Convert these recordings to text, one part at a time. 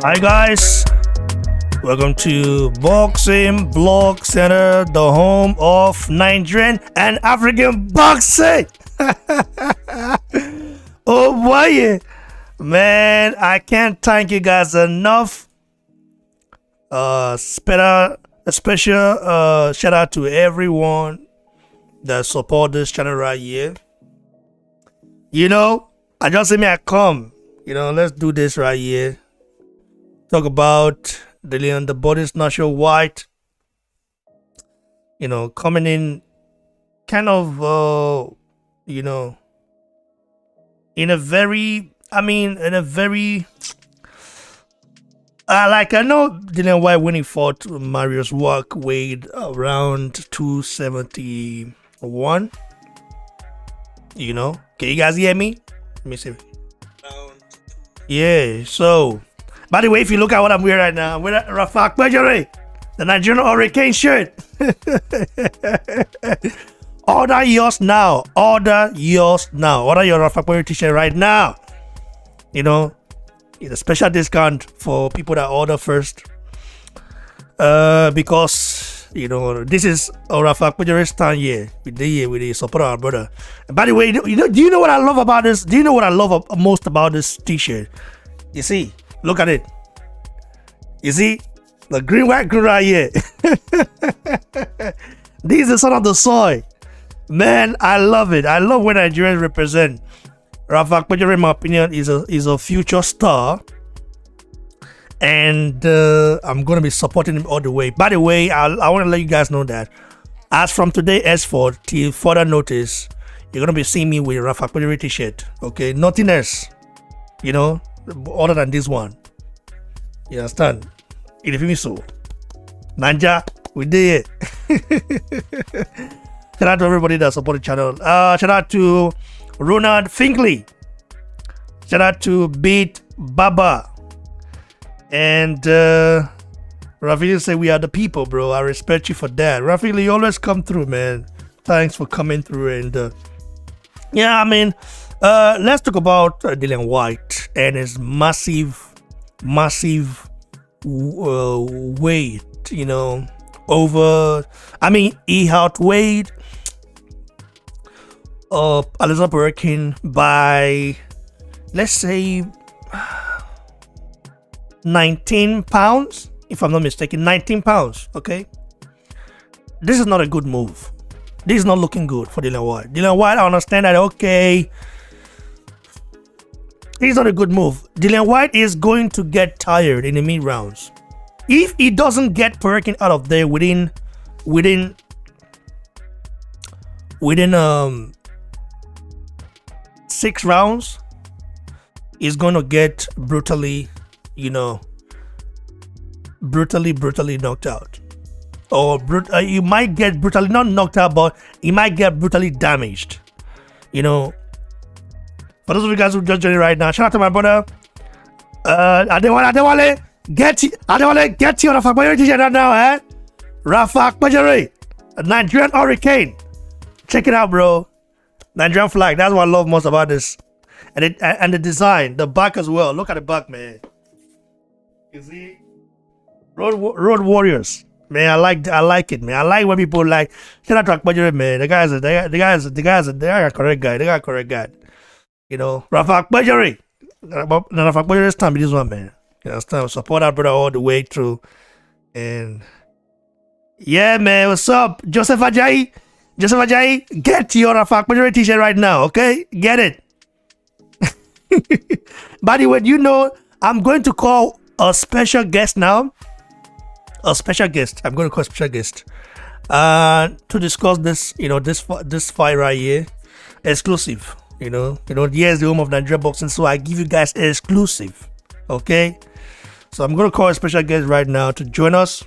Hi guys, welcome to Boxing Blog Center, the home of Nigerian and African boxing. Oh boy, man, I can't thank you guys enough. Special shout out to everyone that support this channel right here. You know, I just say me I come. You know, let's do this right here. Talk about Dillian the body snatcher Whyte. You know, coming in kind of you know, in a very I know Dillian Whyte when he fought Marius Work weighed around 271. You know, can you guys hear me? Let me see. Yeah, so by the way, if you look at what I'm wearing right now, I'm wearing Rafak Pedigree, the Nigerian Hurricane shirt. Order yours now. Order yours now. Order your Rafak Pedigree t-shirt right now. You know, it's a special discount for people that order first. Because you know this is our Rafak Pedigree stand here with the support of our brother. And by the way, do you know what I love about this? Do you know what I love most about this t-shirt? You see, look at it. You see, the green right here. This is the son of the soil. Man, I love it. I love when Nigerians represent. Rafak Pedigree, in my opinion, is a future star. And I'm going to be supporting him all the way. By the way, I want to let you guys know that as from today, henceforth, till further notice, you're going to be seeing me with Rafak Pedigree t-shirt. Okay, nothing else, you know, other than this one. You understand? If you so, Nanja, we did it. Shout out to everybody that support the channel. Shout out to Ronald Finkley. Shout out to Beat Baba. And Rafili say we are the people, bro. I respect you for that. Rafili, you always come through, man. Thanks for coming through. And yeah, I mean, let's talk about Dillian Whyte and his massive weight. You know, he outweighed Elizabeth Povetkin by, let's say, 19 pounds, if I'm not mistaken. 19 pounds. Okay, this is not a good move. This is not looking good for Dillian Whyte. Dillian Whyte, I understand that. Okay, it's not a good move. Dillian Whyte is going to get tired in the mid rounds if he doesn't get Povetkin out of there within 6 rounds. He's going to get brutally knocked out, or you might get brutally not knocked out, but he might get brutally damaged. You know, for those of you guys who just joined right now, shout out to my brother Adewale, get your Rafak Pedigree t-shirt right now, eh? Rafak Pedigree, Nigerian Hurricane, check it out, bro. Nigerian flag, that's what I love most about this. And the design, the back as well. Look at the back, man. You see, Road Warriors, man. I like it, man. I like when people like. Shout out to Akbajere, man. The guys are correct guy. They got correct guy. You know, Rafak Pedigree. Rafak Pedigree time this one, man. You know, support our brother all the way through. And yeah, man, what's up, Joseph Ajayi? Get your Rafak Pedigree t-shirt right now, okay? Get it. By the way, you know, I'm going to call a special guest now. I'm going to call a special guest to discuss this, you know, this fight right here, exclusive. You know, here's the home of Nigerian boxing, so I give you guys exclusive. Okay, so I'm going to call a special guest right now to join us,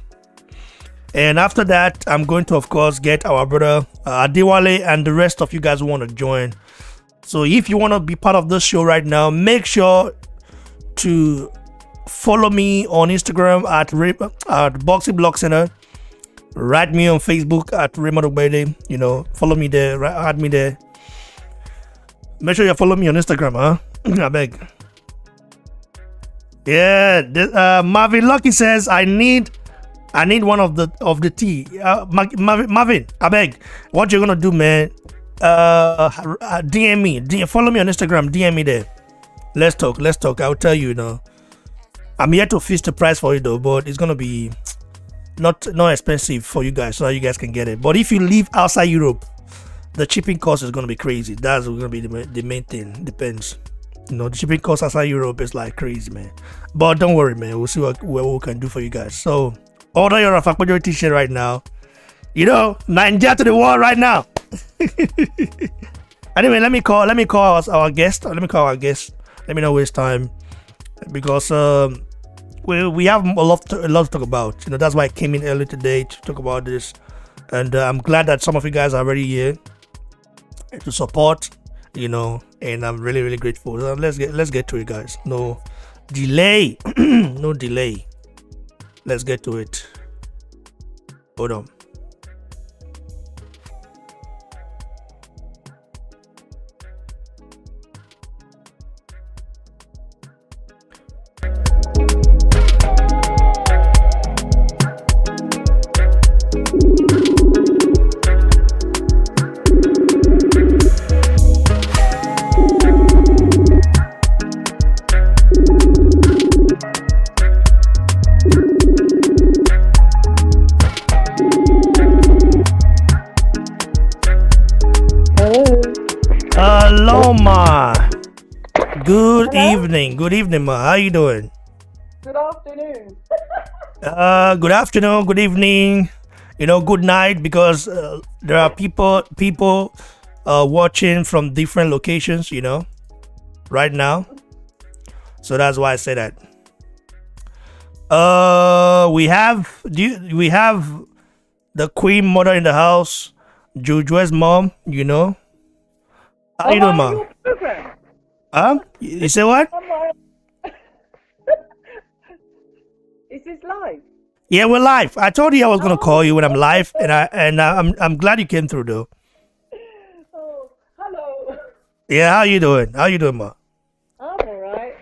and after that, I'm going to, of course, get our brother Adewale and the rest of you guys who want to join. So if you want to be part of this show right now, make sure to follow me on Instagram at Boxing Blog Center. Write me on Facebook at Raymond Ogbede. You know, follow me there. Add me there. Make sure you follow me on Instagram, huh? I beg. Yeah, Marvin Lucky says I need one of the tea. Marvin, I beg. What you're gonna do, man? DM me. Follow me on Instagram. DM me there. Let's talk. I'll tell you. I'm here to fix the price for you though, but it's gonna be not expensive for you guys, so you guys can get it. But if you live outside Europe, the shipping cost is gonna be crazy. That's gonna be the main thing. Depends. The shipping cost outside Europe is like crazy, man. But don't worry, man. We'll see what we can do for you guys. So order your Afakbajori t-shirt right now. Nigeria to the world right now. Anyway, let me call our guest. Let me not waste time because we have a lot to talk about. That's why I came in early today to talk about this, and I'm glad that some of you guys are already here to support. And I'm really, really grateful. So let's get to it, guys. No delay. No delay. Let's get to it. Hold on. Hello, ma. Good evening, ma. How you doing? Good afternoon. Good afternoon, good evening. Good night, because there are people watching from different locations. Right now. So that's why I say that. We have the Queen Mother in the house, Joyce's mom. How you doing, ma? You say what? Is this live? Yeah, we're live. I told you I was gonna call you when I'm live, and I'm glad you came through, though. Oh, hello. Yeah, how you doing? Ma? I'm alright.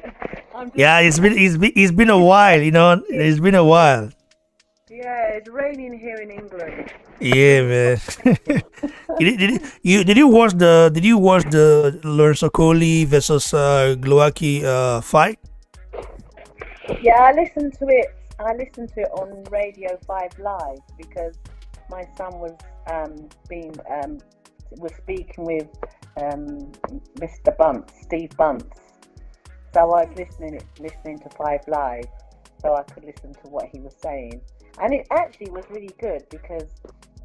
Yeah, it's been a while. It's been a while. Yeah, it's raining here in England. Yeah, man. Did you watch the Lorenzo Colli versus Glowacki fight? Yeah, I listened to it on Radio 5 Live because my son was speaking with Mr. Bunce, Steve Bunce. So I was listening to 5 Live, so I could listen to what he was saying. And it actually was really good because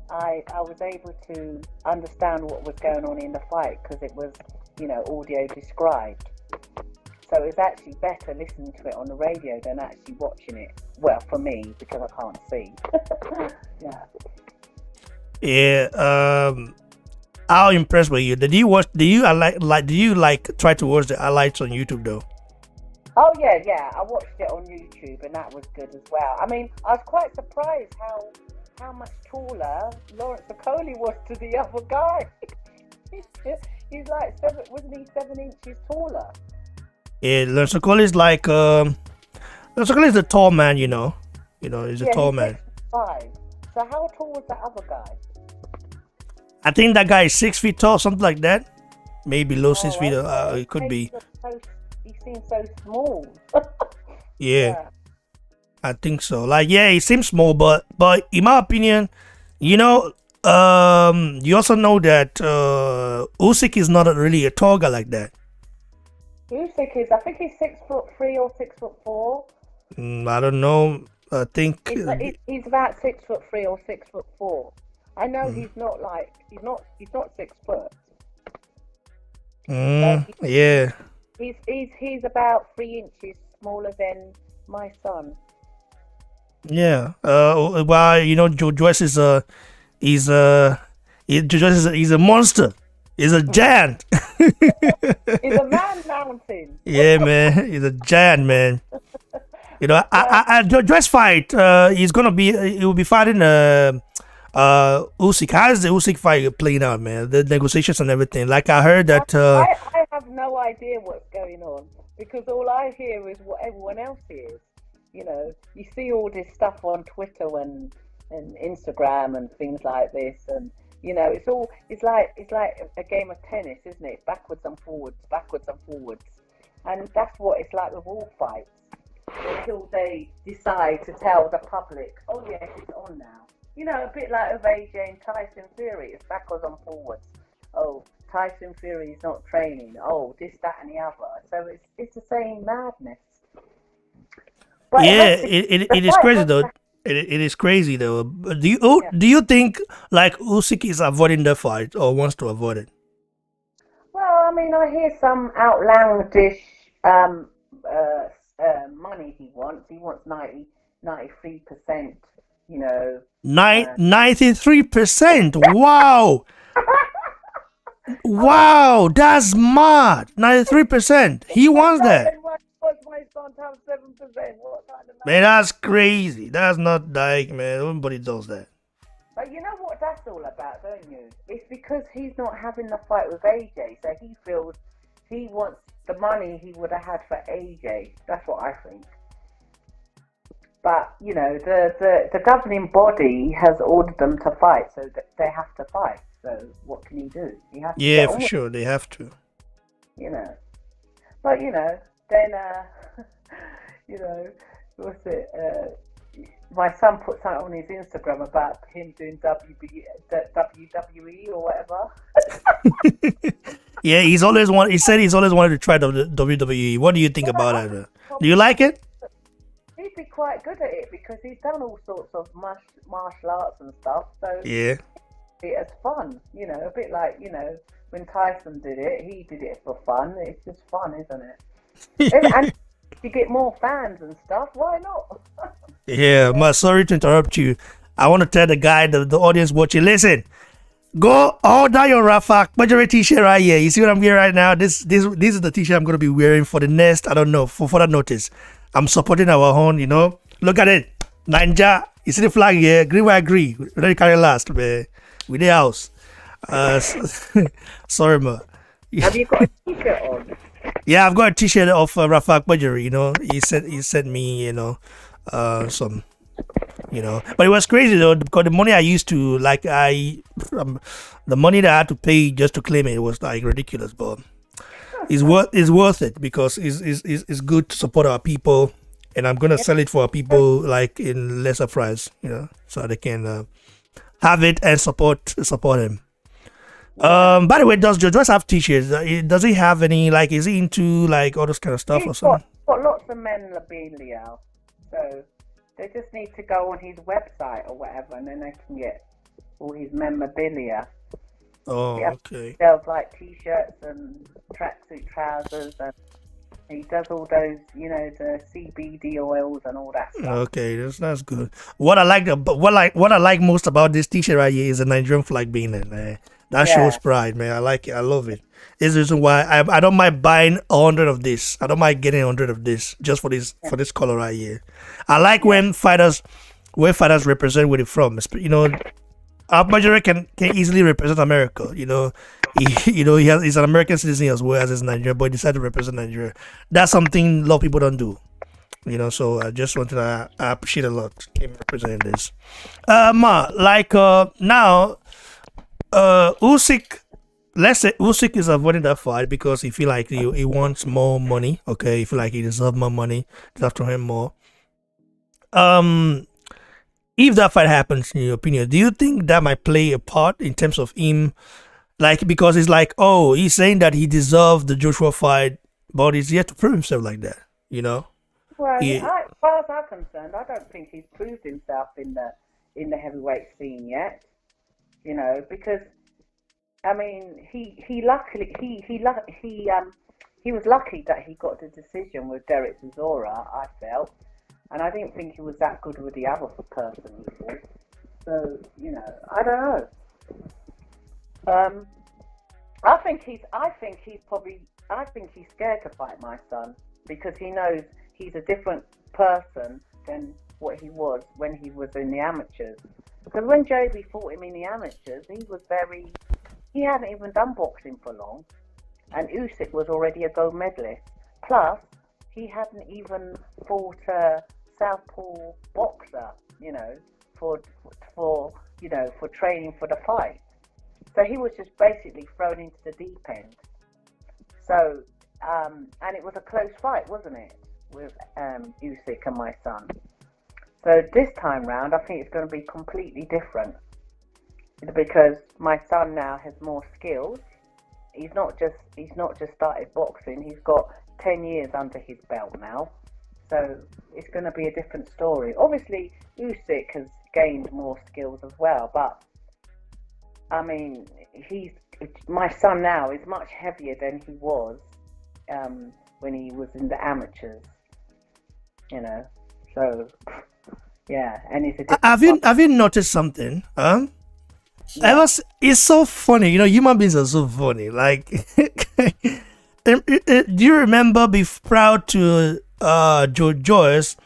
I was able to understand what was going on in the fight because it was, audio described. So it was actually better listening to it on the radio than actually watching it. Well, for me, because I can't see. Yeah. Yeah. How impressed were you? Did you try to watch the highlights on YouTube though? Oh yeah. I watched it on YouTube and that was good as well. I mean, I was quite surprised how much taller Lawrence Okoli was to the other guy. He's like 7 inches taller? Yeah, Lawrence Okoli is like Lawrence Okoli is a tall man, he's a tall man. 5. So how tall was that other guy? I think that guy is 6 feet tall, something like that. Maybe below 6 feet. It could be. He seems so small. Yeah. I think so. He seems small, but in my opinion, you also know that Usyk is not really a tall guy like that. Usyk is, I think he's 6'3" or 6'4". I don't know. I think he's about 6'3" or 6'4". I know he's not 6 foot. Yeah. He's about 3 inches smaller than my son. Yeah. Joyce is he's a monster. He's a giant. He's a man mountain. Yeah, man. He's a giant, man. Joyce fight. He will be fighting Usyk. How is the Usyk fight playing out, man? The negotiations and everything. Like I heard that. I have no idea what's going on because all I hear is what everyone else hears. You know, you see all this stuff on Twitter and Instagram and things like this, and you know, it's like a game of tennis, isn't it? Backwards and forwards, and that's what it's like with all fights until they decide to tell the public, oh yes, it's on now. You know, a bit like with AJ and Tyson Fury, it's backwards and forwards. Oh, Tyson Fury is not training. Oh, this, that, and the other. So it's the same madness. But Yeah, it is crazy though. It is crazy though. But do you think like Usyk is avoiding the fight or wants to avoid it? Well, I mean, I hear some outlandish money he wants. He wants 93%. You know, 93%. Wow. Wow, that's mad. 93%. He wants that. What's my son to have 7%? What kind of Man, that's crazy. That's not like, man, nobody does that. But you know what that's all about, don't you? It's because he's not having the fight with AJ, so he feels he wants the money he would have had for AJ. That's what I think. But, you know, the governing body has ordered them to fight, so they have to fight. So what can he do? He has to Yeah, for sure, they have to. You know. But, you know, then, you know, what's it? My son put something on his Instagram about him doing WWE or whatever. Yeah, he said he's always wanted to try the WWE. What do you think about that? Do you like it? He'd be quite good at it because he's done all sorts of martial arts and stuff. So yeah, it's fun, you know, a bit like, you know, when Tyson did it, he did it for fun. It's just fun, isn't it? And you get more fans and stuff. Why not? Yeah, sorry to interrupt you. I want to tell the guy, the audience watching, listen. Go order your Rafa Majority t-shirt right here. You see what I'm wearing right now? This is the t-shirt I'm going to be wearing for the next, I don't know, for further notice. I'm supporting our own, you know. Look at it. Ninja. You see the flag here? Green, white, green. We don't carry last, man. We the house. Sorry, man. Have you got a t-shirt on? Yeah, I've got a t-shirt of Rafa Majority, you know. He sent me, you know, some, you know. But it was crazy, though, because the money I used to, like, the money that I had to pay just to claim it was, like, ridiculous, but it's worth it because it's good to support our people, and I'm gonna sell it for our people like in lesser price, you know, so they can have it and support him. By the way, does Joyce have t-shirts? Does he have any, like, is he into like all this kind of stuff or something? Got lots of memorabilia, so they just need to go on his website or whatever, and then they can get all his memorabilia. Oh, okay. He sells like t-shirts and tracksuit trousers, and he does all those, you know, the CBD oils and all that stuff. Okay, that's good. What I like most about this t-shirt right here is the Nigerian flag being in there. That shows pride, man. I like it. I love it. It's the reason why I don't mind buying 100 of this. I don't mind getting 100 of this just for this color right here. I like when fighters represent where they're from. You know, our majority can easily represent America. You know, he's an American citizen as well as he's Nigerian, but he decided to represent Nigeria. That's something a lot of people don't do. You know, so I just wanted to I appreciate a lot him representing this. Now, Usyk. Let's say Usyk is avoiding that fight because he feel like he wants more money. Okay, he feel like he deserves more money. Deserve to him more. If that fight happens, in your opinion, do you think that might play a part in terms of him, like, because it's like, oh, he's saying that he deserved the Joshua fight, but he's yet to prove himself like that, you know? Well, as far as I'm concerned, I don't think he's proved himself in the heavyweight scene yet, you know, because I mean, he was lucky that he got the decision with Derek Chisora, I felt. And I didn't think he was that good with the other person he fought. So, you know, I don't know. I think he's scared to fight my son because he knows he's a different person than what he was when he was in the amateurs. Because when Joby fought him in the amateurs, he hadn't even done boxing for long, and Usyk was already a gold medalist. Plus, he hadn't even fought a southpaw boxer, you know, for for training for the fight. So he was just basically thrown into the deep end. So, and it was a close fight, wasn't it, with Usyk and my son. So this time round, I think it's going to be completely different because my son now has more skills. He's not just started boxing. He's got 10 years under his belt now. So it's going to be a different story. Obviously, Usyk has gained more skills as well, but I mean, my son now is much heavier than he was when he was in the amateurs. You know, so yeah, and it's a different. Have you noticed something? Huh? Yeah. It's so funny. You know, human beings are so funny. Like, do you remember prior to Joyce,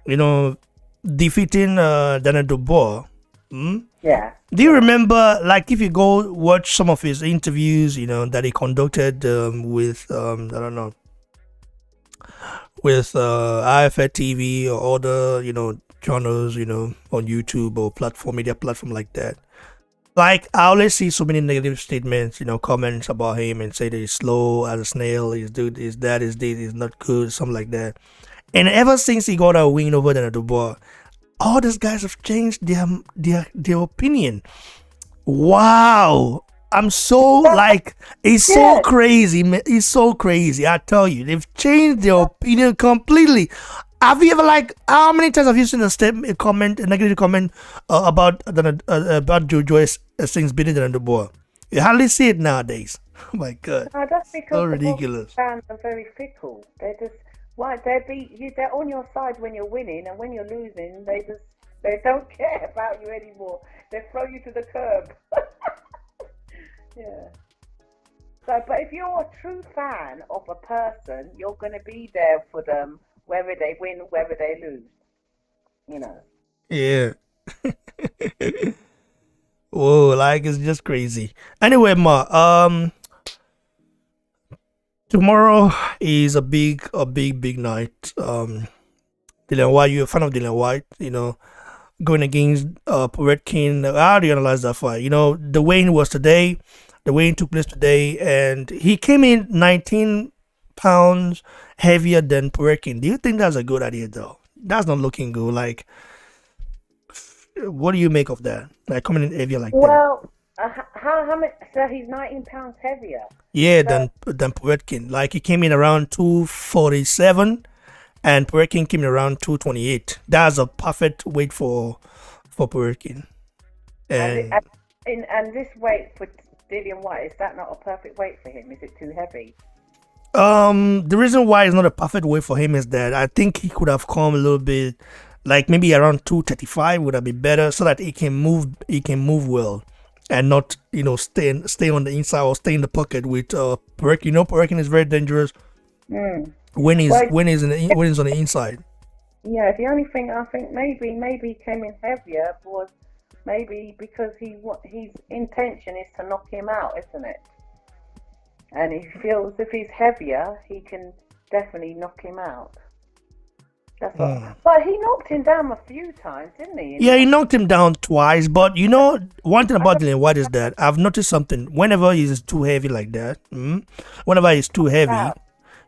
you know, defeating Daniel Dubois? Hmm? Yeah. Do you remember, like, if you go watch some of his interviews, you know, that he conducted with, I don't know, with IFL TV or other, you know, channels, you know, on YouTube or media platform like that. Like, I always see so many negative statements, you know, comments about him and say that he's slow as a snail, he's dude, his dad is this, he's not good, something like that. And ever since he got a win over Daniel Dubois, all these guys have changed their opinion. Wow. I'm so like, it's so crazy, man. It's so crazy. I tell you, they've changed their opinion completely. Have you ever, like, how many times have you seen a negative comment about Joyce since beating the Dubois? You hardly see it nowadays. Oh my God. No, that's because So the ridiculous. fans are very fickle. They're just they're on your side when you're winning, and when you're losing, they don't care about you anymore. They throw you to the curb. Yeah. So, but if you're a true fan of a person, you're going to be there for them, whether they win, whether they lose. You know. Yeah. Whoa, like, it's just crazy. Anyway, tomorrow is a big night. Dillian Whyte, you're a fan of Dillian Whyte, you know, going against Povetkin. How do you analyze that fight? You know, the weigh-in was today. The weigh-in took place today, and he came in 19 pounds heavier than Povetkin. Do you think that's a good idea, though? That's not looking good. Like, what do you make of that? Like, coming in heavier like that? Well, how many? So he's 19 pounds heavier. Yeah, So, than Povetkin. Like, he came in around 247, and Povetkin came in around 228. That's a perfect weight for Povetkin. And and this weight for Dillian Whyte, is that not a perfect weight for him? Is it too heavy? the reason why it's not a perfect weight for him is that I think he could have come a little bit, like maybe around 235 would have been better, so that he can move well and not, stay on the inside or stay in the pocket with Povetkin. Povetkin is very dangerous Mm. when he's Well, when he's on the inside. yeah. The only thing I think maybe he came in heavier was maybe because his intention is to knock him out, isn't it? And he feels if he's heavier, he can definitely knock him out. That's what. But he knocked him down a few times, didn't he? Yeah, he knocked him down twice, but one thing about Dillian Whyte is that I've noticed something. Whenever he's too heavy like that, whenever he's too heavy,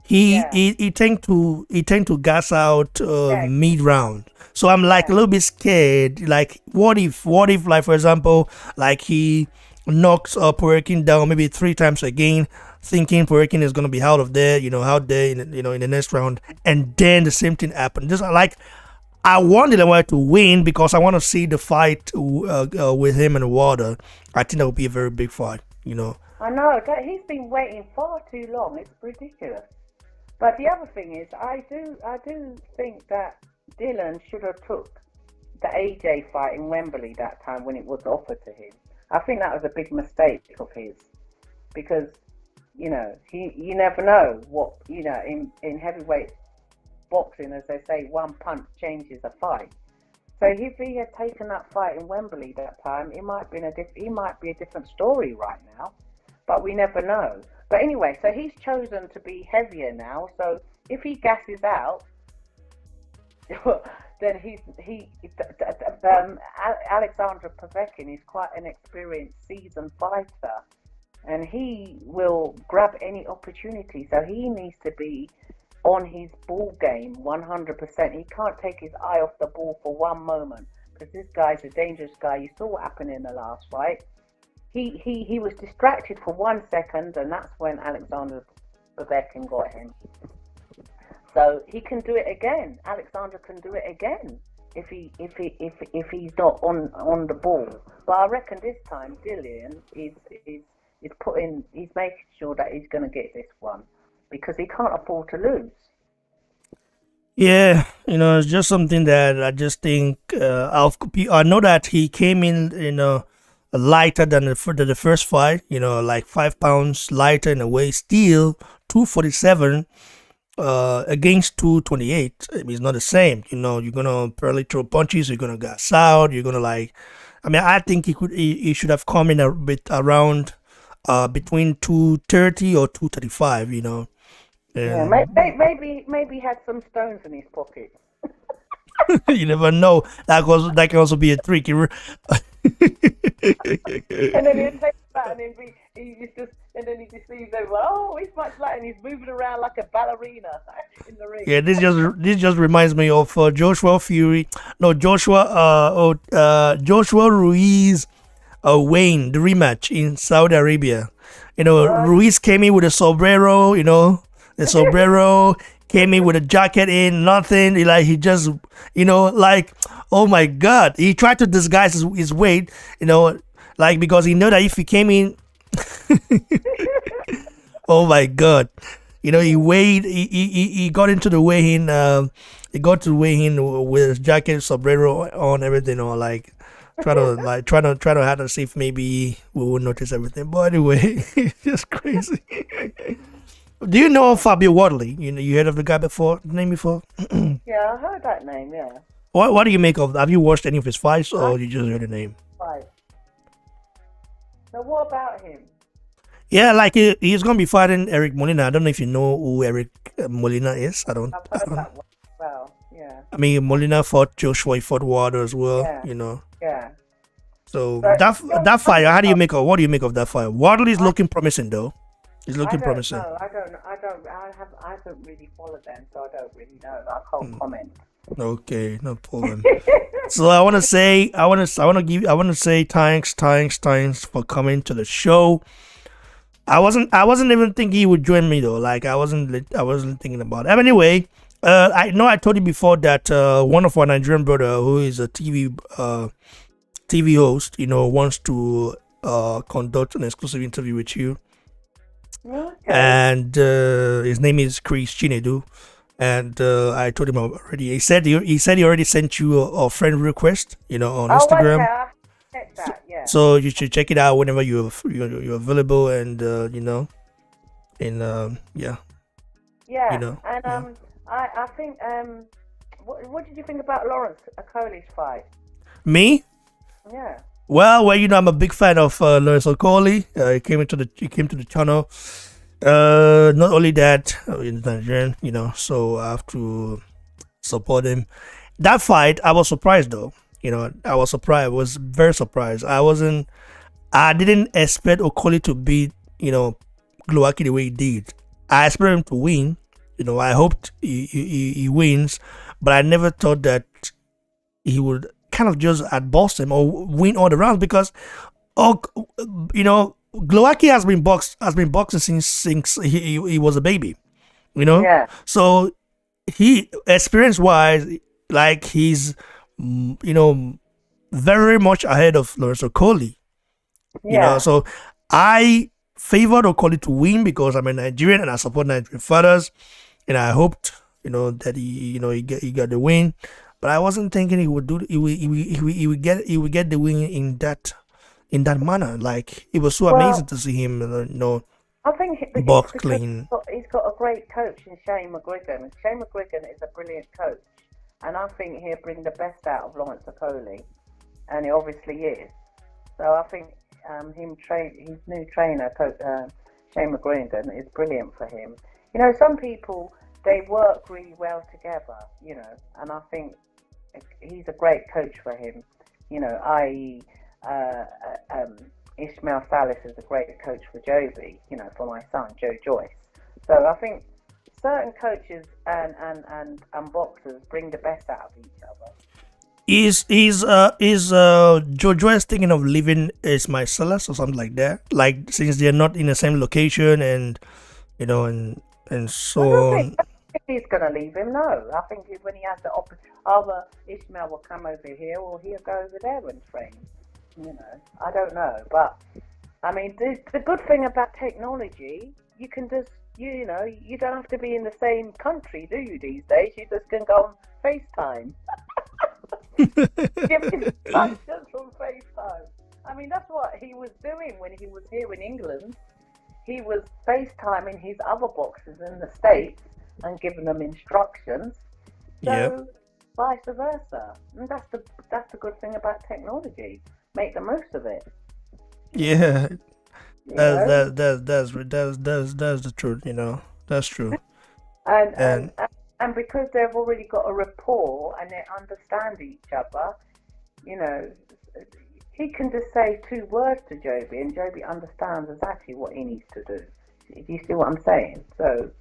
he tend to gas out mid round. So I'm like a little bit scared. Like, what if, like, for example, like he knocks Povetkin down maybe 3 times again, thinking Povetkin is gonna be out there in the next round, and then the same thing happened. Just like, I want Dillian Whyte to win because I want to see the fight with him and Wilder. I think that would be a very big fight. I know that he's been waiting far too long. It's ridiculous. But the other thing is, I do think that Dillian should have took the AJ fight in Wembley that time when it was offered to him. I think that was a big mistake of his, because you never know what in heavyweight boxing, as they say, one punch changes a fight. So if he had taken that fight in Wembley that time, he might be a different story right now. but we never know. But anyway, so he's chosen to be heavier now. So if he gasses out, then Alexander Povetkin is quite an experienced, seasoned fighter, and he will grab any opportunity. So he needs to be on his ball game 100%. He can't take his eye off the ball for one moment, because this guy's a dangerous guy. You saw what happened in the last fight. He was distracted for 1 second, and that's when Alexander Povetkin got him. So he can do it again. Alexander can do it again if he's not on the ball. But I reckon this time Dillian is making sure that he's going to get this one, because he can't afford to lose. Yeah, it's just something that I just think I know that he came in, lighter than the first fight, like 5 pounds lighter in a way, still 247 against 228. It's not the same. You're gonna probably throw punches, you're gonna gas out, you're gonna I think he should have come in a bit around between 230 or 235, Yeah, maybe he had some stones in his pocket. You never know. That can also be a trick. And then he'll take that, and then he just sees them. Oh, he's much lighter, and he's moving around like a ballerina in the ring. Yeah, this just reminds me of Joshua Ruiz, Wayne, the rematch in Saudi Arabia. Ruiz came in with a sombrero. The sombrero came in with a jacket in, nothing. He just, oh my God. He tried to disguise his weight, because he knew that if he came in, oh my God. He weighed, he got into the weigh-in, with his jacket, sombrero on, everything, trying to have to see if maybe we would notice everything. But anyway, it's just crazy. Do you know Fabio Wadley? You heard of the guy before? The name before? Yeah, I heard that name. Yeah. What do you make of? Have you watched any of his fights, or you just heard the name? Right. So what about him? Yeah, he's gonna be fighting Eric Molina. I don't know if you know who Eric Molina is. I've heard that one. Well, yeah. Molina fought Joshua, he fought Wilder as well. Yeah. Yeah. So that fight, what do you make of that fight? Wadley's looking promising though. He's looking promising. No, I haven't really followed them, so I don't really know. I can't comment. Okay, no problem. So I want to say thanks for coming to the show. I wasn't even thinking he would join me though. I wasn't thinking about it. Anyway, I know I told you before that one of our Nigerian brother, who is a TV host, wants to conduct an exclusive interview with you. Okay. And his name is Chris Chinedu, and I told him already. He said he already sent you a friend request, on Instagram. Okay. I checked that, yeah. So you should check it out whenever you're available, and yeah. Yeah. And I think what did you think about Lawrence Okolie's fight? Me? Yeah. Well, I'm a big fan of Lawrence Okolie. He came to the channel. Not only that, he's Nigerian, so I have to support him. That fight, I was surprised though. I was surprised. I was very surprised. I didn't expect Okolie to beat, Glowacki the way he did. I expected him to win. I hoped he wins, but I never thought that he would kind of just outbox him or win all the rounds, because Glowacki has been boxing since he was a baby, Yeah. So he, experience wise, he's very much ahead of Lawrence Okolie. Yeah. So I favored Okolie to win because I'm a Nigerian and I support Nigerian fighters, and I hoped that he got the win. But I wasn't thinking he would get the win in that manner. It was so amazing to see him, I think box clean. He's got a great coach in Shane McGuigan. Shane McGuigan is a brilliant coach, and I think he'll bring the best out of Lawrence Okolie, and he obviously is. So I think his new trainer, Shane McGrindon, is brilliant for him. You know, some people, they work really well together, you know, and I think he's a great coach for him. You know, i.e. Ishmael Salis is a great coach for Joby, you know, for my son, Joyce. So I think certain coaches and boxers bring the best out of each other. Is Joyce thinking of leaving Ismail Salas or something like that? Like, since they're not in the same location, and you know, and so on. I don't think he's gonna leave him. No, I think when he has the either Ishmael will come over here or he'll go over there and train. You know, I don't know, but I mean, the good thing about technology, you can just, you know, you don't have to be in the same country, do you, these days? You just can go on FaceTime. Give me instructions from FaceTime. I mean, that's what he was doing when he was here in England. He was FaceTiming his other boxers in the States and giving them instructions. So, vice versa. And that's the good thing about technology. Make the most of it. Yeah, that's the truth. You know, that's true. And because they've already got a rapport and they understand each other, you know, he can just say 2 words to Joby and Joby understands exactly what he needs to do. Do you see what I'm saying? So,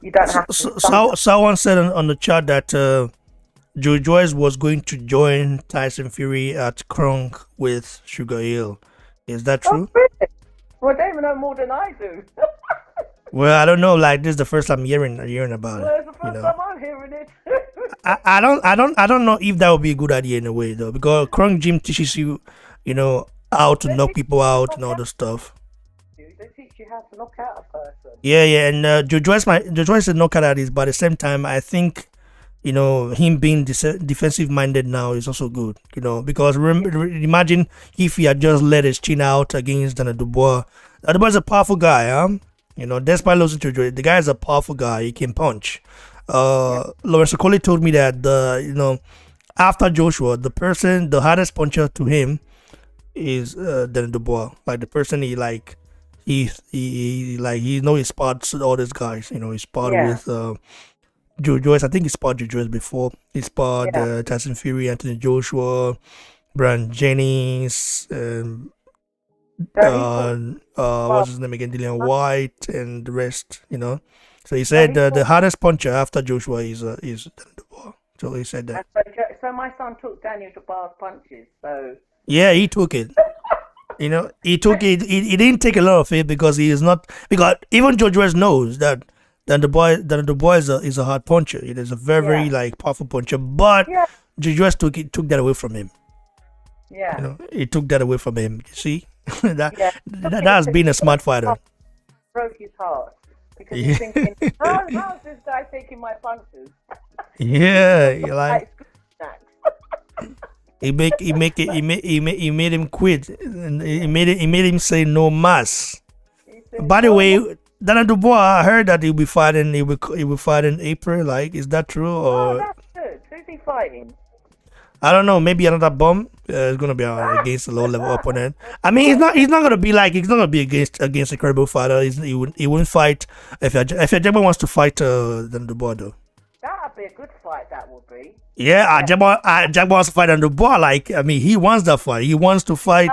you don't have to... Someone said on the chat that Joyce was going to join Tyson Fury at Kronk with Sugar Hill. Is that true? Oh, really? Well, they even know more than I do. Well, I don't know. Like, this is the first time hearing about it. Well, it's the first time I'm hearing it. I don't know if that would be a good idea in a way though, because Kronk Gym teaches you, you know, how to knock people out and all the stuff. They teach you how to knock out a person. Yeah, and Joyce is a knockout artist, but at the same time, I think, you know, him being defensive minded now is also good, you know, because imagine if he had just let his chin out against Dana Dubois. Dubois is a powerful guy, huh? You know, despite losing to Joyce, the guy is a powerful guy. He can punch. Lawrence Okoli told me that you know, after Joshua, the hardest puncher to him is Dana Dubois. Like, the person he know he spots all these guys. You know, he sparred with Joyce. I think he sparred Joyce before. He sparred Tyson Fury, Anthony Joshua, Brian Jennings, what's his name again? Dillian Whyte and the rest. You know, so he said the hardest puncher after Joshua is Daniel Dubois. So he said that. So my son took Daniel Dubois' punches. So yeah, he took it. You know, he took it. He didn't take a lot of it because he is not. Because even Joyce knows that Dubois is a hard puncher. It is a very like powerful puncher. But Joyce took that away from him. Yeah, you know, he took that away from him. You see, that has been a smart fighter. Broke his heart because he's thinking, how's this guy taking my punches? Yeah, you're like. He made him quit. He made him say no mas. By the way, Dana Dubois, I heard that he'll be fighting. He will fight in April. Like, is that true? Or that's good. Who's he fighting? I don't know. Maybe another bum. It's gonna be against a low level opponent. I mean, he's not gonna be against a credible fighter. He wouldn't fight if Ajagba wants to fight Dana Dubois though. That'd be a good fight. That would be. Yeah, Ajagba wants to fight Dana Dubois. Like, I mean, he wants that fight. He wants to fight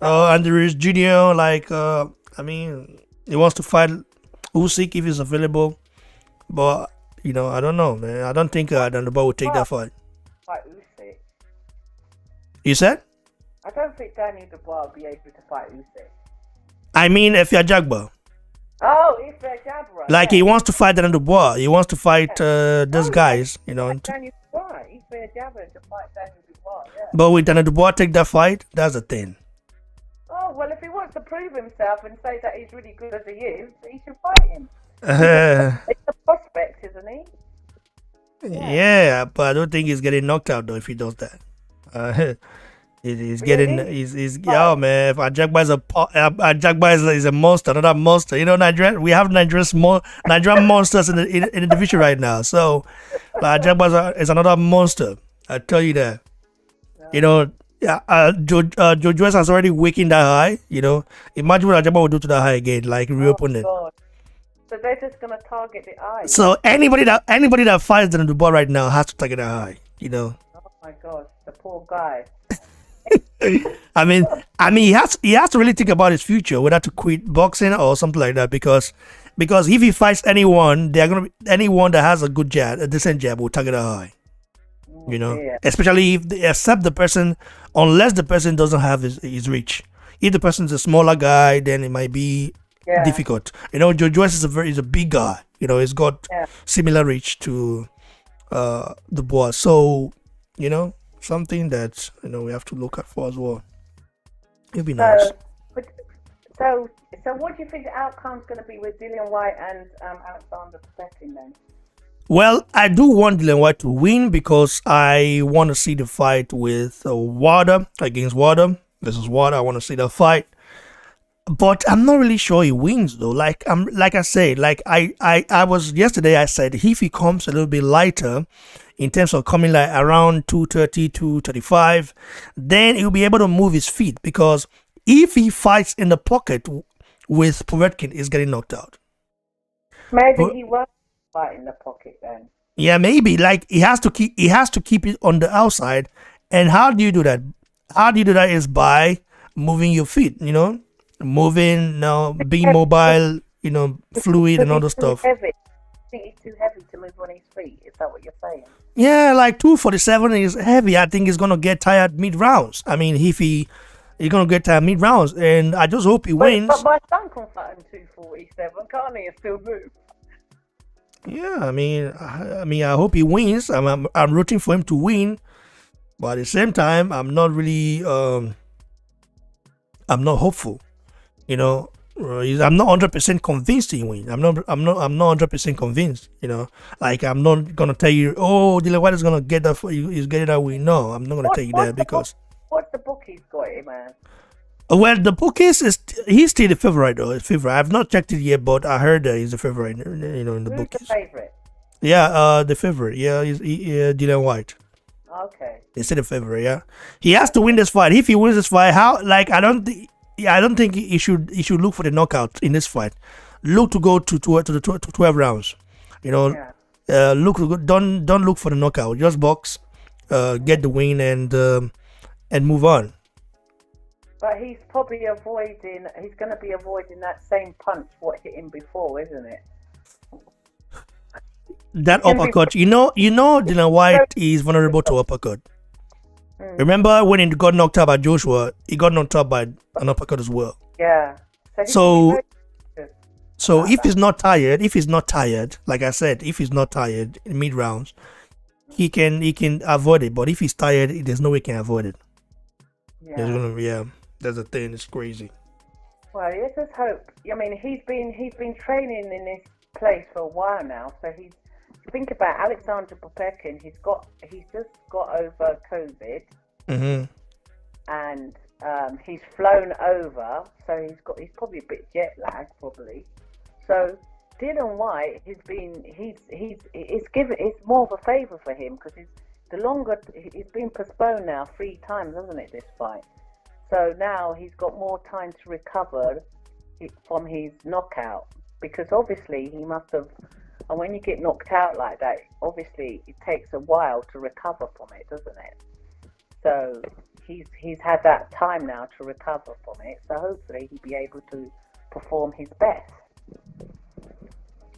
Andrews Jr. Like, I mean, he wants to fight Usyk if he's available. But you know, I don't know, man. I don't think Dana Dubois would take that fight. Fight Usyk. You said? I don't think Daniel Dubois will be able to fight Usyk. I mean, if you're Jagba. Oh, if you're Jabra. Like, he wants to fight Daniel Dubois. He wants to fight these guys, you know. Daniel Dubois. If you're Jabra to fight Daniel Dubois, yeah. But will Daniel Dubois take that fight? That's the thing. Oh, well, if he wants to prove himself and say that he's really good as he is, he should fight him. It's a prospect, isn't he? Yeah, but I don't think he's getting knocked out though if he does that. He's getting oh man, if Ajagba is a monster, another monster. You know, we have Nigerian monsters in the division right now. So Ajagba is another monster. I tell you that. You know, Yeah, Joyce has already wakened that high. Imagine what Ajama would do to that high again, like reopen it. God. So they're just gonna target the eye. So anybody that fights the ball right now has to target that high. Oh my God, the poor guy. I mean, he has to really think about his future, whether to quit boxing or something like that, because if he fights anyone, they're gonna be anyone that has a good jab, a decent jab, will target that high. Yeah. Especially if they accept the person, unless the person doesn't have his reach. If the person's a smaller guy, then it might be difficult. Joyce is a big guy. He's got similar reach to the boss. So, something that we have to look at for as well. It'd be nice. So what do you think the outcome's going to be with Dillian Whyte and Alexander Povetkin then? Well, I do want Dillian Whyte to win because I want to see the fight with Wilder against Wilder. This is Wilder. I want to see the fight, but I'm not really sure he wins though. Like I said, I was yesterday. I said if he comes a little bit lighter, in terms of coming like around 230, 235, then he'll be able to move his feet, because if he fights in the pocket with Povetkin, he's getting knocked out. Maybe he won't fight in the pocket then. Yeah, maybe. Like he has to keep it on the outside. And how do you do that? How do you do that is by moving your feet, moving, being mobile, fluid and all the stuff. Heavy. I think he's too heavy to move on his feet. Is that what you're saying? Yeah, like 247 is heavy. I think he's gonna get tired mid rounds. I mean, if he's gonna get tired mid rounds, and I just hope he wins. But my son can fight him 247, can't he? And still move. Yeah, I mean, I hope he wins. I'm rooting for him to win, but at the same time, I'm not really, I'm not hopeful. I'm not 100% convinced he wins. I'm not 100% convinced. Like I'm not gonna tell you, oh, Dillian Whyte is gonna get that. He's getting that win. No, I'm not gonna tell you that because. What's the bookies got him, man? Well, the bookies he's still the favorite though. I've not checked it yet, but I heard that he's the favorite. In the bookies. Who's the favorite? Yeah, the favorite. Yeah, he's Dillian Whyte. Okay. He's still the favorite. Yeah, he has to win this fight. If he wins this fight, I don't think he should look for the knockout in this fight. Look to go to 12 rounds. Don't look for the knockout. Just box, get the win and move on. But he's probably he's going to be avoiding that same punch what hit him before, isn't it? That uppercut, Dillian Whyte is vulnerable to uppercut. Remember when he got knocked out by Joshua, he got knocked out by an uppercut as well. Yeah. So if he's not tired, like I said, if he's not tired in mid rounds, he can avoid it. But if he's tired, there's no way he can avoid it. Yeah. That's the thing. It's crazy. Well, let's just hope. I mean, he's been training in this place for a while now. So think about Alexander Povetkin. He's just got over COVID, and he's flown over. So he's probably a bit jet lagged, probably. So Dillian Whyte, it's more of a favour for him because it's been postponed now 3 times, hasn't it? This fight. So now he's got more time to recover from his knockout, because obviously he must have. And when you get knocked out like that, obviously it takes a while to recover from it, doesn't it? So he's had that time now to recover from it. So hopefully he'll be able to perform his best.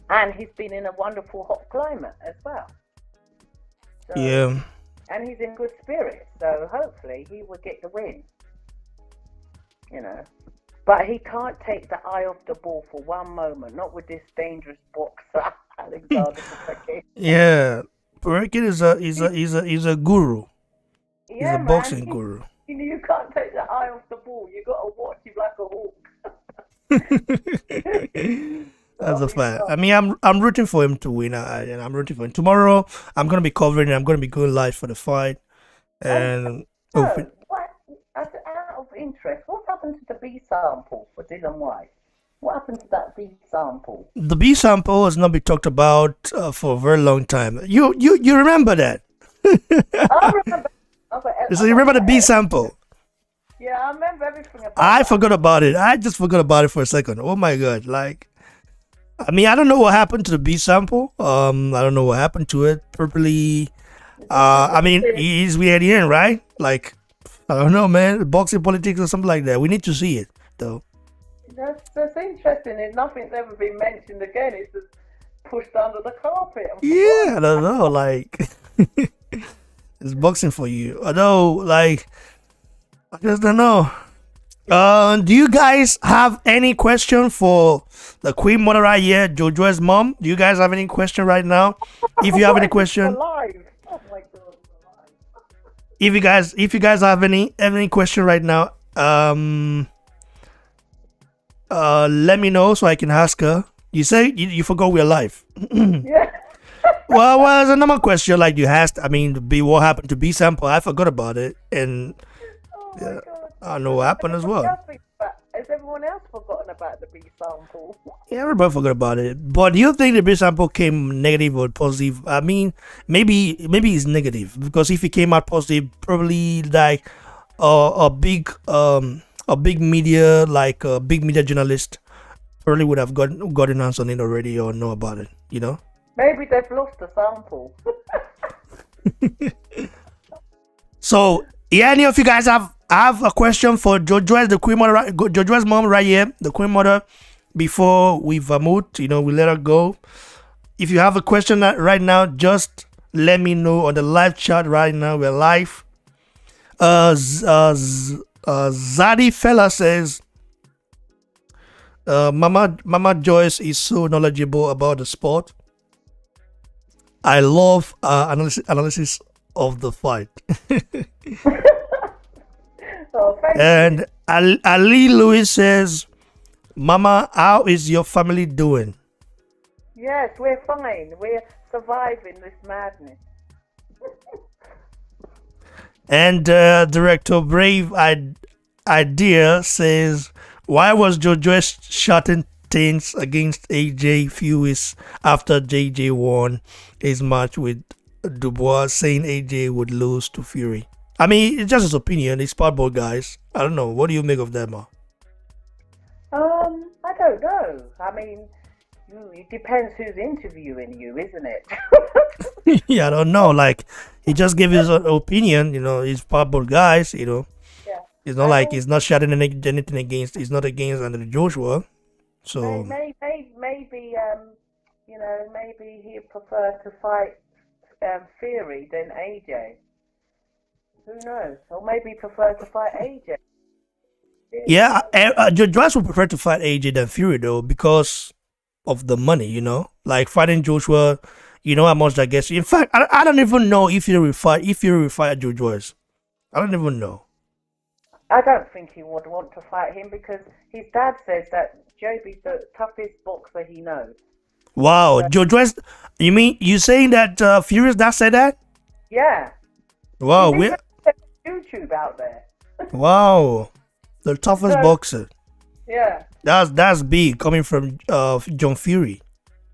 And he's been in a wonderful hot climate as well. So, yeah. And he's in good spirits. So hopefully he will get the win. But he can't take the eye off the ball for one moment, not with this dangerous boxer, Alexander Povetkin. Yeah, Povetkin is a guru. Yeah, he's a boxing guru. You can't take the eye off the ball. You got to watch him like a hawk. That's a fact. I mean, I'm rooting for him to win, and I'm rooting for him. Tomorrow, I'm gonna be covering it. I'm gonna be going live for the fight, and. Out of interest, what happened to the B sample for Dillian Whyte? What happened to that B sample? The B sample has not been talked about for a very long time. You remember that? I remember. So you remember the B sample? Yeah, I remember everything about I that. forgot about it. I just forgot about it for a second. Oh my god! Like, I mean, I don't know what happened to the B sample. I don't know what happened to it. Probably. I mean, he's we at the end, right? Like, I don't know, man. Boxing politics or something like that. We need to see it, though. That's interesting. If nothing's ever been mentioned again, it's just pushed under the carpet. I'm Yeah, I surprised. don't know. Like, it's boxing for you. Although, like, I just don't know. Do you guys have any question for the Queen Mother right here, Jojo's mom? Do you guys have any question right now? If you have What any is this question, alive? Oh my god, it's alive. if you guys have any question right now, let me know so I can ask her. You say you forgot we're live. Yeah. Well, there's another question like you asked. I mean, what happened to B sample? I forgot about it, and Oh my god. I don't know what happened as well. Has everyone else forgotten about the B sample? Yeah, everybody forgot about it. But do you think the B sample came negative or positive? I mean, maybe it's negative because if it came out positive, probably like a big media like a big media journalist probably would have gotten answer on it already or know about it. You know. Maybe they've lost the sample. So, yeah, any of you guys have a question for Jojo's the Queen Mother, Jojo's mom right here, the Queen Mother, before we vermouth, we let her go. If you have a question right now, just let me know on the live chat right now. We're live. Zaddy fella says, Mama Joyce is so knowledgeable about the sport. I love analysis of the fight. Oh, thank you. And Ali Lewis says, Mama, how is your family doing? Yes, we're fine. We're surviving this madness. And Director Brave Idea says, why was Jojo shouting things against AJ few weeks after JJ won his match with Dubois, saying AJ would lose to Fury? I mean, it's just his opinion. It's Sparkboard, guys. I don't know. What do you make of that, Ma? I don't know. I mean, it depends who's interviewing you, isn't it? Yeah, I don't know. Like, he just gave his opinion. He's Sparkboard, guys. Yeah. It's not like he's not shouting anything against. He's not against Anthony Joshua. So Maybe, maybe he'd prefer to fight Fury than AJ. Who knows? Or maybe he prefers to fight AJ. yeah, Joshua would prefer to fight AJ than Fury though because of the money. Like fighting Joshua. You know how much that gets you. In fact, I don't even know if Fury will fight Joshua. I don't even know. I don't think he would want to fight him because his dad says that Joby's the toughest boxer he knows. Wow, Joshua. You saying that Fury's dad said that? Yeah. Wow, He's even YouTube out there. wow, the toughest boxer. Yeah. That's big coming from John Fury.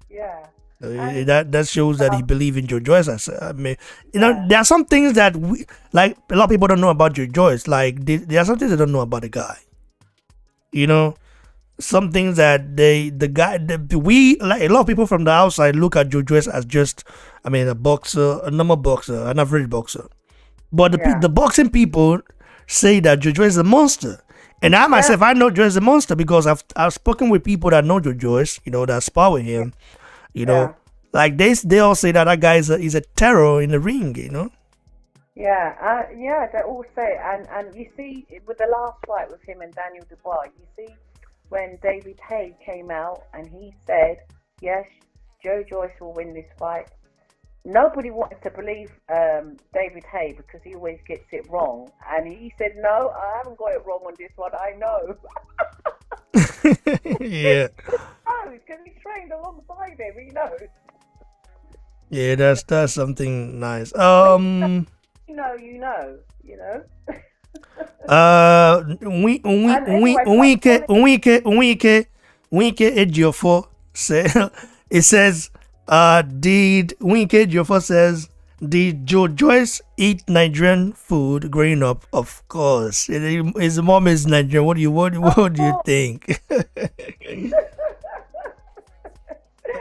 Yeah. That shows that he believes in Joe Joyce. I mean, there are some things that we like. A lot of people don't know about Joe Joyce. Like there are some things they don't know about the guy. Some things that we like. A lot of people from the outside look at Joe Joyce as just, a boxer, a normal boxer, an average boxer. But the boxing people say that Joe Joyce is a monster. And I myself, I know Joe is a monster because I've spoken with people that know Joe Joyce, that spar with him. Like they all say that guy is a terror in the ring, Yeah, they all say, and you see with the last fight with him and Daniel Dubois, you see when David Haye came out and he said, yes, Joe Joyce will win this fight. Nobody wanted to believe David Haye because he always gets it wrong, and he said, no, I haven't got it wrong on this one, I know. Yeah. Because he trained alongside him, he knows. Yeah, that's something nice. You know. Winke Ejiofor say it says did Winke Ejiofor says Did Joyce eat Nigerian food growing up? Of course. His mom is Nigerian. What do you think?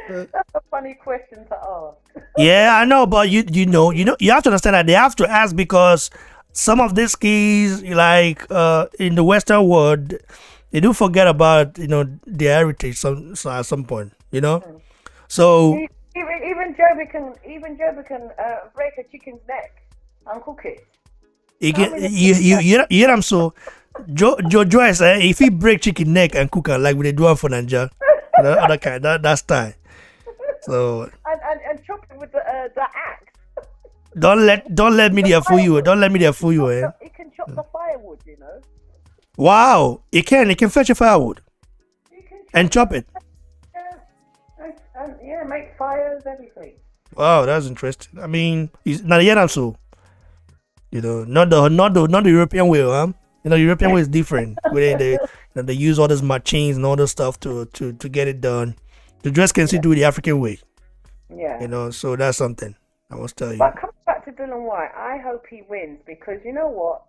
That's a funny question to ask. Yeah, I know, but you have to understand that they have to ask because some of these keys, like in the Western world, they do forget about their heritage at some point. So Even Joby can break a chicken's neck and cook it. you can you hear them. So Joyce, if he break chicken neck and cook it like we do it for Nigeria, other kind that style. So and chop it with the axe. don't let media fool you. Don't let media fool you. It can chop the firewood, Wow, it can fetch a firewood and chop it. Yeah, make fires, everything. Wow, that's interesting. I mean, it's not yet so. Not the European way, huh? The European way is different. Where they use all those machines and all this stuff to get it done. The dress can still do it the African way. Yeah. So that's something I must tell you. But coming back to Dillian Whyte, I hope he wins because you know what?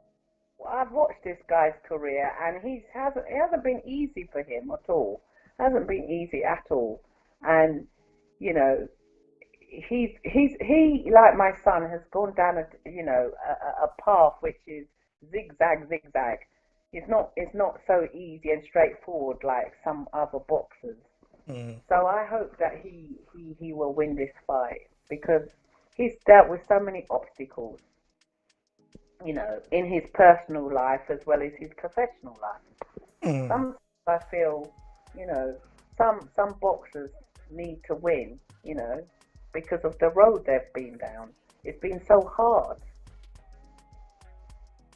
I've watched this guy's career and it hasn't been easy for him at all. Hasn't been easy at all. And he like my son has gone down a path which is zigzag. It's not so easy and straightforward like some other boxers. So I hope that he will win this fight because he's dealt with so many obstacles, in his personal life as well as his professional life. Sometimes I feel, some boxers need to win, because of the road they've been down. It's been so hard,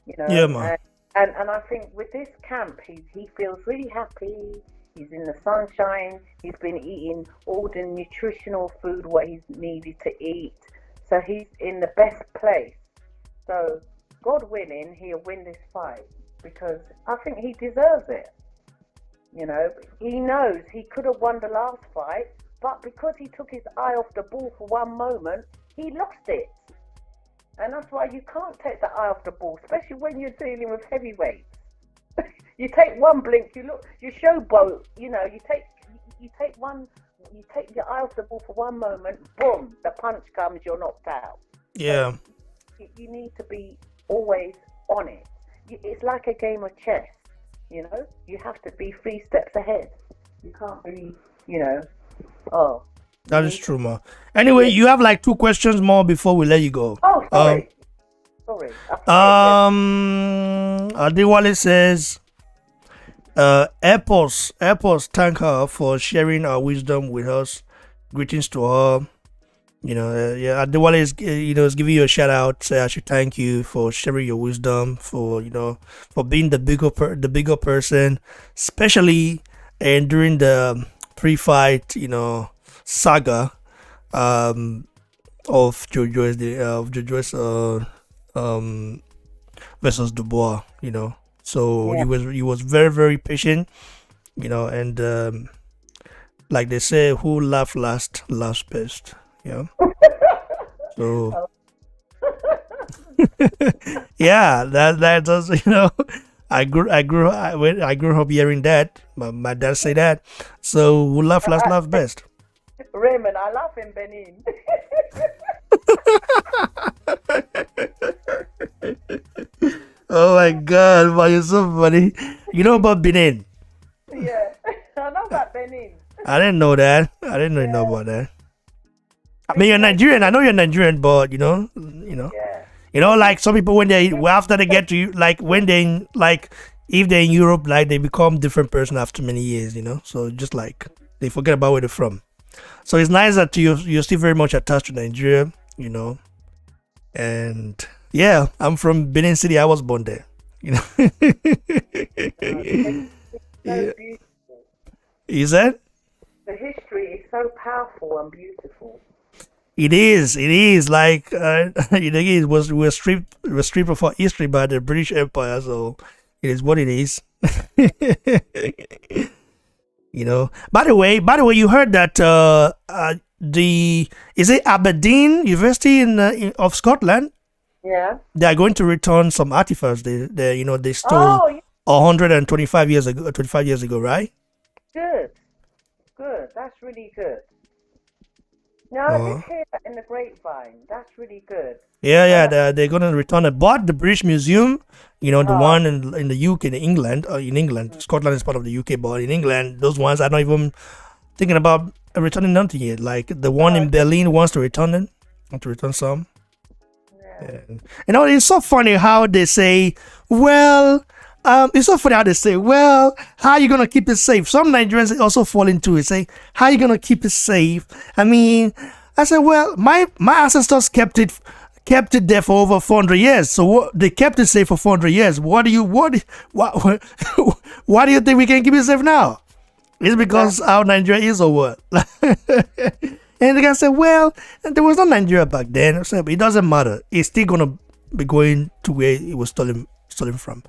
Yeah, man. And I think with this camp, he feels really happy. He's in the sunshine. He's been eating all the nutritional food what he's needed to eat. So he's in the best place. So God willing, he'll win this fight because I think he deserves it. He knows he could have won the last fight, but because he took his eye off the ball for one moment, he lost it. And that's why you can't take the eye off the ball, especially when you're dealing with heavyweights. You take one blink, you showboat, you take your eye off the ball for one moment, boom, the punch comes, you're knocked out. Yeah. So you need to be always on it. It's like a game of chess, you have to be 3 steps ahead. You can't be, That is true, ma. Anyway, you have like 2 questions more before we let you go. Oh, sorry. Adewale says, Airports thank her for sharing her wisdom with us. Greetings to her. Adewale is giving you a shout out. Say I should thank you for sharing your wisdom, for being the bigger person, especially and during the pre-fight saga of Joyce versus Dubois. So yeah. he was very, very patient, and like they say, who laugh last laughs best. So yeah, that does I grew up hearing that. My dad say that. So who laugh last laugh best. Raymond, I laugh in Benin. Oh my God, but you're so funny. You know about Benin? Yeah, I know about Benin. I didn't know that. I didn't know about that. I mean, you're Nigerian. I know you're Nigerian, but like some people after they get to you, like when they if they're in Europe, like they become different person after many years, So just like they forget about where they're from. So it's nice that you're still very much attached to Nigeria, and yeah, I'm from Benin City. I was born there, It's so beautiful. Is that? The history is so powerful and beautiful. It is like we're stripped of our history by the British Empire, so it is what it is. By the way, you heard that is it Aberdeen University of Scotland? Yeah. They are going to return some artifacts they stole Oh, yeah, 125 years ago, 25 years ago, right? good. Good. That's really good. No, I did Uh, hear that in the grapevine. That's really good. yeah, And they're going to return it. But the British Museum, the oh, one in the UK, in England, Scotland is part of the UK, but in England, those ones are not even thinking about returning nothing yet. Like the one oh, in okay. Berlin wants to return it, want to return some. Yeah. It's so funny how they say, well, it's so funny how they say, well, how are you going to keep it safe? Some Nigerians also fall into it, say, how are you going to keep it safe? I mean, I said, well, my ancestors kept it there for over 400 years. So they kept it safe for 400 years. Why do you think we can keep it safe now? It's because how Nigeria is or what? And the guy said, well, there was no Nigeria back then. I said, but it doesn't matter. It's still going to be going to where it was stolen from.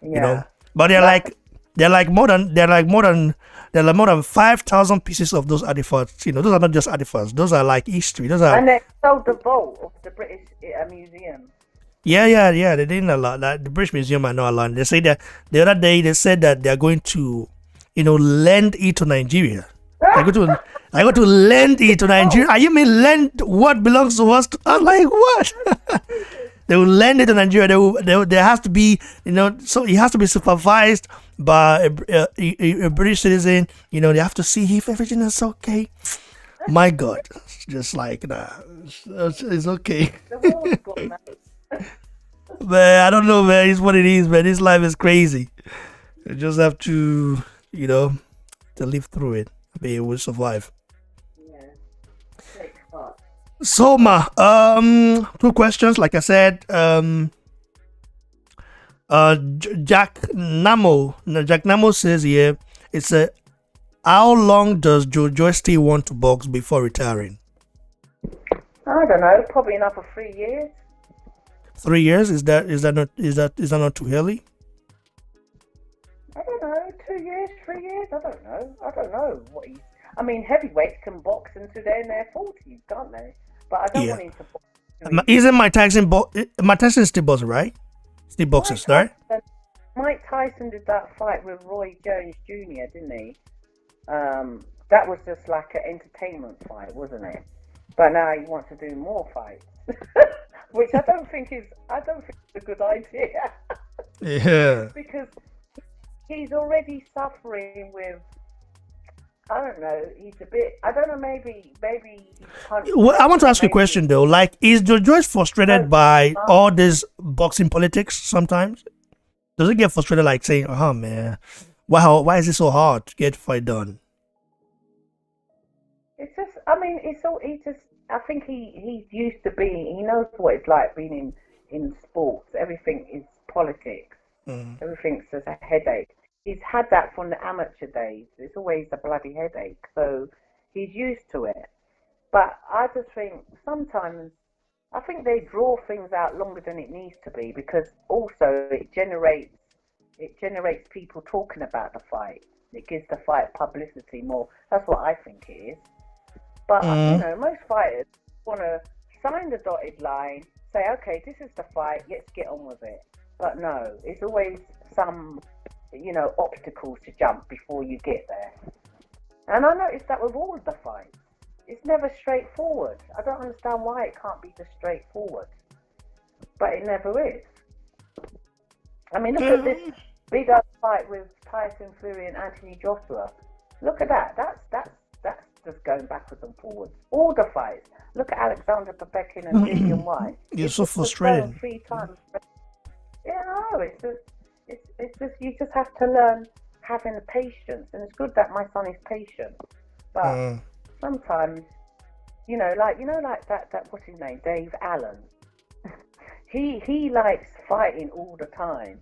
Yeah. But they're like more than 5,000 pieces of those artifacts. Those are not just artifacts. Those are like history. Those are And they sold the vault of the British Museum. yeah. They didn't allow that. The British Museum are not allowed. They say that the other day they said that they're going to, lend it to Nigeria. I go to lend it to Nigeria. Are you mean lend what belongs to us? I'm like, what? They will lend it to Nigeria. There has to be, so it has to be supervised by a British citizen. They have to see if everything is okay. My God, it's just like, nah, it's okay. The wall's gone, man. Man, I don't know, man. It's what it is, man. This life is crazy. You just have to, to live through it. Maybe we'll survive. Yeah. Take heart. So, two questions. Like I said, Jack Namo says here, it's a how long does Joyce still want to box before retiring? I don't know. Probably another 3 years. 3 years? Is that not too early? I don't know. 2 years, 3 years. I don't know what he's. I mean, heavyweights can box until they're in their 40s, can't they? But I don't want him to box. Isn't Mike Tyson still boxing, right? Still boxes, right? Mike Tyson did that fight with Roy Jones Jr., didn't he? That was just like an entertainment fight, wasn't it? But now he wants to do more fights, which I don't think is a good idea. Yeah. Because he's already suffering with. I don't know. He's a bit. I don't know. Maybe. Well, I want to ask you a question though. Like, is Joyce frustrated by all this boxing politics sometimes? Does it get frustrated, like saying, "Oh man, why is it so hard to get fight done?" It's just. I mean, it's all. He just. I think he's used to being. He knows what it's like being in sports. Everything is politics. Everything's just a headache. He's had that from the amateur days. It's always a bloody headache. So he's used to it. But I just think sometimes, I think they draw things out longer than it needs to be, because also it generates people talking about the fight. It gives the fight publicity more. That's what I think it is. But most fighters want to sign the dotted line, say, okay, this is the fight, let's get on with it. But no, it's always some obstacles to jump before you get there. And I noticed that with all of the fights. It's never straightforward. I don't understand why it can't be just straightforward. But it never is. I mean, look at this big old fight with Tyson Fury and Anthony Joshua. Look at that. That's just going backwards and forwards. All the fights. Look at Alexander Povetkin and Dillian Whyte. You're so frustrated. 3 times. Yeah, no, it's just you just have to learn having patience, and it's good that my son is patient. But sometimes, like that what's his name, Dave Allen. he likes fighting all the time,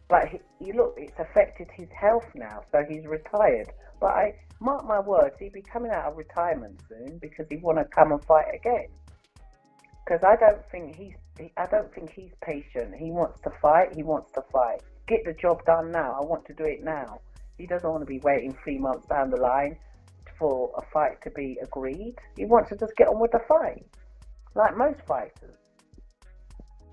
But it's affected his health now, so he's retired. But I mark my words, he'll be coming out of retirement soon because he want to come and fight again. Because I don't think he's patient. He wants to fight. Get the job done now. I want to do it now. He doesn't want to be waiting 3 months down the line for a fight to be agreed. He wants to just get on with the fight, like most fighters.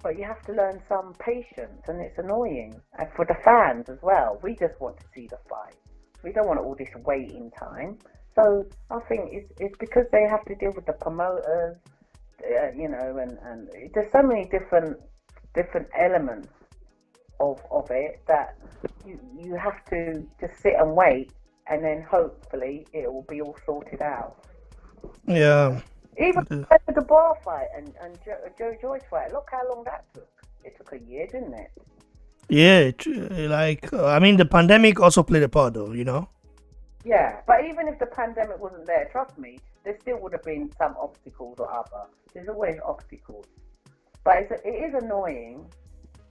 But you have to learn some patience, and it's annoying. And for the fans as well, we just want to see the fight. We don't want all this waiting time. So I think it's because they have to deal with the promoters, and there's so many different elements of it that you have to just sit and wait, and then hopefully it will be all sorted out. Yeah. Even with the bar fight and Joyce fight, look how long that took. It took a year, didn't it? Yeah, the pandemic also played a part, though. Yeah, but even if the pandemic wasn't there, trust me, there still would have been some obstacles or other. There's always obstacles. But it is annoying,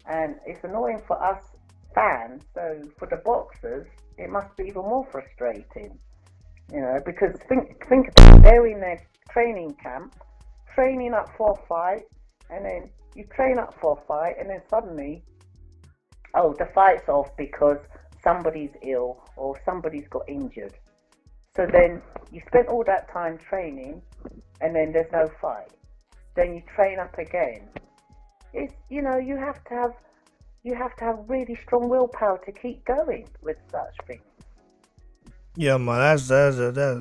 and it's annoying for us fans. So for the boxers, it must be even more frustrating, because think about it, they're in their training camp, training up for a fight, and then you train up for a fight, and then suddenly, the fight's off because somebody's ill or somebody's got injured. So then you spent all that time training, and then there's no fight. Then you train up again. It's you have to have really strong willpower to keep going with such things. Yeah, man,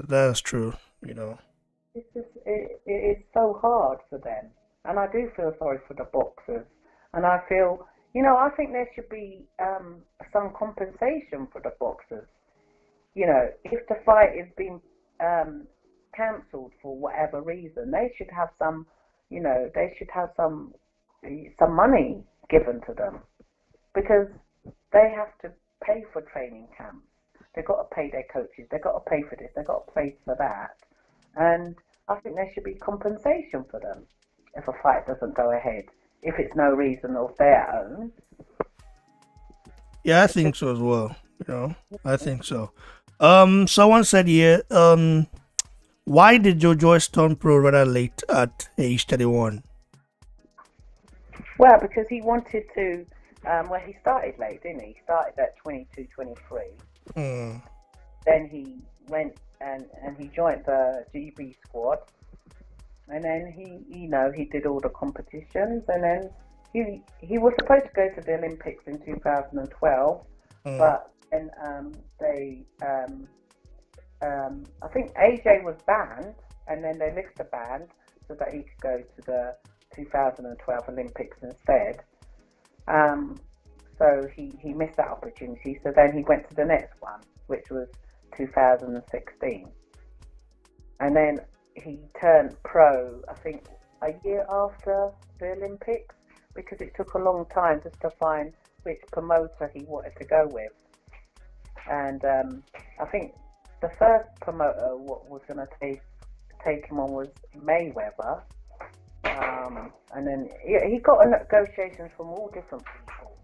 that's true. It's just it's so hard for them, and I do feel sorry for the boxers, and I feel. I think there should be some compensation for the boxers. If the fight is being cancelled for whatever reason, they should have some. They should have some money given to them, because they have to pay for training camps. They've got to pay their coaches. They've got to pay for this. They've got to pay for that, and I think there should be compensation for them if a fight doesn't go ahead. If it's no reason of their own. Yeah, I think so as well. I think so. Someone said here, why did Joyce turn pro rather late at age 31? Well, because he wanted to, he started late, didn't he? He started at 22, 23. Then he went and he joined the GB squad. And then he did all the competitions, and then he was supposed to go to the Olympics in 2012, but then I think AJ was banned, and then they lifted the ban so that he could go to the 2012 Olympics instead. So he missed that opportunity. So then he went to the next one, which was 2016, and then he turned pro, I think, a year after the Olympics, because it took a long time just to find which promoter he wanted to go with. And I think the first promoter was going to take him on was Mayweather. And then he got negotiations from all different people.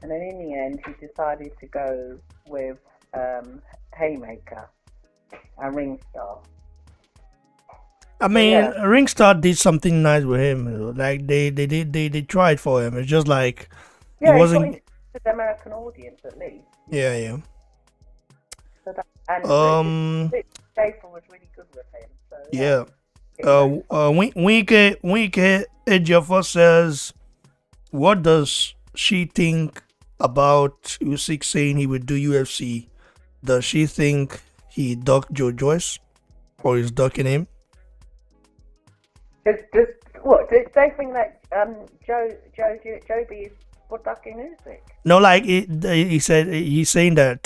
And then in the end, he decided to go with Haymaker and Ringstar. I mean, Ringstar did something nice with him. Like they tried for him. It's just like he wasn't to the American audience at least. Yeah. So Jason was really good with him. So, yeah. Winke Ejiofor says, what does she think about Usyk saying he would do UFC? Does she think he ducked Joyce, or is ducking him? What did they think that Joby is for ducking Usyk? No, like he's saying that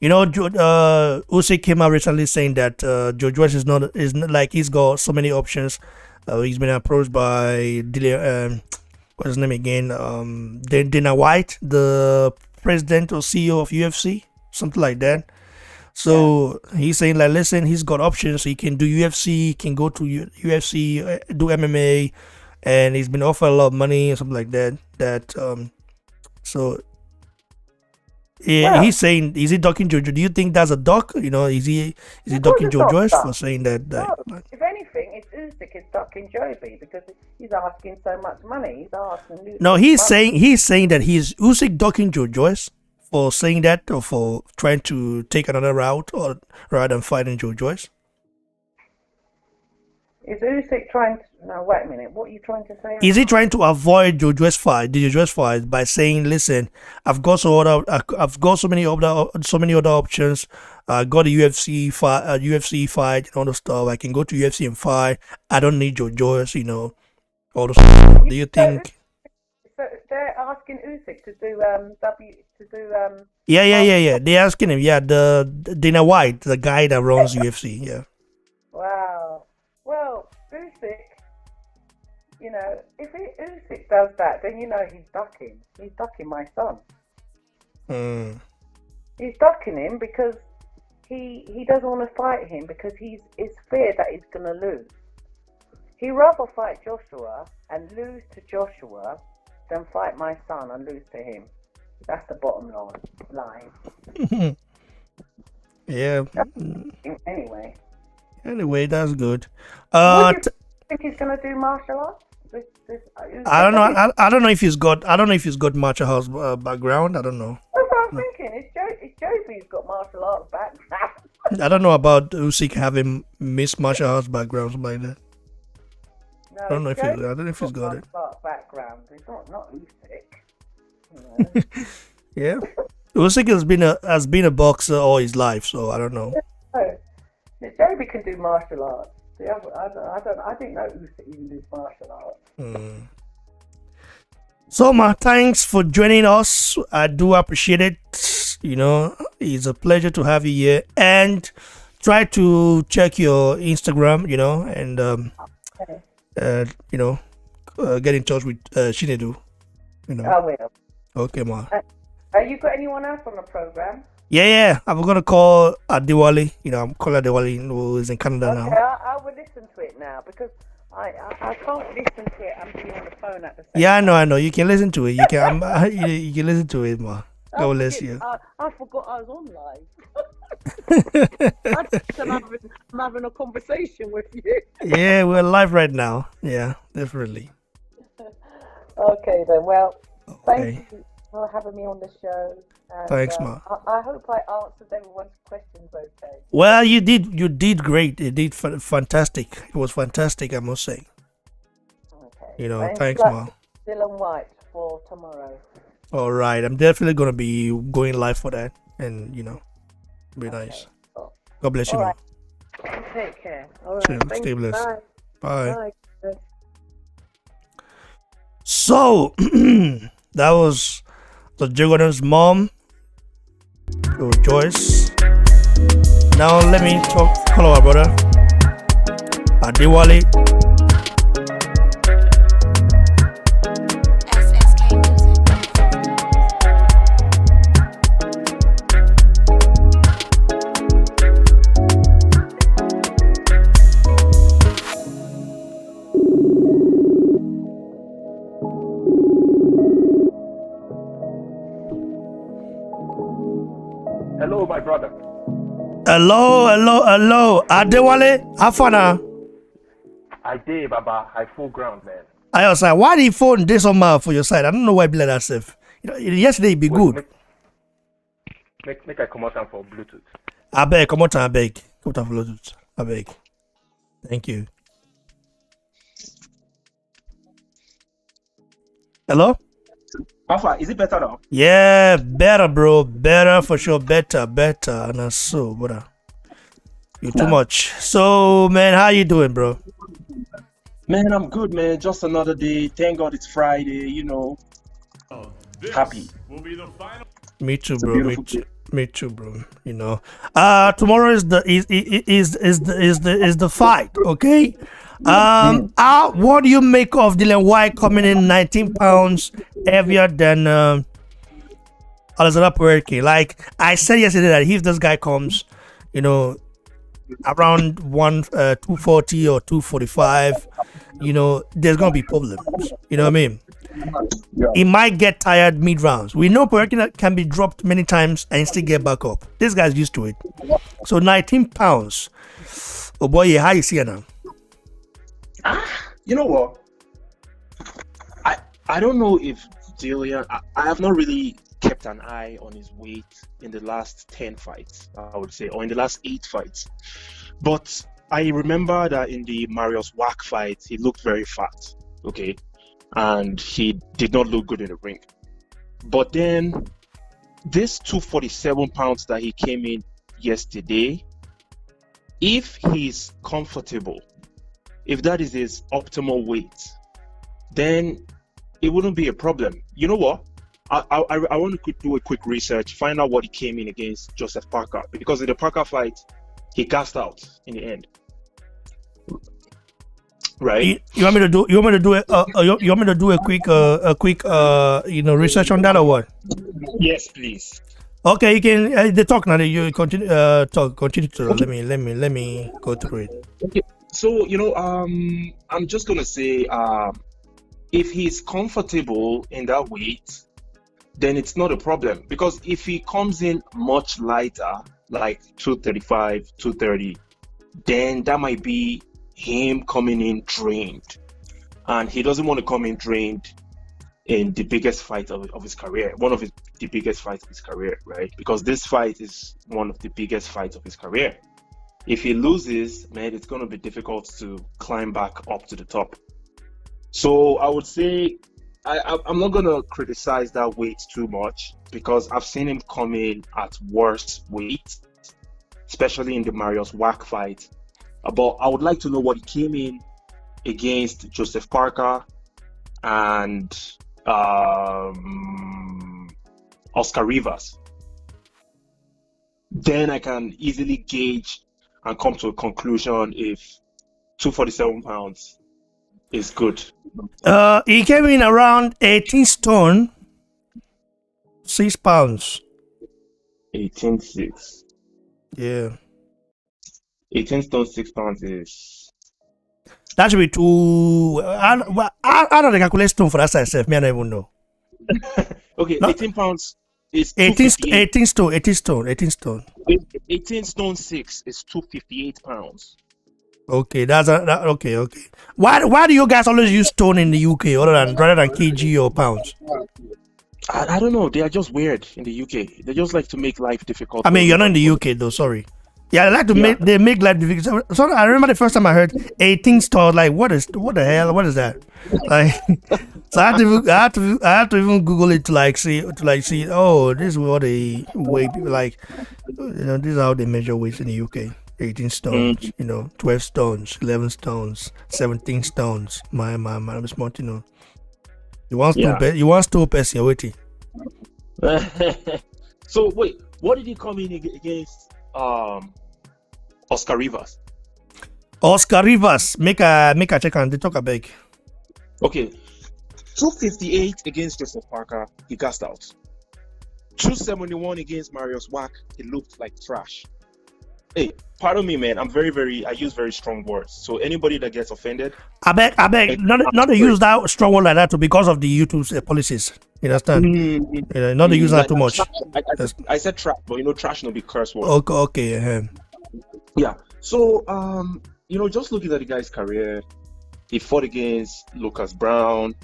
Usyk came out recently saying that Joyce is not like, he's got so many options. He's been approached by Dillian, what's his name again? Dillian Whyte, the president or CEO of UFC, something like that. So he's saying, like, listen, he's got options. He can do UFC, he can go to UFC, do MMA, and he's been offered a lot of money and something like that. He's saying, is he ducking Jojo? Do you think that's a duck? Is he ducking Joyce for saying that? No, if anything, it's Usyk is ducking Joby because he's asking so much money. He's asking. No, he's saying that he's Usyk ducking Joyce for saying that, or for trying to take another route, or rather than fighting Joyce. Is Usyk trying to... No, wait a minute. What are you trying to say? Is he trying to avoid the Joyce fight by saying, "Listen, I've got so many other options. Got a UFC fight and all the stuff. I can go to UFC and fight. I don't need your Joyce, all the stuff." Do you think? So they're asking Usyk to do Yeah. They're asking him. Yeah, the Dana White, the guy that runs UFC. Yeah. Wow. Well, Usyk, if Usyk does that, then he's ducking. He's ducking my son. He's ducking him because he doesn't want to fight him because it's fear that he's going to lose. He'd rather fight Joshua and lose to Joshua than fight my son and lose to him. That's the bottom line. Yeah. Anyway, that's good. Do you think he's going to do martial arts? I don't know. I don't know if he's got. I don't know if he's got martial arts background. I don't know. That's what I'm thinking. It's Joby's got martial arts background. I don't know about Usyk having missed martial arts background, something like that. No, I don't know if he's got it. Background. It's not Usyk. Yeah. Usyk has been a boxer all his life, so I don't know. Joby can do martial arts. I didn't know Usyk even do martial arts. So, thanks for joining us. I do appreciate it. It's a pleasure to have you here. And try to check your Instagram, and get in touch with Shinedu. I will. Okay, ma. You got anyone else on the program? Yeah. I'm gonna call Adewale. I'm calling Adewale, who is in Canada now. I will listen to it now because I can't listen to it. I'm being on the phone at the same time. I know. You can listen to it. You can you can listen to it, ma. God bless you. I forgot I was on live. I'm having a conversation with you. Yeah, we're live right now. Yeah, definitely. Okay then. Well, thank you for having me on the show. And, thanks, ma. I hope I answered everyone's questions okay. Well, you did. You did great. You did fantastic. It was fantastic, I must say. Okay. Thanks, ma. Dillian Whyte for tomorrow. All right. I'm definitely gonna be going live for that, and be nice. Cool. God bless you, All ma. right. Take care. All right. Stay blessed. Bye. Bye. So that was the Juggernaut's mom, Joyce. Now let me call our brother Adewale. Hello, my brother. Hello. Adewale, Afana. I did, Baba. I full ground, man. I was like, why did you phone this on my for your side? I don't know why be like that stuff. Yesterday it be good. Make I come out and for Bluetooth. I beg, come out and I beg. Come out for Bluetooth. I beg. Thank you. Hello? Alpha, is it better now? Yeah, better, bro. Better for sure. Better. And that's so, brother. You're too much. So, man, how you doing, bro? Man, I'm good, man. Just another day. Thank God it's Friday, Happy. Me too, bro. Me too, bro. Tomorrow is the fight, okay? What do you make of Dillian Whyte coming in 19 pounds heavier than Alexander Povetkin? Like I said yesterday, that if this guy comes, around 240 or 245, there's gonna be problems. You know what I mean? Yeah. He might get tired mid rounds. We know Povetkin can be dropped many times and still get back up. This guy's used to it. So 19 pounds. Oh boy, how you see it now? You know what? I don't know if Dillian. I have not really kept an eye on his weight in the last 10 fights, I would say, or in the last 8 fights. But I remember that in the Marius Wack fight, he looked very fat, okay, and he did not look good in the ring. But then this 247 pounds that he came in yesterday, if he's comfortable, if that is his optimal weight, then it wouldn't be a problem. You know what? I want to do a quick research, find out what he came in against Joseph Parker, because in the Parker fight, he gassed out in the end. Right? You want me to do? You want me to do it? You want me to do a quick research on that or what? Yes, please. Okay, you can. They talk now. You continue. Continue to. Okay. Let me go through it. Okay. So I'm just gonna say, if he's comfortable in that weight, then it's not a problem. Because if he comes in much lighter, like 235, 230, then that might be him coming in drained, and he doesn't want to come in drained in the biggest fight of his career, the biggest fight of his career, right? Because this fight is one of the biggest fights of his career. If he loses, man, it's going to be difficult to climb back up to the top. So I would say I'm not going to criticize that weight too much, because I've seen him come in at worse weight, especially in the Marius Wack fight. But I would like to know what he came in against Joseph Parker and Oscar Rivas. Then I can easily gauge and come to a conclusion if 247 pounds is good. He came in around 18 stone, 6 pounds. 18.6. Yeah. 18 stone 6 pounds is. That should be too. I don't calculate stone for that size. Me, I don't even know. Okay, no. 18 pounds is 18 stone. 18 stone 6 is 258 pounds. Okay, okay. Why do you guys always use stone in the UK rather than kg or pounds? I don't know. They are just weird in the UK. They just like to make life difficult. I mean, you're not in the UK though. Sorry. Yeah, they like to make life difficult. So I remember the first time I heard 18 stone. Like, what the hell? What is that? Like, so I had to even Google it to see. Oh, this is what they weigh. Like, this is how they measure weights in the UK. 18 stones, 12 stones, 11 stones, 17 stones. My, I'm smart, You want to pass your weight. So wait, what did he come in against Oscar Rivas? Oscar Rivas, make a check and they talk a big. Okay, 258 against Joseph Parker, he gassed out. 271 against Marius Wack, he looked like trash. Hey, pardon me, man. I use very strong words. So anybody that gets offended, I beg, not to use that strong word like that because of the YouTube policies. You understand? Not to use that too much. I said trash, but trash no be curse word. Okay. Yeah. So just looking at the guy's career, he fought against Lucas Brown.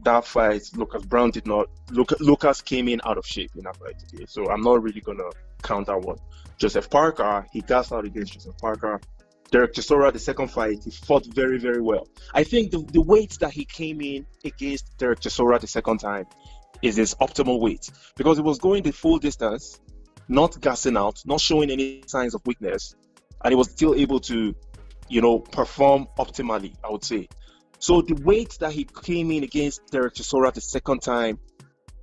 That fight, Lucas came in out of shape in that fight today. So I'm not really gonna count that one. Joseph Parker, he gassed out against Joseph Parker. Derek Chisora, the second fight, he fought very, very well. I think the weight that he came in against Derek Chisora the second time is his optimal weight, because he was going the full distance, not gassing out, not showing any signs of weakness, and he was still able to, perform optimally, I would say. So the weight that he came in against Derek Chisora the second time,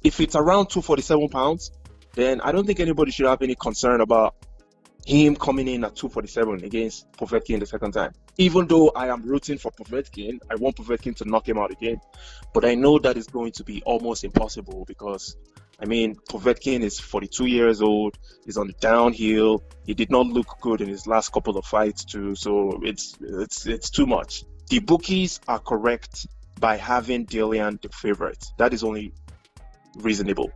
if it's around 247 pounds, then I don't think anybody should have any concern about him coming in at 247 against Povetkin the second time. Even though I am rooting for Povetkin, I want Povetkin to knock him out again. But I know that is going to be almost impossible, because, Povetkin is 42 years old, he's on the downhill, he did not look good in his last couple of fights too, so it's too much. The bookies are correct by having Dillian the favorite. That is only reasonable.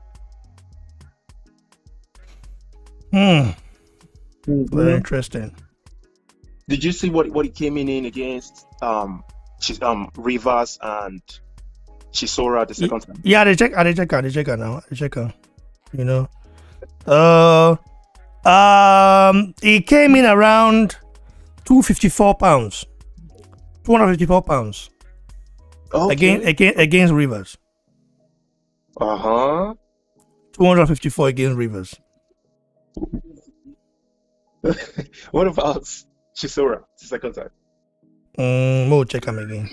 Very interesting. Did you see what he came in against Rivas and Chisora the second time? Yeah, they check now. He came in around 254 pounds. 254 pounds. Okay. Against Rivers. 254 against Rivers. What about Chisora? Second time. We'll check him again.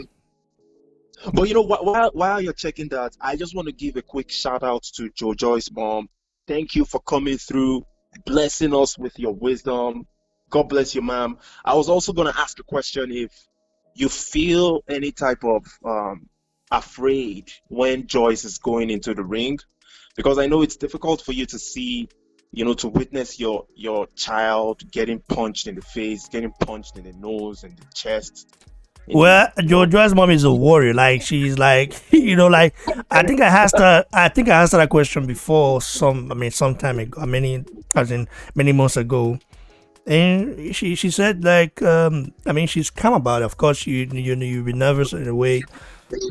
But you know, while you're checking that, I just want to give a quick shout out to Joyce's mom. Thank you for coming through, blessing us with your wisdom. God bless you, ma'am. I was also going to ask a question if you feel any type of afraid when Joyce is going into the ring, because I know it's difficult for you to see, to witness your child getting punched in the face, getting punched in the nose and the chest. Well, Joyce's mom is a warrior. Like, she's like, like, I think I asked her that question before some time ago, many months ago. And she said, like, she's calm about it. Of course, you'd be nervous in a way.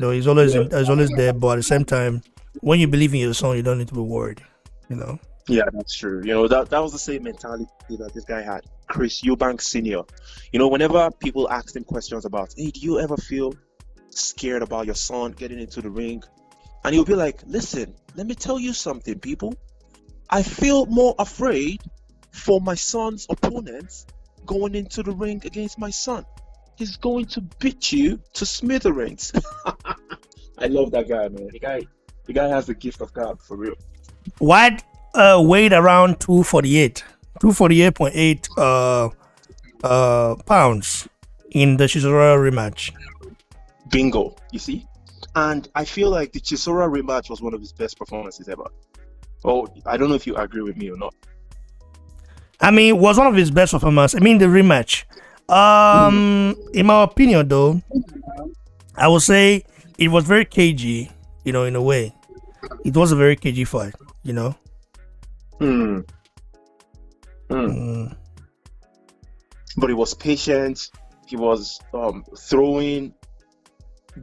He's always there, but at the same time, when you believe in your son, you don't need to be worried. Yeah, that's true. That was the same mentality that this guy had, Chris Eubank Sr. Whenever people asked him questions about, hey, do you ever feel scared about your son getting into the ring? And he'll be like, listen, let me tell you something, people. I feel more afraid for my son's opponents going into the ring against my son. He's going to beat you to smithereens. I love that guy, man. The guy has the gift of God, for real. Whyte weighed around 248.8 pounds in the Chisora rematch. Bingo, you see? And I feel like the Chisora rematch was one of his best performances ever. Oh, I don't know if you agree with me or not. It was one of his best performances. The rematch. In my opinion, though, I would say it was very cagey, in a way. It was a very cagey fight, But he was patient. He was throwing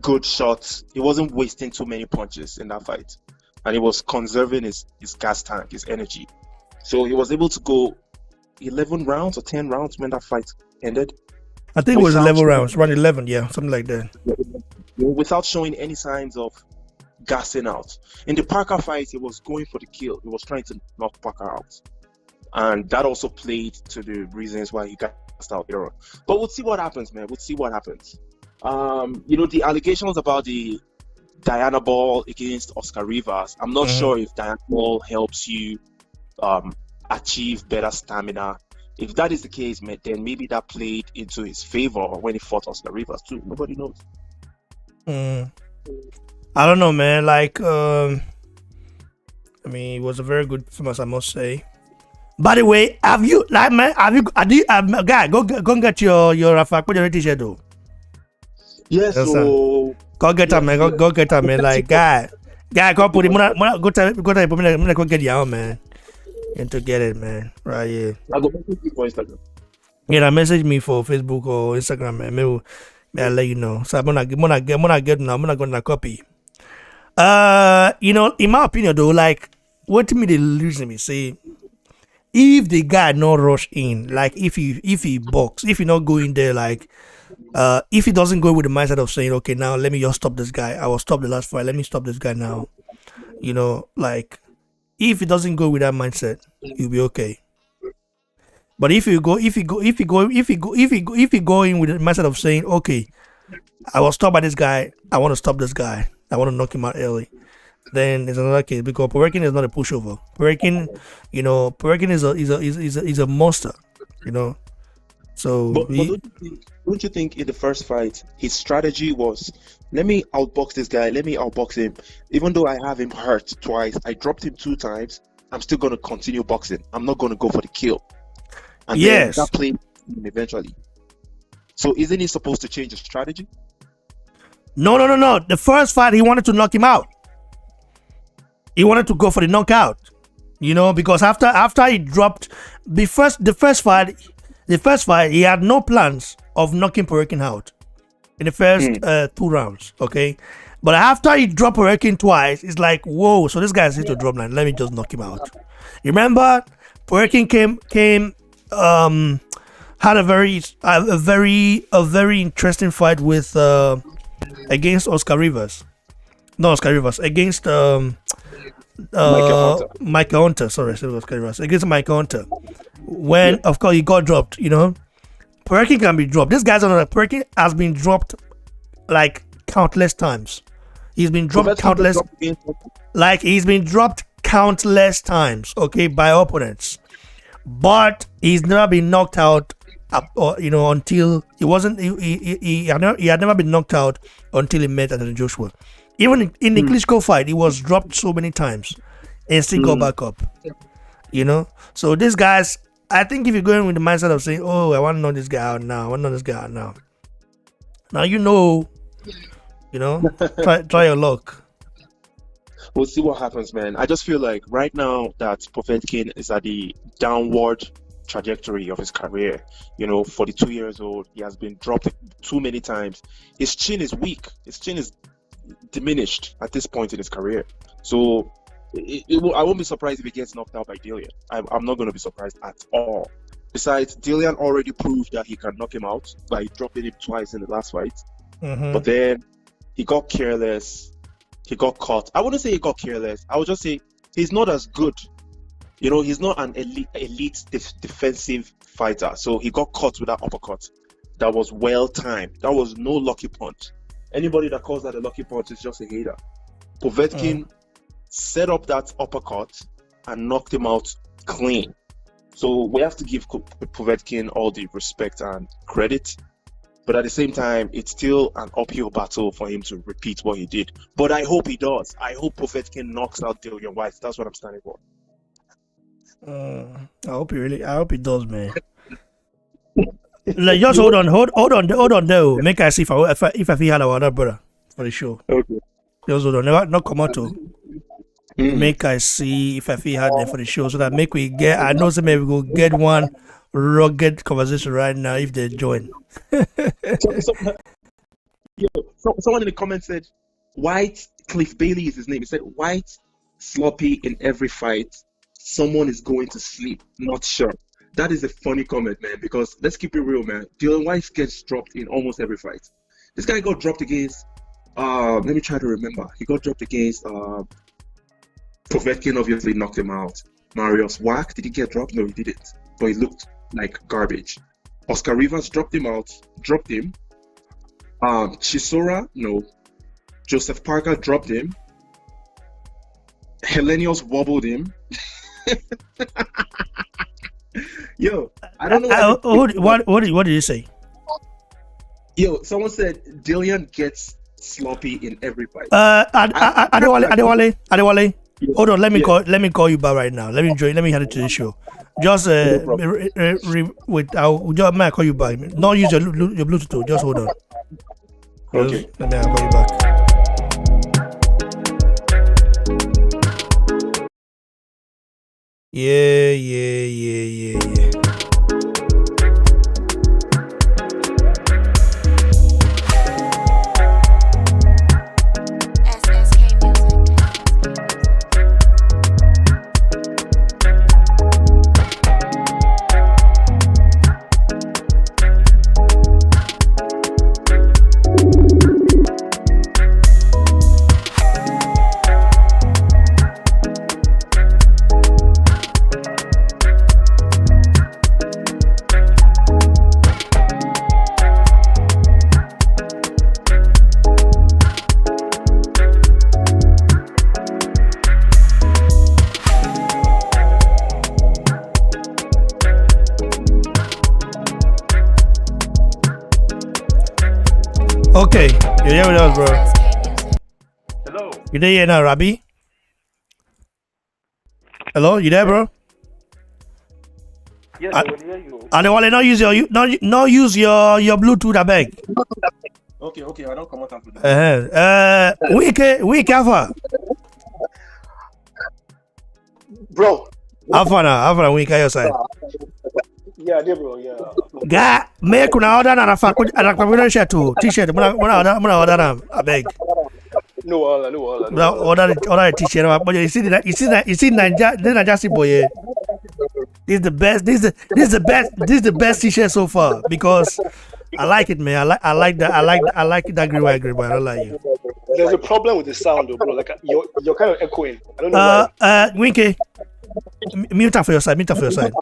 good shots. He wasn't wasting too many punches in that fight. And he was conserving his gas tank, his energy. So he was able to go 11 rounds or 10 rounds when that fight ended. I think it was 11 rounds, around 11, yeah, something like that. Without showing any signs of gassing out. In the Parker fight, he was going for the kill. He was trying to knock Parker out. And that also played to the reasons why he gassed out there. But we'll see what happens, man. We'll see what happens. The allegations about the Diana Ball against Oscar Rivas, I'm not sure if Diana Ball helps you achieve better stamina. If that is the case, then maybe that played into his favor when he fought Oscar Rivas too. Nobody knows. I don't know, man. Like, it was a very good performance, I must say. By the way, guy, go get your Rafa t-shirt though. Yes, so go get him, man. Go get him, man. Like, guy, go put him. Go get your man. And to get it, man. Right here. I'll go message you for Instagram. Yeah, message me for Facebook or Instagram, man. Maybe I'll let you know. So I'm gonna copy. In my opinion though, like, what to me they losing me say, if the guy not rush in, like if he box, if he not go in there, like if he doesn't go with the mindset of saying, okay, now let me just stop this guy. I will stop the last fight. Let me stop this guy now. Like, if he doesn't go with that mindset, he'll be okay. But if he go in with the mindset of saying, okay, I will stop by this guy. I want to stop this guy. I want to knock him out early. Then there's another case because Povetkin is not a pushover. Povetkin is a monster. So, but don't you think in the first fight his strategy was, let me outbox this guy, let me outbox him. Even though I have him hurt twice, I dropped him 2 times, I'm still going to continue boxing. I'm not going to go for the kill. And yes, then that played eventually. So isn't he supposed to change his strategy? No. The first fight, he wanted to knock him out. He wanted to go for the knockout. Because after he dropped the first fight, he had no plans of knocking Povetkin out in the first 2 rounds. Okay, but after he dropped Povetkin twice, it's like, whoa! So this guy's need to drop 9. Let me just knock him out. Remember, Povetkin came had a very interesting fight with against Oscar Rivers. No, Oscar Rivers against Michael Hunter. Sorry, I said Oscar Rivers against Michael Hunter. When of course he got dropped. Povetkin can be dropped. This guy's on a Povetkin has been dropped like countless times. He's been dropped countless times, okay, by opponents. But he's never been knocked out until he wasn't he had never been knocked out until he met Anthony Joshua. Even in the Klitschko fight, he was dropped so many times and still got back up. So these guys, I think if you're going with the mindset of saying, oh, I want to knock this guy out now, now try your luck. We'll see what happens, man. I just feel like right now that Povetkin is at the downward trajectory of his career. 42 years old, he has been dropped too many times. His chin is weak. His chin is diminished at this point in his career. So I won't be surprised if he gets knocked out by Dillian. I'm not going to be surprised at all. Besides, Dillian already proved that he can knock him out by dropping him twice in the last fight. But then he got careless. He got caught. I wouldn't say he got careless. I would just say he's not as good. He's not an elite defensive fighter. So he got caught with that uppercut. That was well timed. That was no lucky punch. Anybody that calls that a lucky punch is just a hater. Povetkin set up that uppercut and knocked him out clean. So we have to give Povetkin all the respect and credit. But at the same time, it's still an uphill battle for him to repeat what he did. But I hope he does. I hope Povetkin knocks out Dillian Whyte. That's what I'm standing for. I hope he does, man. Like, just hold on though. Make I see if I had our other brother for the show. Okay. Just hold on. Not come out to. Make I see if I had them for the show so that I know some maybe we'll get one rugged conversation right now if they join. Someone in the comments said White, Cliff Bailey is his name. He said White sloppy in every fight. Someone is going to sleep. Not sure. That is a funny comment, man, because let's keep it real, man. Dillian Whyte gets dropped in almost every fight. This guy got dropped against let me try to remember. He got dropped against Povetkin obviously knocked him out. Marius Wack, did he get dropped? No, he didn't. But he looked like garbage. Oscar Rivers dropped him. Chisora, no. Joseph Parker dropped him. Helenius wobbled him. Yo, I don't know. What did you say? Yo, someone said Dillian gets sloppy in every fight. Adewale. Hold on, let me call you back right now. Let me head it to the show. Just I might call you back. Not use your Bluetooth. Just hold on. Okay. Let me call you back. Yeah. Okay, you're here with us, bro. Hello. You there now, Rabbi? Hello, you there, bro? Yes, I will hear you. And they want to not use your Bluetooth, I beg. Okay, I don't come out and put that. We cover. Bro. Alpha, we can your side. Yeah, bro, yeah. Ga, make una order na rafa shirt to t-shirt. Muna order na, I beg. No, Order t-shirt. But you see Nigeria, boy. This is the best. This is the best. This is the best t-shirt so far because I like it, man. I like that. I like that green white, but I don't like you. There's a problem with the sound, though, bro. Like you're kind of echoing. I don't know why. Winky, mute her for your side. Mute her for your side.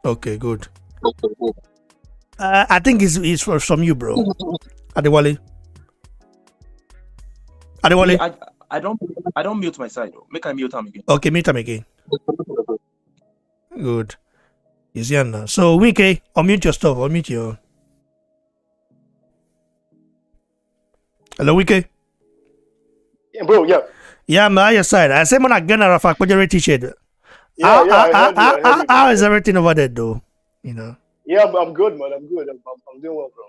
Okay, good. I think it's from you, bro. Adewale. I don't mute my side though. Make I mute him again. Okay, mute him again. Good. He's here now. So Winky, unmute your stuff. Unmute your. Hello, Winky. Yeah, bro, yeah. Yeah, man, your side. I say, man, I get a Rafa Kojere t-shirt. I heard you. How is everything over there, though? You know. Yeah, I'm good, man. I'm good. I'm doing well, bro.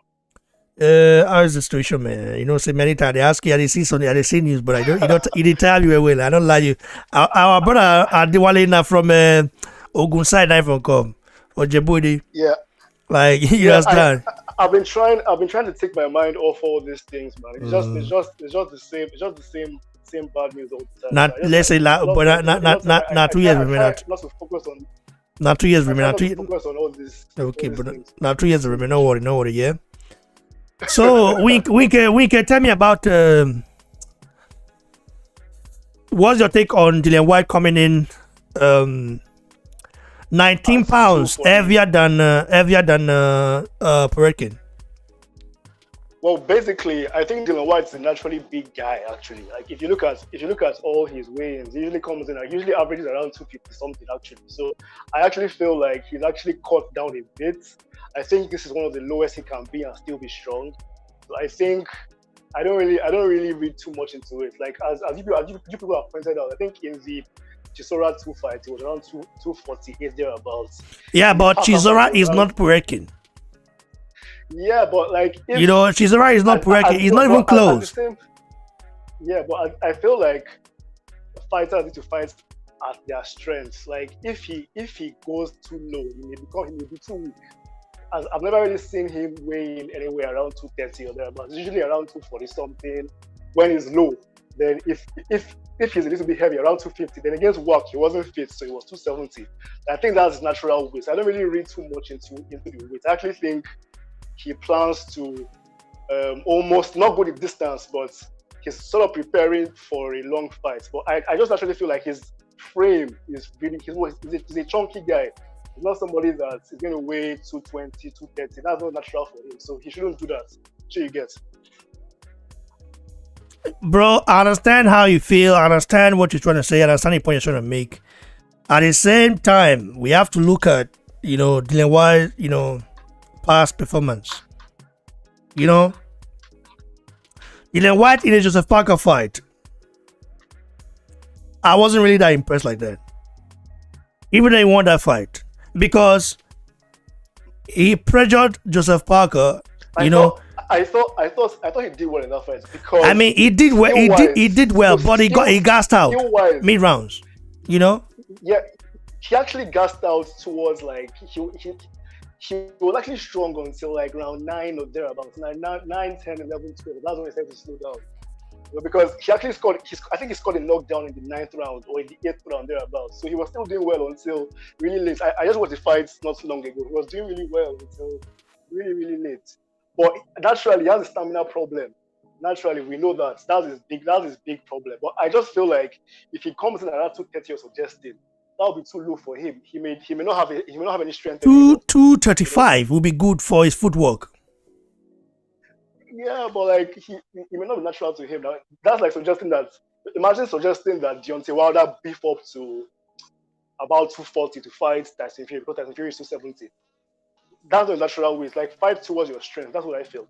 How is the situation, man? You know, say many times they ask you, I see something, I see news, but I don't. You didn't tell you well. I don't lie you. Our brother Adewale now from Ogun side, now from come or Djibouti. Yeah. Like you understand. I've been trying to take my mind off all these things, man. It's just the same. It's just the same bad news all the time. Not let's say not 2 years remain. Not to focus on. Not 2 years remain. Not to focus on all this. Okay, but now 2 years remain. No worry. Yeah. So we can tell me about what's your take on Dillian Whyte coming in 19 pounds heavier than Povetkin. Well, basically, I think Dillian Whyte's a naturally big guy. Actually, like if you look at all his weigh-ins, he usually comes in and usually averages around 250 something. Actually, so I actually feel like he's actually cut down a bit. I think this is one of the lowest he can be and still be strong. So I think I don't really read too much into it. Like as you people have pointed out, I think in the Chisora 2 fight, it was around 248 thereabouts. Yeah, but Chisora is not Povetkin. Yeah, but like Chisora is not Povetkin. He's not even close. But I feel like fighters need to fight at their strengths. Like if he goes too low, he may be too weak. As I've never really seen him weigh in anywhere around 230 or thereabouts. It's usually around 240 something when he's low. Then if he's a little bit heavy, around 250, then against work he wasn't fit, so it was 270. I think that's natural weight. I don't really read too much into the weight. I actually think he plans to almost not go the distance, but he's sort of preparing for a long fight. But I just actually feel like his frame is really he's a chunky guy. He's not somebody that is going to weigh 220, 230. That's not natural for him. So he shouldn't do that. Sure you get. Bro, I understand how you feel. I understand what you're trying to say. I understand the point you're trying to make. At the same time, we have to look at, Dillian Whyte, past performance. Dillian Whyte in a Joseph Parker fight, I wasn't really that impressed like that. Even though he won that fight. Because he pressured Joseph Parker, I thought he did well in that fight because he did well. He did well, but he gassed out mid rounds. Yeah, he actually gassed out towards like he was actually strong until like round 9 or thereabouts. 9, 10, 11, 12. That's when he started to slow down. Because he actually scored. I think he scored a knockdown in the 9th round or in the 8th round thereabouts. So he was still doing well until really late. I just watched the fight not too long ago. He was doing really well until really, really late. But naturally, he has a stamina problem. Naturally, we know that. That's his big problem. But I just feel like if he comes in around 230 or suggesting, that would be too low for him. He may not have any strength. 235 will be good for his footwork. Yeah, but like he may not be natural to him. Now, that's like suggesting that. Imagine suggesting that Deontay Wilder beef up to about 240 to fight Tyson Fury because Tyson Fury is 270. That's not natural way. It's like fight towards your strength. That's what I feel.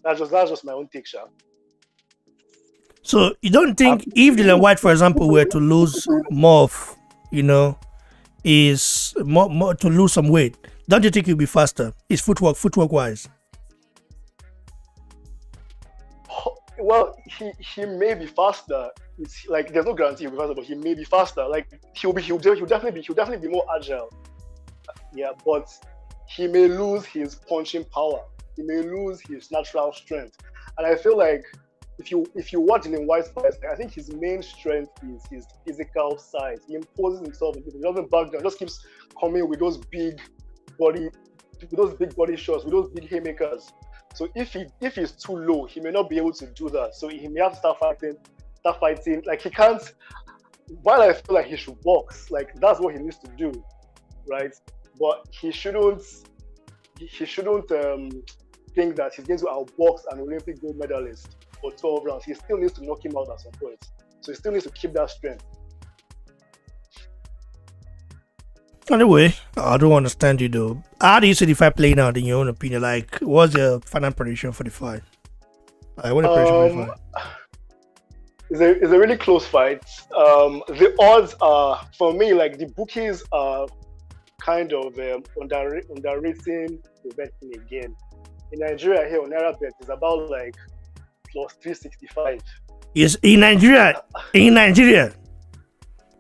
That's just my own take, Sha. So you don't think if Dillian Whyte, for example, were to lose more, is more to lose some weight, don't you think he'll be faster? His footwork wise. Well, he may be faster. It's like there's no guarantee he'll be faster, but he may be faster. Like he'll definitely be more agile. Yeah, but he may lose his punching power. He may lose his natural strength. And I feel like if you watch Dillian Whyte's fights, I think his main strength is his physical size. He imposes himself. He doesn't back down. Just keeps coming with those big body shots, with those big haymakers. So if he's too low, he may not be able to do that. So he may have to start fighting. Like he can't. While I feel like he should box, like that's what he needs to do, right? But he shouldn't think that he's going to outbox an Olympic gold medalist for 12 rounds. He still needs to knock him out at some point. So he still needs to keep that strength. Anyway, I don't understand you though. How do you see the fight playing out in your own opinion? Like, what's your final prediction for the fight? What the prediction for the fight? It's a really close fight. The odds are, for me, like the bookies are kind of underrating Povetkin again. In Nigeria here on NairaBet is about like plus 365. Yes, in Nigeria.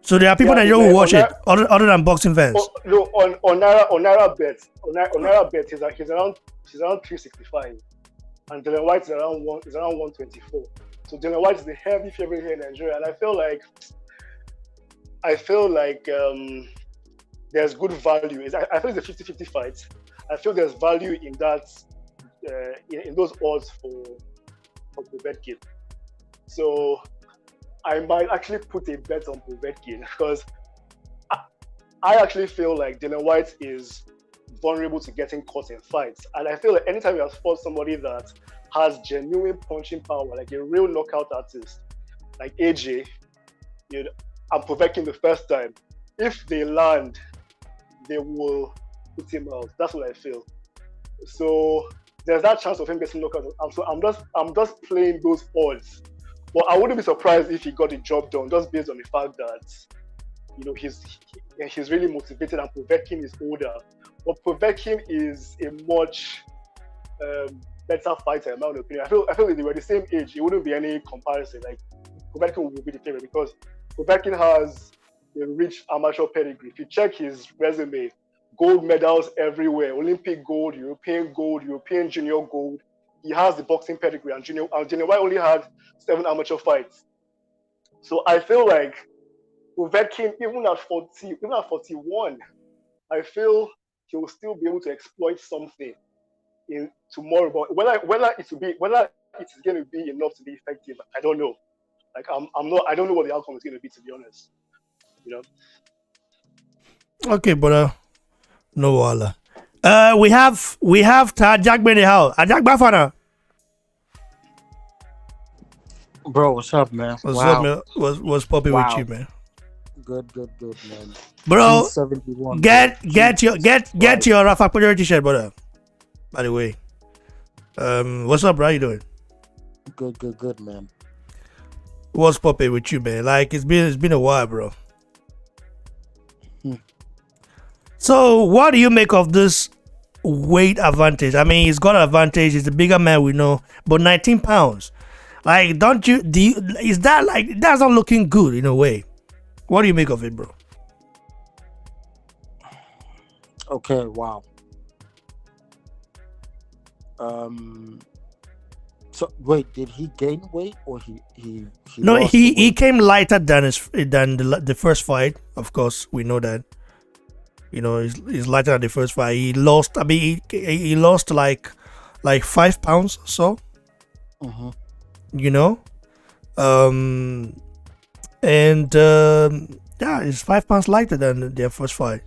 So there are people in Nigeria who watch it other than boxing fans. No, on NairaBet, he's around 365, and Dillian Whyte is around 124. So Dillian Whyte is the heavy favorite here in Nigeria, and I feel like there's good value. I feel it's a 50-50 fight. I feel there's value in that, in those odds for Povetkin. So I might actually put a bet on Povetkin because I actually feel like Dillian Whyte is vulnerable to getting caught in fights. And I feel like anytime you have fought somebody that has genuine punching power, like a real knockout artist, like AJ, and Povetkin the first time, if they land, they will put him out. That's what I feel. So there's that chance of him getting knocked out. So I'm just playing those odds. But I wouldn't be surprised if he got the job done, just based on the fact that he's really motivated and Povetkin is older. But Povetkin is a much better fighter in my own opinion. I feel if they were the same age, it wouldn't be any comparison. Like Povetkin would be the favorite because Povetkin has a rich amateur pedigree. If you check his resume, gold medals everywhere: Olympic gold, European junior gold. He has the boxing pedigree, and Dillian Whyte only had 7 amateur fights. So I feel like Povetkin, even at 41, I feel he will still be able to exploit something in tomorrow. But whether it is going to be enough to be effective, I don't know. Like I don't know what the outcome is going to be, to be honest. You know. Okay, brother. No wala. We have Tajak in the house. Ajak Bafana. Bro, what's up, man? What's up, man? What's popping with you, man? Good, man. Bro, 71. get your Rafa Pojo t-shirt, brother. By the way, what's up, bro? How you doing? Good, man. What's popping with you, man? Like it's been a while, bro. So, what do you make of this weight advantage? I mean, he's got an advantage. He's the bigger man, we know, but 19 pounds. Like, is that like that's not looking good in a way? What do you make of it, bro? Okay, wow. So wait, did he gain weight or he No, lost he weight? came lighter than the first fight. Of course, we know that. You know, he's lighter than the first fight. He lost. I mean, he lost like 5 pounds or so. Mm-hmm. You know, yeah, it's 5 pounds lighter than their first fight.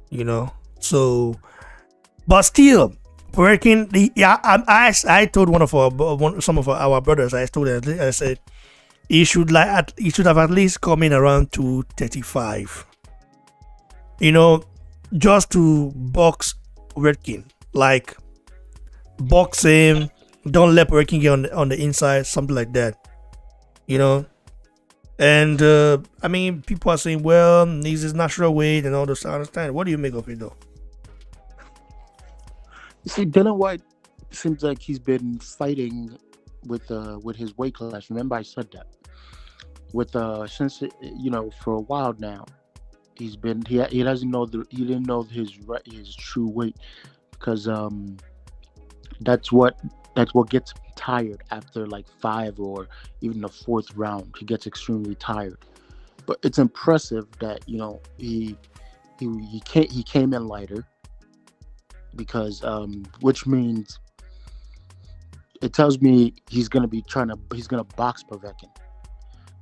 You know, so, but still, working. I told some of our brothers. I told them. I said he should have at least come in around 235. You know, just to box Povetkin, like box him, don't let Povetkin get on the inside, something like that. You know, and I mean, people are saying, well, he's his natural weight and all this. I understand. What do you make of it, though? You see, Dillian Whyte seems like he's been fighting with his weight class. Remember, I said that since for a while now. He didn't know his true weight because that's what That's what gets him tired after like 5 or even the 4th round. He gets extremely tired. But it's impressive that he came in lighter because which means it tells me he's gonna box Povetkin,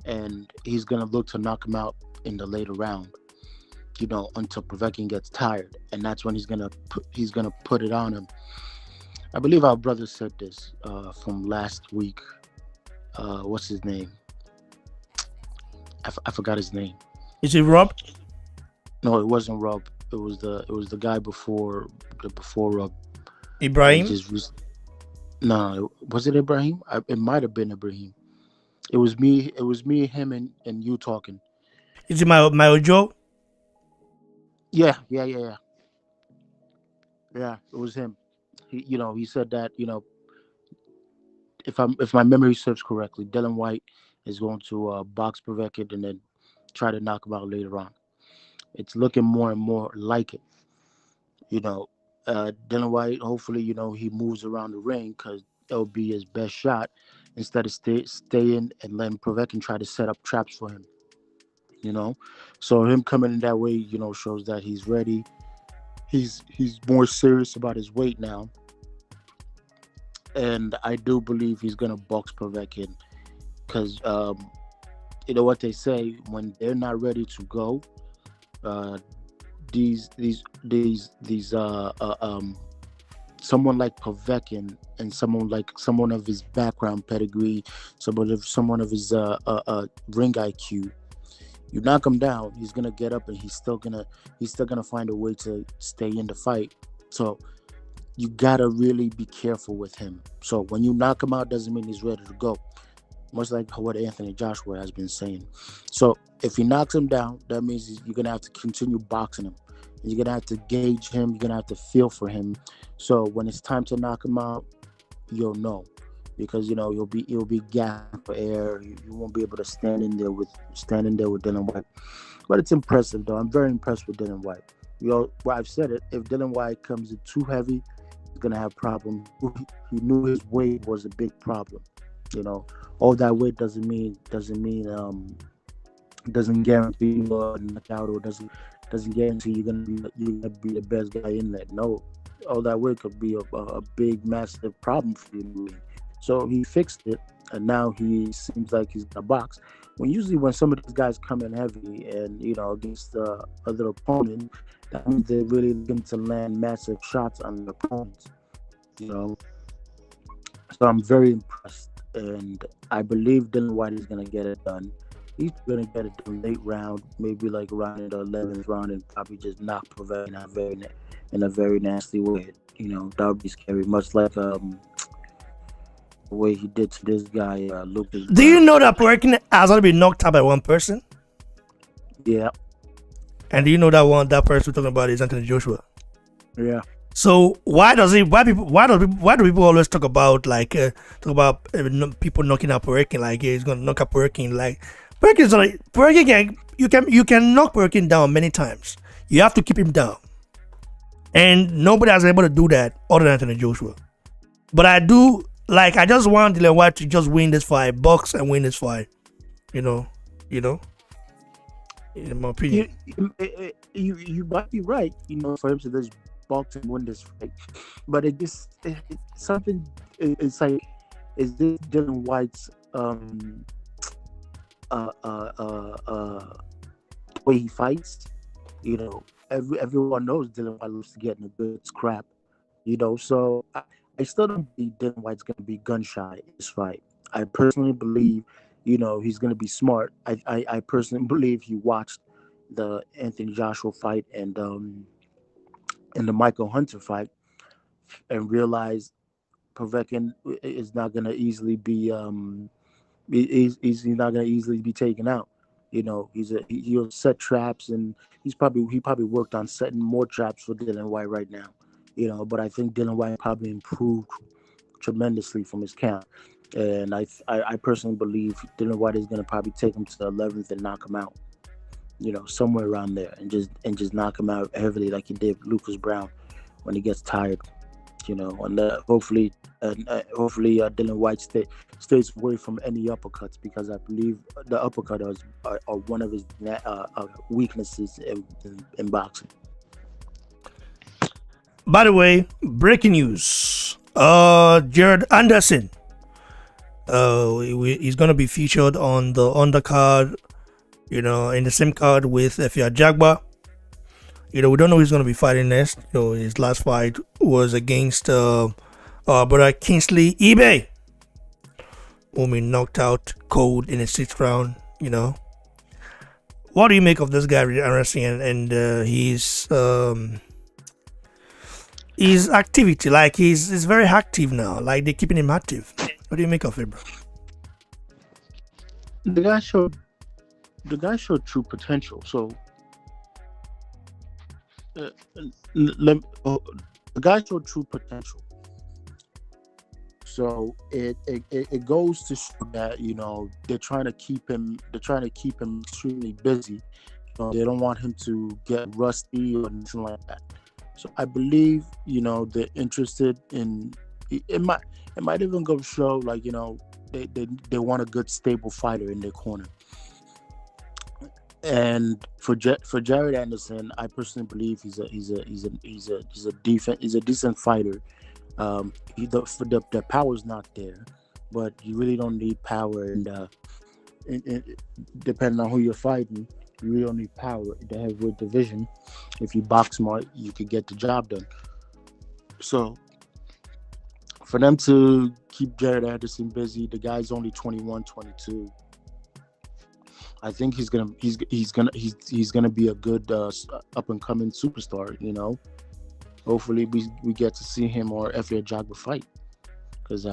and he's gonna look to knock him out in the later round. Until Povetkin gets tired, and that's when he's gonna put it on him. I believe our brother said this from last week. What's his name? I forgot his name. Is it Rob? No, it wasn't Rob. It was the guy before Rob. Ibrahim? No, was it Ibrahim? It might have been Ibrahim. It was me, him, and you talking. Is it my Ojo? Yeah. Yeah, it was him. He said that, if my memory serves correctly, Dillian Whyte is going to box Povetkin and then try to knock him out later on. It's looking more and more like it. Dillian Whyte, hopefully, he moves around the ring because it'll be his best shot instead of staying and letting Povetkin try to set up traps for him. So him coming in that way, shows that he's ready. He's more serious about his weight now. And I do believe he's going to box Povetkin because, you know what they say, when they're not ready to go, these someone like Povetkin and someone of his background pedigree, someone of his ring IQ, you knock him down, he's gonna get up and he's still gonna find a way to stay in the fight. So you gotta really be careful with him. So when you knock him out, doesn't mean he's ready to go. Much like what Anthony Joshua has been saying. So if he knocks him down, that means you're gonna have to continue boxing him. You're gonna have to gauge him. You're gonna have to feel for him. So when it's time to knock him out, you'll know, because you'll be gasping for air. You won't be able to stand in there with Dillian Whyte. But it's impressive though. I'm very impressed with Dillian Whyte. Well, I've said it. If Dillian Whyte comes in too heavy, he's gonna have problems. He knew his weight was a big problem. All that weight doesn't guarantee you a knockout, or doesn't guarantee you're gonna be the best guy in there. No, all that weight could be a big, massive problem for you. So he fixed it, and now he seems like he's gonna box. When some of these guys come in heavy and against other opponent, that means they're really looking to land massive shots on the opponents. So I'm very impressed, and I believe Dillian Whyte is gonna get it done. He's gonna get it done late round, maybe like around in the 11th round, and probably just knock Povetkin in a very nasty way. That would be scary, much like the way he did to this guy, Lucas. Do you know that Povetkin has only been knocked out by one person? Yeah. And do you know that person we're talking about is Anthony Joshua? Yeah. So why do people always talk about people knocking out Povetkin, like he's gonna knock out Povetkin? Like Povetkin you can knock Povetkin down many times. You have to keep him down, and nobody has been able to do that other than Anthony Joshua. But I just want Dillian Whyte to just win this fight, box and win this fight. In my opinion. You might be right. For him to just box and win this fight, but it's something. It's like, is this Dillian Whyte's way he fights? Everyone knows Dillian Whyte loves to get in a good scrap. So I still don't believe Dillian Whyte's going to be gun shy in this fight. I personally believe, he's going to be smart. I personally believe he watched the Anthony Joshua fight and the Michael Hunter fight and realized Povetkin is not going to easily be he's not going to easily be taken out. He'll set traps, and he probably worked on setting more traps for Dillian Whyte right now. But I think Dillian Whyte probably improved tremendously from his camp, and I personally believe Dillian Whyte is going to probably take him to the 11th and knock him out. Somewhere around there, and just knock him out heavily like he did Lucas Brown when he gets tired. You know, and hopefully Dillian Whyte stays away from any uppercuts, because I believe the uppercut are one of his weaknesses in boxing. By the way, breaking news. Jared Anderson. He's gonna be featured on the undercard. You know, in the same card with Efia Jagba. You know, we don't know who's gonna be fighting next. You know, his last fight was against brother Kingsley eBay, whom he knocked out cold in the 6th round. You know, what do you make of this guy Anderson and his activity? Like he's very active now. Like they're keeping him active. What do you make of it, bro? The guy showed true potential. So the guy showed true potential. So it goes to show that, you know, they're trying to keep him extremely busy. You know, they don't want him to get rusty or anything like that. So I believe, you know, they're interested in it. Might even go show, like, you know, they want a good stable fighter in their corner. And for Jared Anderson, I personally believe he's a decent fighter. The power's not there, but you really don't need power, and depending on who you're fighting, you really don't need power in the heavyweight division. If you box smart, you could get the job done. So for them to keep Jared Anderson busy, the guy's only 21, 22. I think he's gonna be a good up and coming superstar. You know, hopefully we get to see him or Efia Jagba fight, because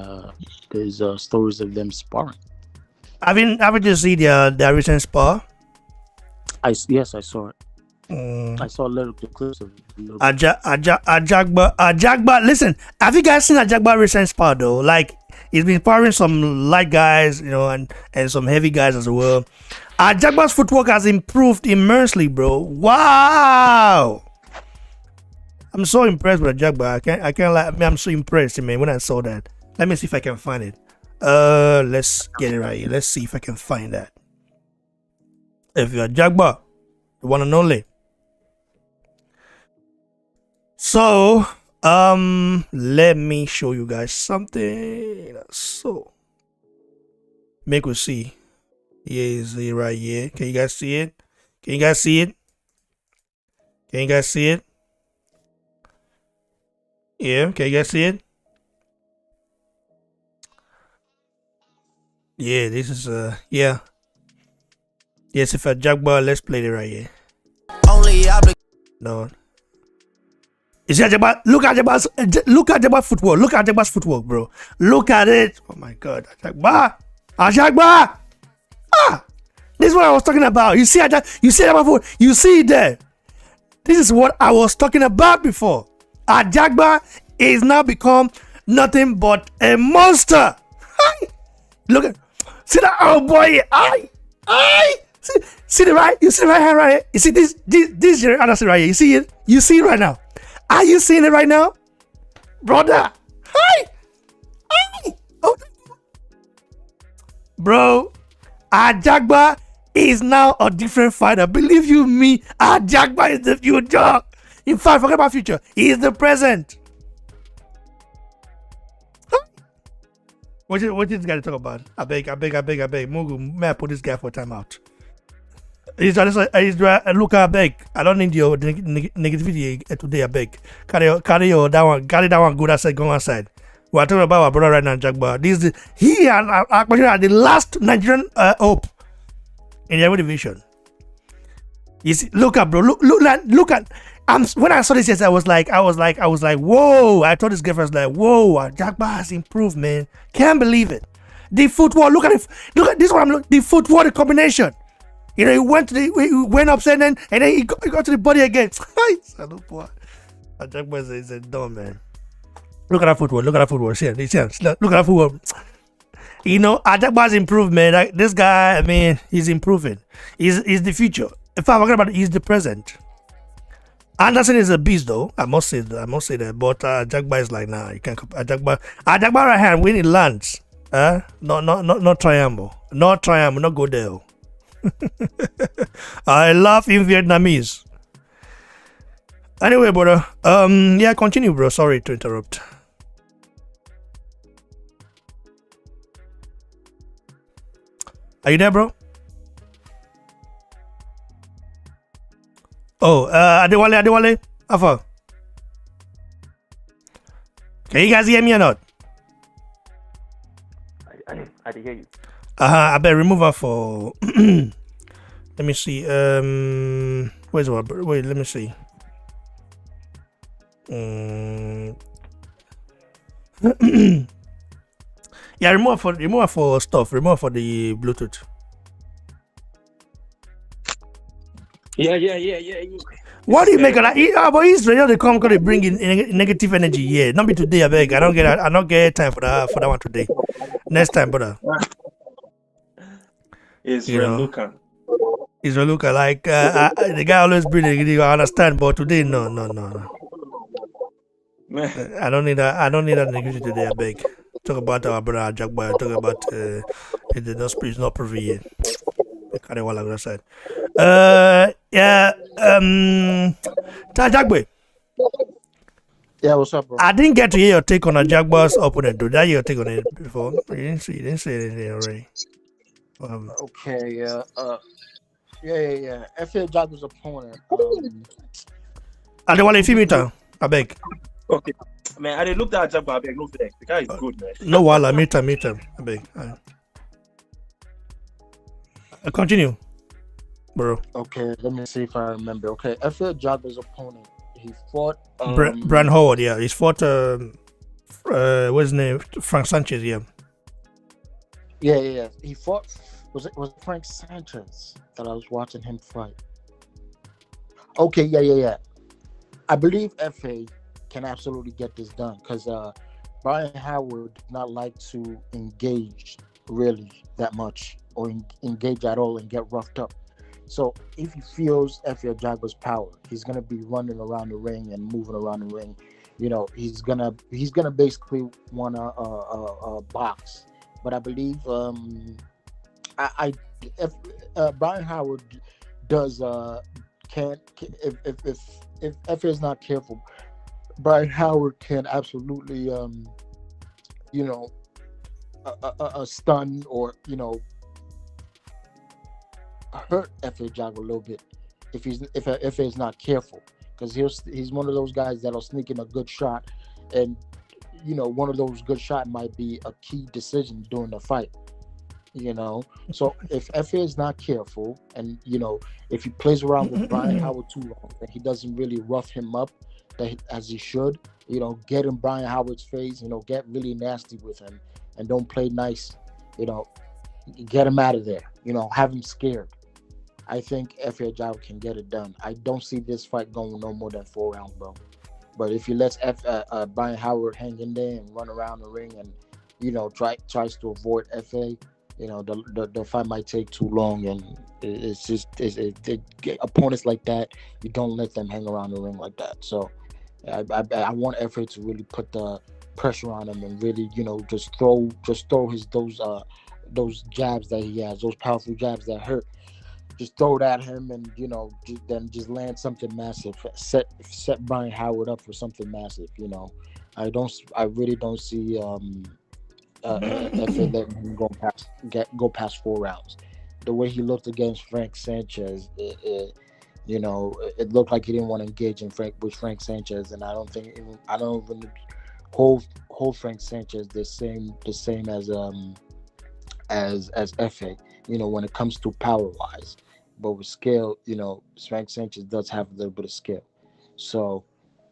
there's stories of them sparring. Haven't you seen the recent spar? Yes, I saw it. I saw little clips of it. Ajagba. Listen, have you guys seen Ajagba recent spar though? Like, he's been sparring some light guys, you know, and some heavy guys as well. Ajagba's footwork has improved immensely, bro. Wow! I'm so impressed with Ajagba. I can't lie. I'm so impressed, man, when I saw that. Let me see if I can find it. Let's get it right here. Let's see if I can find that. If you're Ajagba, the one and only. So, let me show you guys something. So, make us see. Here is it right here. Can you guys see it? Can you guys see it? Can you guys see it? Yeah, can you guys see it? Yeah, this is yeah. Yes, if I Jagba, let's play it right here. No. You see Ajagba? Look at Ajagba's footwork. Look at Ajagba's footwork, bro. Look at it. Oh my god. Ajagba! Ah! This is what I was talking about. You see Ajagba foot? You see it there. This is what I was talking about before. Ajagba is now become nothing but a monster. Look at, see that, oh boy, see the right, you see the right hand right here. You see this Jared Anderson right here. You see it? You see it right now. Are you seeing it right now, brother? Oh. Bro, Ajagba is now a different fighter. Believe you me, Ajagba is the future. In fact, forget about future. He is the present. What is this guy to talk about? I beg. Mugu, may I put this guy for timeout? Look, I beg. I don't need your negativity today, I beg. Carry that one good. I said, go outside. We are talking about our brother right now, Jagba. He and Akbashi are the last Nigerian hope in the heavyweight division. You see, look at, bro. Look at. When I saw this, yes, I was like, whoa! I told this girl, I was like, whoa! Jagba has improved, man. Can't believe it. The footwork. Look at it. Look at this one. I'm looking. The footwork, the combination. You know, he went upside and then he got to the body again. Jagba is a dumb man. Look at that footwork. Look at that footwork. See, look at that footwork. You know, Ajagba's improved, man. Like, this guy, I mean, he's improving. He's the future. If I'm talking about it, he's the present. Anderson is a beast, though. I must say that. But Jagba is like, nah, you can't. Jagba right hand when it lands. Not triangle. Not triangle. Not go there. I laugh in Vietnamese. Anyway, brother. Yeah, continue, bro. Sorry to interrupt. Are you there, bro? Oh, Adewale, Alpha. Can you guys hear me or not? I can hear you. I better remove her for. Let me see. Where's what? Wait, let me see. Yeah, remove her for stuff. Remove her for the Bluetooth. Yeah. What do you make of that? But Israel they come because they bring in negative energy. Yeah, not be today. I beg. I don't get time for that one today. Next time, brother. Israel Luca. Israel Luca, like the guy always bring it. I understand, but today, no. I don't need that. I don't need that negativity today. I beg. Talk about our brother Jagba. Talk about the spirit is not proven yet. Carry what I said. Yeah. Jagbe. Yeah, what's up, bro? I didn't get to hear your take on a Jaguars opponent. Did I hear your take on it before? You didn't say anything already. Okay, yeah. Yeah. FA Jaguars opponent. I don't want to meter. I beg. Okay. Man, I didn't look at Jagba. I beg, no flex. The guy is good, man. No wala, meter. I beg. Continue, bro. Okay, let me see if I remember. Okay, FA Jaguars opponent. He fought Brian Howard. Yeah, he's fought. What's his name? Frank Sanchez. Yeah. Yeah. He fought. Was it Frank Sanchez that I was watching him fight? Okay, yeah. I believe FA can absolutely get this done because Brian Howard did not like to engage really that much or engage at all and get roughed up. So if he feels FA Jaguar's power, he's gonna be running around the ring and moving around the ring. You know, he's gonna basically want a box. But I believe if Brian Howard does if FA is not careful, Brian Howard can absolutely a stun or hurt FA Jaguar a little bit if FA is not careful, because he's one of those guys that'll sneak in a good shot, and one of those good shots might be a key decision during the fight. So if FA is not careful, and if he plays around with Brian Howard too long, and he doesn't really rough him up as he should, get in Brian Howard's face, get really nasty with him, and don't play nice, get him out of there, have him scared. I think FA Jaguar can get it done. I don't see this fight going no more than 4 rounds, bro. But if he lets Brian Howard hang in there and run around the ring and tries to avoid FA, the fight might take too long, and it's just opponents like that, you don't let them hang around the ring like that. So I want FA to really put the pressure on him and really just throw his those jabs that he has, those powerful jabs that hurt. Just throw it at him, and then just land something massive. Set Brian Howard up for something massive. I really don't see FA letting him go past 4 rounds. The way he looked against Frank Sanchez, it looked like he didn't want to engage with Frank Sanchez, and I don't even hold Frank Sanchez the same as FA. When it comes to power wise, but with skill, Frank Sanchez does have a little bit of skill. So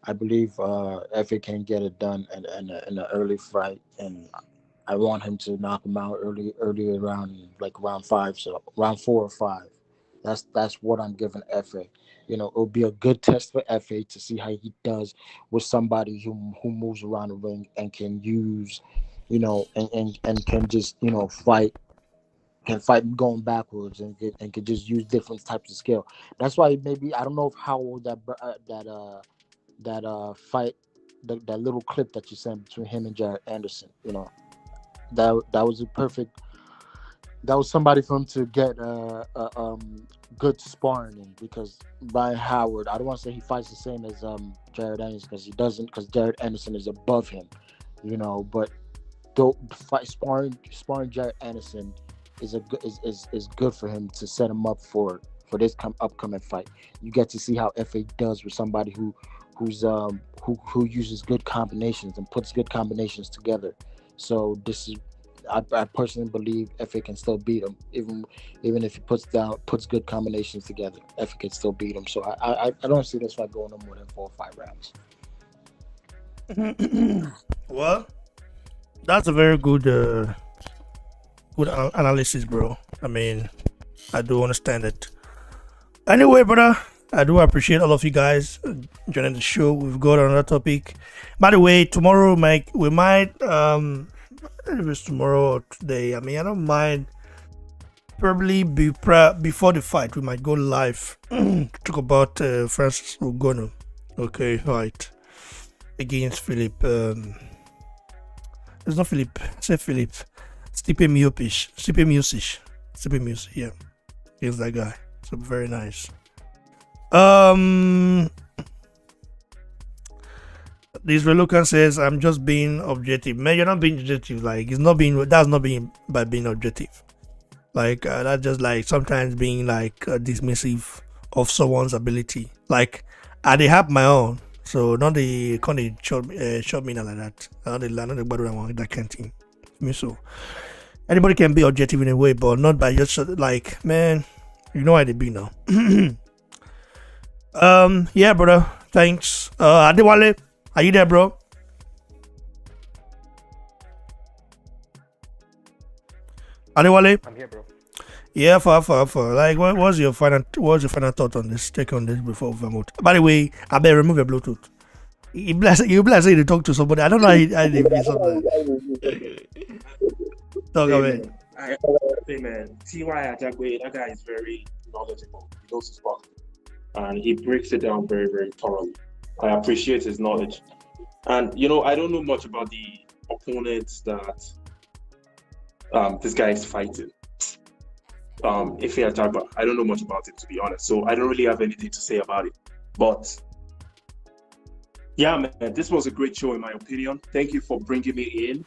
I believe FA can get it done in an early fight, and I want him to knock him out early around like round 5, so round 4 or 5. That's what I'm giving FA. It'll be a good test for FA to see how he does with somebody who moves around the ring and can use, and can just fight can fight going backwards and can just use different types of skill. That's why maybe I don't know if how old that fight, that little clip that you sent between him and Jared Anderson. You know, that was a perfect. That was somebody for him to get good sparring in, because Brian Howard, I don't want to say he fights the same as Jared Anderson, because he doesn't, because Jared Anderson is above him, you know. But sparring Jared Anderson is good for him to set him up for this upcoming fight. You get to see how FA does with somebody who uses good combinations and puts good combinations together. So this is, I personally believe FA can still beat him, even if he puts good combinations together. FA can still beat him. So I don't see this fight going no more than 4 or 5 rounds. Well, that's a very good analysis, bro. I mean, I do understand it. Anyway, brother, I do appreciate all of you guys joining the show. We've got another topic. By the way, tomorrow, Mike, we might if it's tomorrow or today, I mean, I don't mind. Probably before the fight, we might go live to talk about Francis Ngannou. Okay, right. Against Philip. It's not Philip. Say Philip. Stipe Miocic. Yeah. He's that guy. So very nice. This Reluctant says, I'm just being objective. Man, you're not being objective. Like, that's not being by being objective. Like, that's just like sometimes being like dismissive of someone's ability. Like, I have my own. So, not the kind of short me like that. Not the bad one, that kind of thing. Me so. Anybody can be objective in a way, but not by just like, man, you know how they be now. Yeah, brother. Thanks. Adewale, are you there, bro? Adewale? I'm here, bro. Yeah, for. Like, what's your final thought on this? Take on this before we move. By the way, I better remove your Bluetooth. You bless to talk to somebody. I don't know how they be something. Talk away. Man, T.Y. Ajagwe, that guy is very knowledgeable. He knows his sport. And he breaks it down very, very thoroughly. I appreciate his knowledge. And, you know, I don't know much about the opponents that this guy is fighting. Ife Ajagba, I don't know much about it, to be honest. So I don't really have anything to say about it. But, yeah, man, this was a great show, in my opinion. Thank you for bringing me in.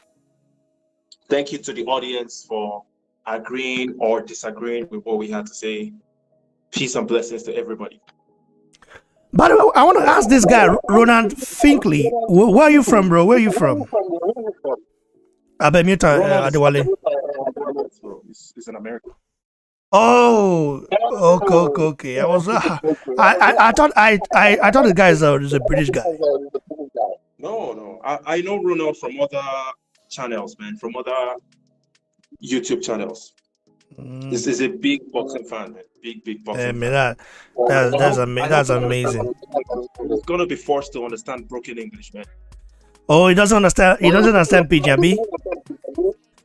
Thank you to the audience for agreeing or disagreeing with what we had to say. Peace and blessings to everybody. By the way, I want to ask this guy, Ronald Finkley. Where are you from, bro? Where are you from? Abemuta Adewale. It's in America. Oh, okay. I was, I thought the guy is a British guy. No. I know Ronald from other channels, man. From other YouTube channels. This is a big boxing fan, man. Big boxing. Man, that's amazing. He's gonna be forced to understand broken English, man. Oh, he doesn't understand Pidgin.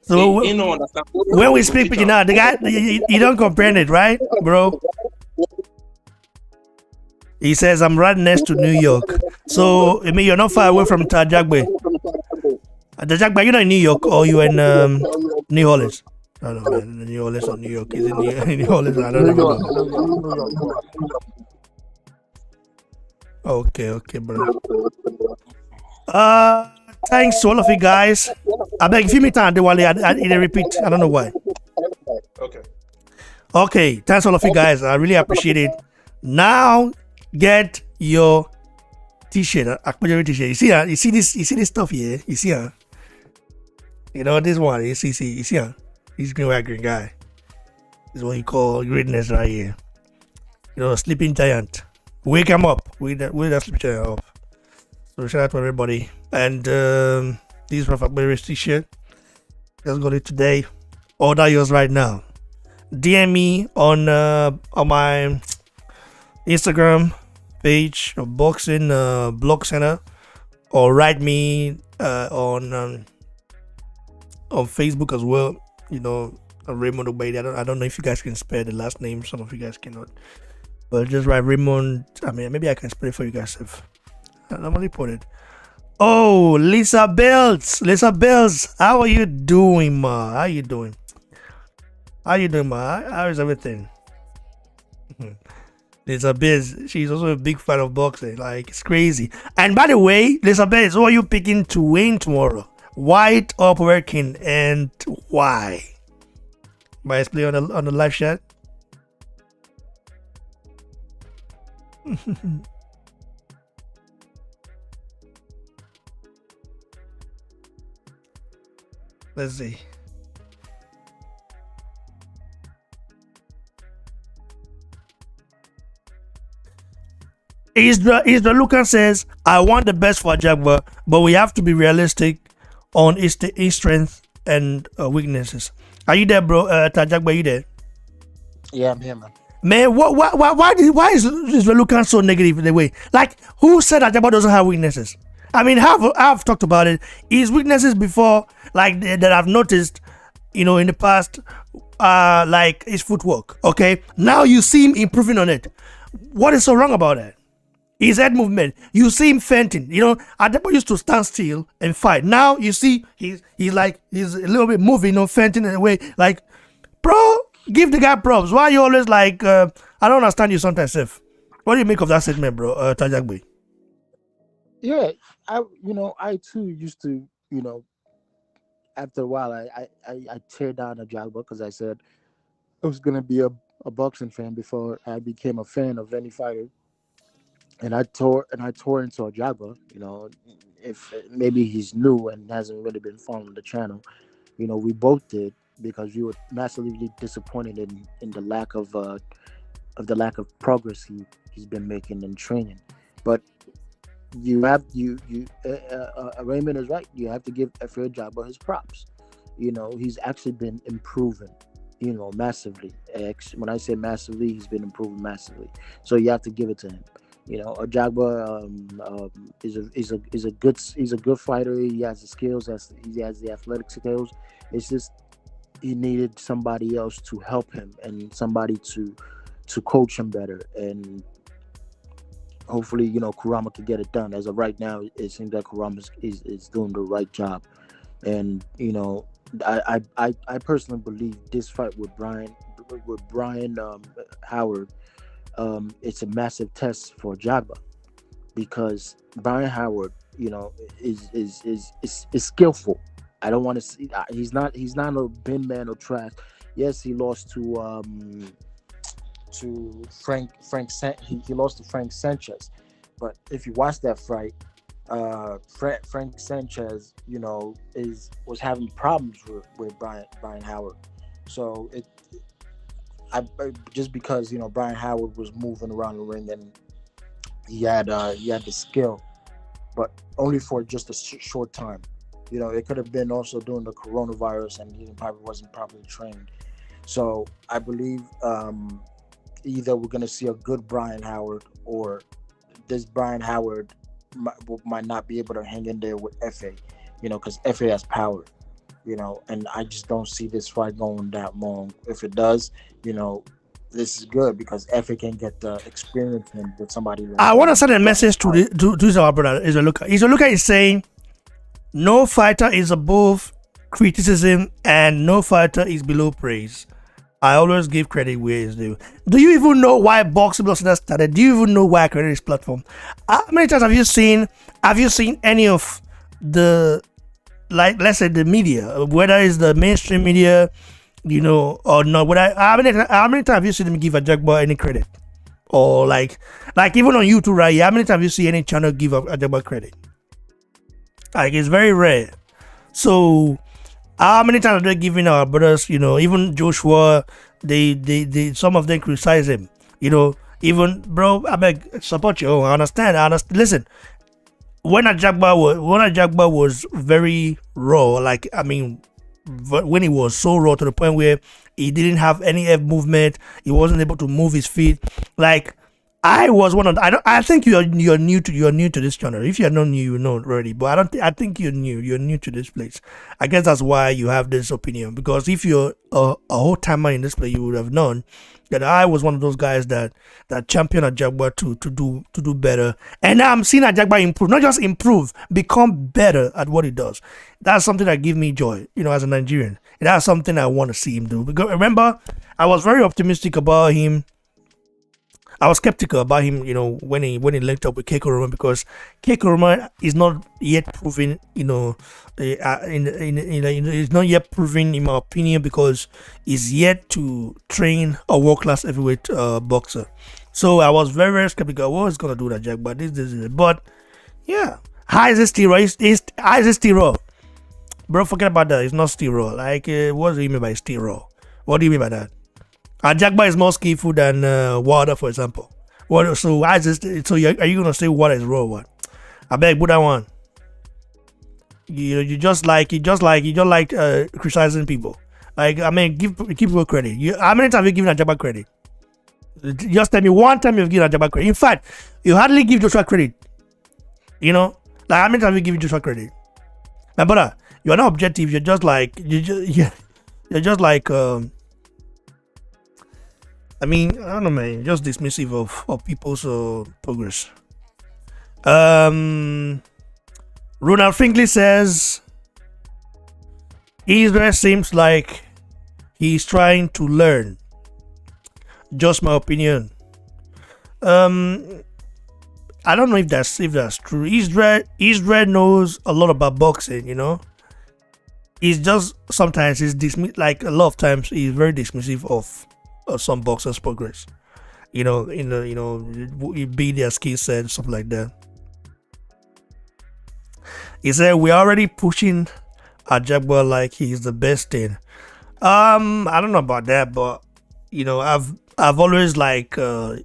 So when we speak Pidgin now, the guy you don't comprehend it, right, bro? He says I'm right next to New York. So I mean you're not far away from Tajagbe. Tajagbe, you're not in New York or you're in New Orleans. I don't know, man. New Orleans or New York? Is it New Orleans? I don't know. Okay, bro. Thanks to all of you guys. I beg if you meet Adewale, I repeat. I don't know why. Okay, thanks all of you guys. I really appreciate it. Now get your t-shirt, Akpajori t-shirt. You see this stuff here? You see You know this one. You see He's green white green guy. This is what you call greatness right here. You know, sleeping giant. Wake him up. Wake that sleeping giant up. So shout out to everybody. And this is Rafa Berry's t-shirt. Just got it today. Order yours right now. DM me on my Instagram page of Boxing Blog Center, or write me on Facebook as well. You know, Raymond Obeidi. I don't know if you guys can spell the last name. Some of you guys cannot. But just write Raymond. I mean, maybe I can spell it for you guys if I normally put it. Oh, Lisa Bills. Lisa Bills. How are you doing, ma? How you doing? How you doing, ma? How is everything? Lisa Bills. She's also a big fan of boxing. Like, it's crazy. And by the way, Lisa Bills, who are you picking to win tomorrow? Whyte or Povetkin, and why? By play on the live chat. Let's see. Isra Lucan says, I want the best for Jagba, but we have to be realistic on his strengths and weaknesses. Are you there, bro? Tajagba, are you there? Yeah, I'm here, man. Man, why is Isra Lucan so negative in the way? Like, who said that Jagba doesn't have weaknesses? I mean, I've talked about it. His weaknesses before, like that I've noticed, in the past, like his footwork. Okay, now you see him improving on it. What is so wrong about that? His head movement. You see him fainting. Adepo used to stand still and fight. Now you see he's a little bit moving, fainting in a way. Like, bro, give the guy props. Why are you always like? I don't understand you sometimes, Seth. What do you make of that statement, bro, Tajagbe? Yeah, I too used to, after a while, I tear down a Jagba because I said I was gonna be a boxing fan before I became a fan of any fighter. And I tore into a Jagba, if maybe he's new and hasn't really been following the channel. We both did because we were massively disappointed in the lack of progress he's been making in training. But Raymond is right. You have to give Efe Jagba his props. He's actually been improving, massively. When I say massively, he's been improving massively. So you have to give it to him. Jagba is a good fighter. He has the skills. He has the athletic skills. It's just he needed somebody else to help him and somebody to coach him better. And hopefully, Kurama can get it done. As of right now, it seems that Kurama is doing the right job. And I personally believe this fight with Brian Howard. It's a massive test for Jagba because Brian Howard, is skillful. I don't want to see. He's not a bin man or trash. Yes, he lost to Frank. He lost to Frank Sanchez, but if you watch that fight, Frank Sanchez, was having problems with Brian Howard. So just because Brian Howard was moving around the ring and he had the skill, but only for just a short time. It could have been also during the coronavirus and he probably wasn't properly trained. So I believe either we're going to see a good Brian Howard or this Brian Howard might not be able to hang in there with Efe, because Efe has power. And I just don't see this fight going that long. If it does, this is good because Efe can get the experience with somebody. Like I want to send a message to our brother Isra Luca is saying, no fighter is above criticism and no fighter is below praise. I always give credit where it's due. Do you even know why Boxing Blog started? Do you even know why I created this platform? How many times have you seen any of the, like, let's say the media, whether it's the mainstream media, or not? How many times have you seen them give a Jagba any credit? Or like even on YouTube, right? How many times have you seen any channel give a Jagba credit? Like, it's very rare. So how many times are they giving our brothers, even Joshua, they some of them criticize him, even, bro, I beg, support you. I understand. Listen, when a Jagba was very raw, like, I mean, when he was so raw to the point where he didn't have any F movement, he wasn't able to move his feet, like, I was one of the, I don't I think you're new to this channel. If you're not new, you know already. But I don't I think you're new. You're new to this place. I guess that's why you have this opinion. Because if you're a whole timer in this place, you would have known that I was one of those guys that champion Ajagba to do better. And now I'm seeing Ajagba improve, not just improve, become better at what he does. That's something that gives me joy, as a Nigerian. And that's something I want to see him do. Because remember, I was very optimistic about him. I was skeptical about him, when he linked up with Keiko Roma, because Keiko Roma is not yet proven, it's not yet proven in my opinion, because he's yet to train a world-class heavyweight boxer. So I was very, very skeptical. What is gonna do that, Jack? But this. But yeah, how is it still raw? How is it still raw? Bro, forget about that. It's not still raw. Like, what do you mean by still raw? What do you mean by that? Ajagba is more skillful than Wilder, for example. What? So are you gonna say Wilder is raw? What? I beg, put that one. You just like criticizing people. Like, I mean, give people credit. How many times have you given Ajagba credit? Just tell me one time you've given Ajagba credit. In fact, you hardly give Joshua credit. Like, how many times have you given Joshua credit? My brother, you're not objective. You're just like I mean, I don't know, man. Just dismissive of people's progress. Ronald Finkley says Israel seems like he's trying to learn. Just my opinion. I don't know if that's true. Israel knows a lot about boxing. He's just sometimes like a lot of times he's very dismissive of some boxers' progress, be their skill set, stuff like that. He said we're already pushing Ajagba like he's the best thing. I don't know about that, but I've always like bro,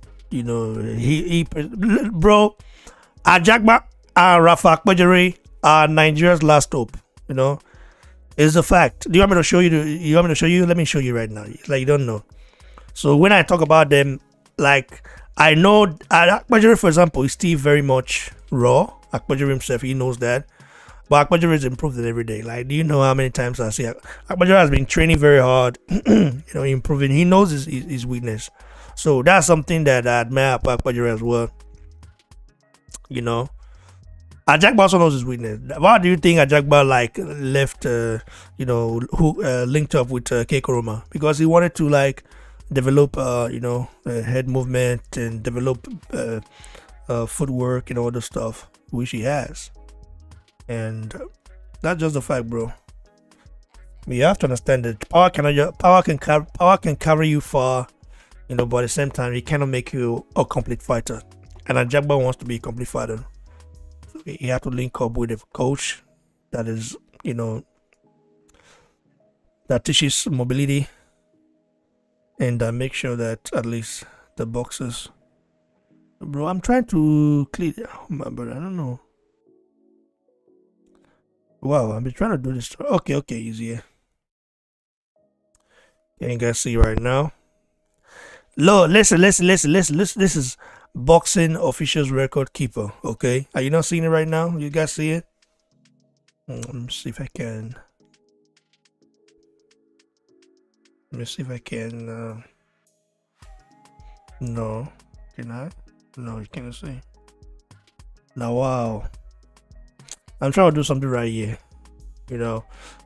Ajagba and Rafa Akpajere are Nigeria's last hope. It's a fact. Do you want me to show you? Let me show you right now. It's like you don't know. So when I talk about them, like, I know Akpajere, for example, is still very much raw. Akpajere himself, he knows that. But Akpajere is improving every day. Like, do you know how many times I see Akpajere has been training very hard, improving. He knows his weakness. So that's something that I admire about Akpajere as well. Ajagba also knows his weakness. Why do you think Ajagba left, linked up with Keiko Roma? Because he wanted to develop head movement and develop footwork and all the stuff, which he has. And that's just the fact, bro. You have to understand that power can carry you far, but at the same time it cannot make you a complete fighter. And Ajagba wants to be a complete fighter. So you have to link up with a coach that is, that teaches mobility, and make sure that at least the boxers. Bro, I'm trying to clear. Oh my brother, I don't know. Wow, I've been trying to do this. Okay, easier. Can you guys see right now? Listen. This is boxing officials record keeper. Okay, are you not seeing it right now? You guys see it? Let me see if I can. No, can I? No, you can't see. Now, wow. I'm trying to do something right here. I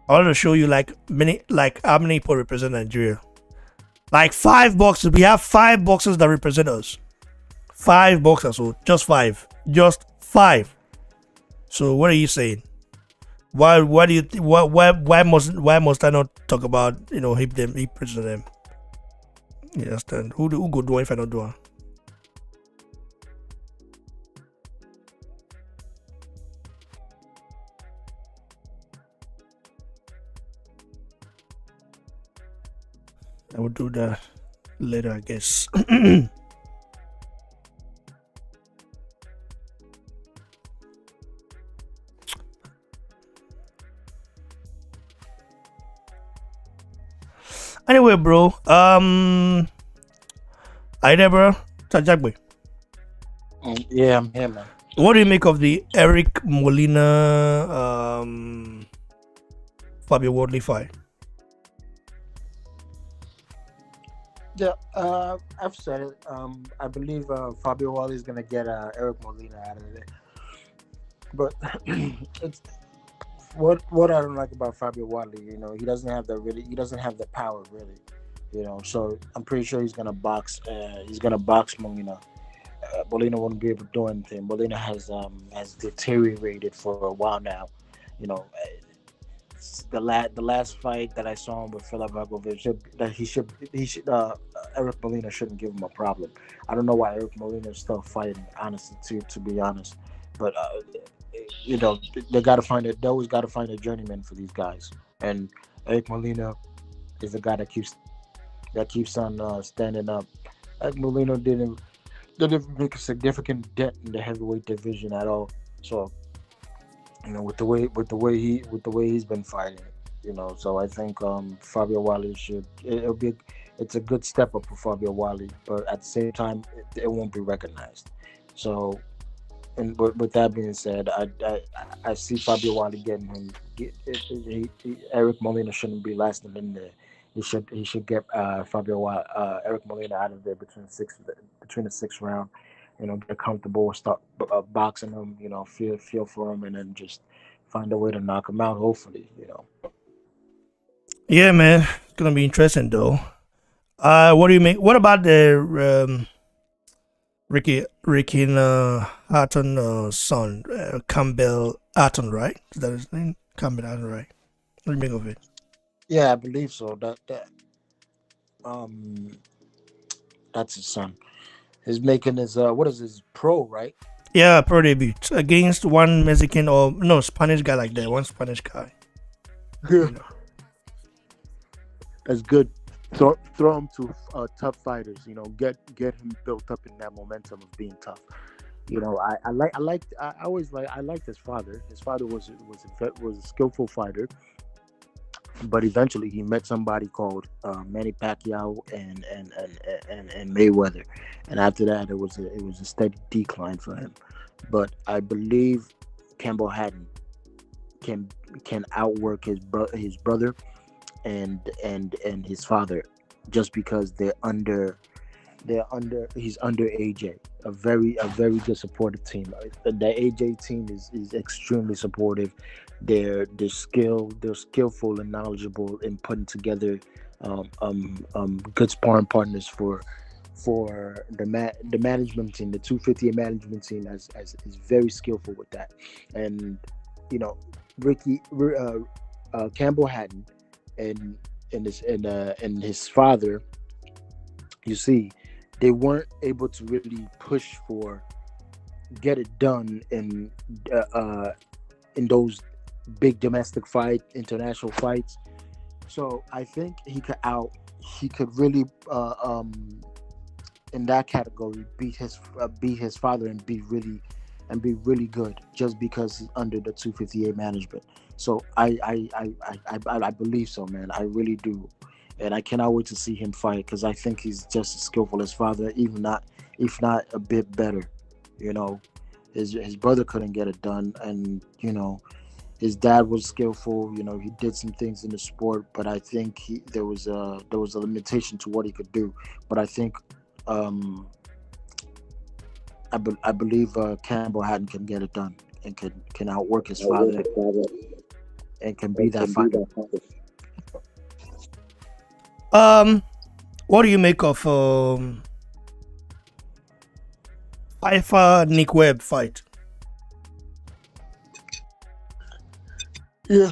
want to show you how many people represent Nigeria. Like 5 boxers. We have 5 boxers that represent us. 5 boxers, so just 5. Just 5. So what are you saying? Why must I not talk about he present them? You understand? Who go do it if I don't do it? I will do that later, I guess. Anyway, bro. Are you there, bro? Tajagbe. Yeah, I'm here, man. What do you make of the Eric Molina Fabio Wardley fight? Yeah, I've said it. I believe Fabio Wally is gonna get Eric Molina out of it. But it's what I don't like about Fabio Wally. You know, he doesn't have the power really. You know, so I'm pretty sure he's gonna box. He's gonna box Molina. Molina won't be able to do anything. Molina has deteriorated for a while now. You know, the last fight that I saw him with Philip Vagovic, Eric Molina shouldn't give him a problem. I don't know why Eric Molina is still fighting, honestly, to be honest. But you know, they always got to find a journeyman for these guys. And Eric Molina is the guy that keeps on standing up. Eric Molina didn't make a significant dent in the heavyweight division at all. So, you know, with the way he's been fighting, you know, so I think Fabio Wally it's a good step up for Fabio Wally, but at the same time it won't be recognized. So, and with that being said, I see Fabio Wally getting him. Eric Molina shouldn't be lasting in there. He should get Eric Molina out of there between the sixth round. You know, get comfortable, start boxing him. You know, feel for him, and then just find a way to knock him out. Hopefully, you know. Yeah, man, it's gonna be interesting though. What do you make? What about the Ricky Hatton son, Campbell Hatton, right? Is that his name? Campbell Hatton, right? What do you make of it? Yeah, I believe so. That's his son. He's making his pro, right? Yeah, pro debut against one Mexican or no Spanish guy like that. One Spanish guy. Yeah. That's good. Throw him to tough fighters. You know, get him built up in that momentum of being tough. You know, I liked his father. His father was a skillful fighter, but eventually he met somebody called Manny Pacquiao and Mayweather, and after that it was a steady decline for him. But I believe Campbell Hatton can outwork his brother and his father, just because he's under AJ, a very good supportive team. The AJ team is extremely supportive. They're skillful and knowledgeable in putting together good sparring partners for the management team. The 258 management team is very skillful with that. And you know, Campbell Hatton and his father, you see, they weren't able to really get it done in those big domestic international fights. So I think he could really in that category beat his father and be really good, just because he's under the 258 management. So I believe so, man. I really do, and I cannot wait to see him fight, because I think he's just as skillful as father, if not a bit better. You know, his brother couldn't get it done, and you know, his dad was skillful. You know, he did some things in the sport, but I think there was a limitation to what he could do. But I think I believe Campbell Hatton can get it done and can outwork his father and can be that fighter. What do you make of Pfeiffer Nick Webb fight? Yeah,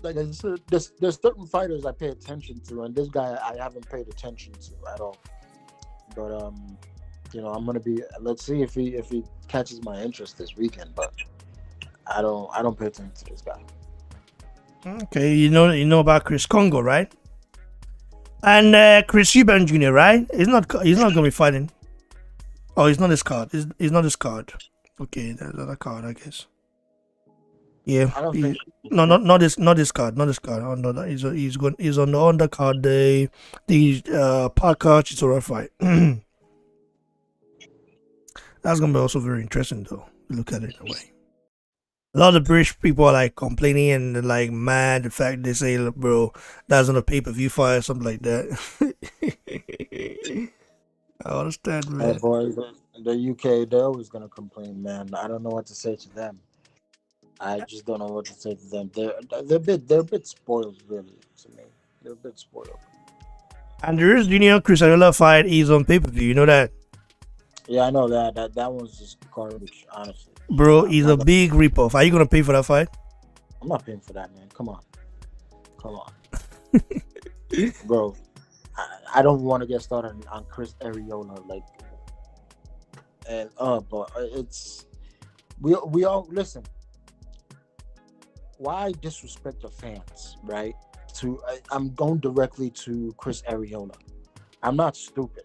like I said, there's certain fighters I pay attention to, and this guy I haven't paid attention to at all. But you know, let's see if he catches my interest this weekend. But I don't pay attention to this guy. Okay, you know about Chris Congo, right? And Chris Eubank Jr., right? He's not gonna be fighting. Oh, he's not his card. He's not his card. Okay, that's another card, I guess. Yeah. I don't think. Not this card. Oh, no, he's on the undercard. The Parker Chisora fight. That's gonna be also very interesting though. Look at it in a way. A lot of British people are like complaining and they're, like mad the fact they say, "Look, bro, that's on a pay-per-view fight or something like that." I understand, Hey, man. boys, the UK, they're always gonna complain, man. I don't know what to say to them. I just don't know what to say to them. They're a bit spoiled, really, to me. They're a bit spoiled. And there is Junior Chris Ariola fight is on pay-per-view. You know that, Yeah, I know that one's just garbage, honestly. bro. I'm He's not a big ripoff. Are you gonna pay for that fight? I'm not paying for that, man. Come on, bro. I don't want to get started on Chris Ariola, like, and but it's we all listen. Why disrespect the fans, right? I'm going directly to Chris Ariola. I'm not stupid.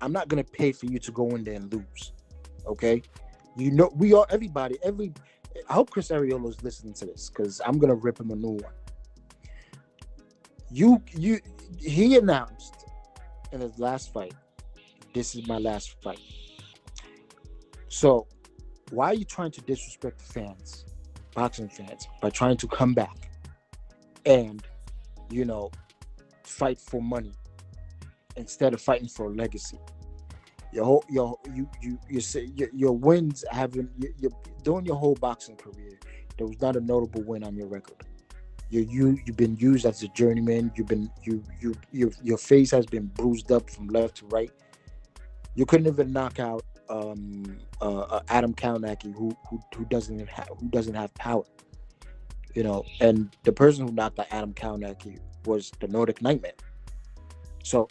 I'm not gonna pay for you to go in there and lose. Okay, you know we all everybody every. I hope Chris Ariola is listening to this because I'm gonna rip him a new one. He announced in his last fight, this is my last fight. So why are you trying to disrespect the fans, boxing fans, by trying to come back and, fight for money instead of fighting for a legacy? Your wins haven't, during your whole boxing career, there was not a notable win on your record. You've been used as a journeyman. Your face has been bruised up from left to right. You couldn't even knock out Adam Kalinacki, who doesn't have power. And the person who knocked out Adam Kalinacki was the Nordic Nightmare. So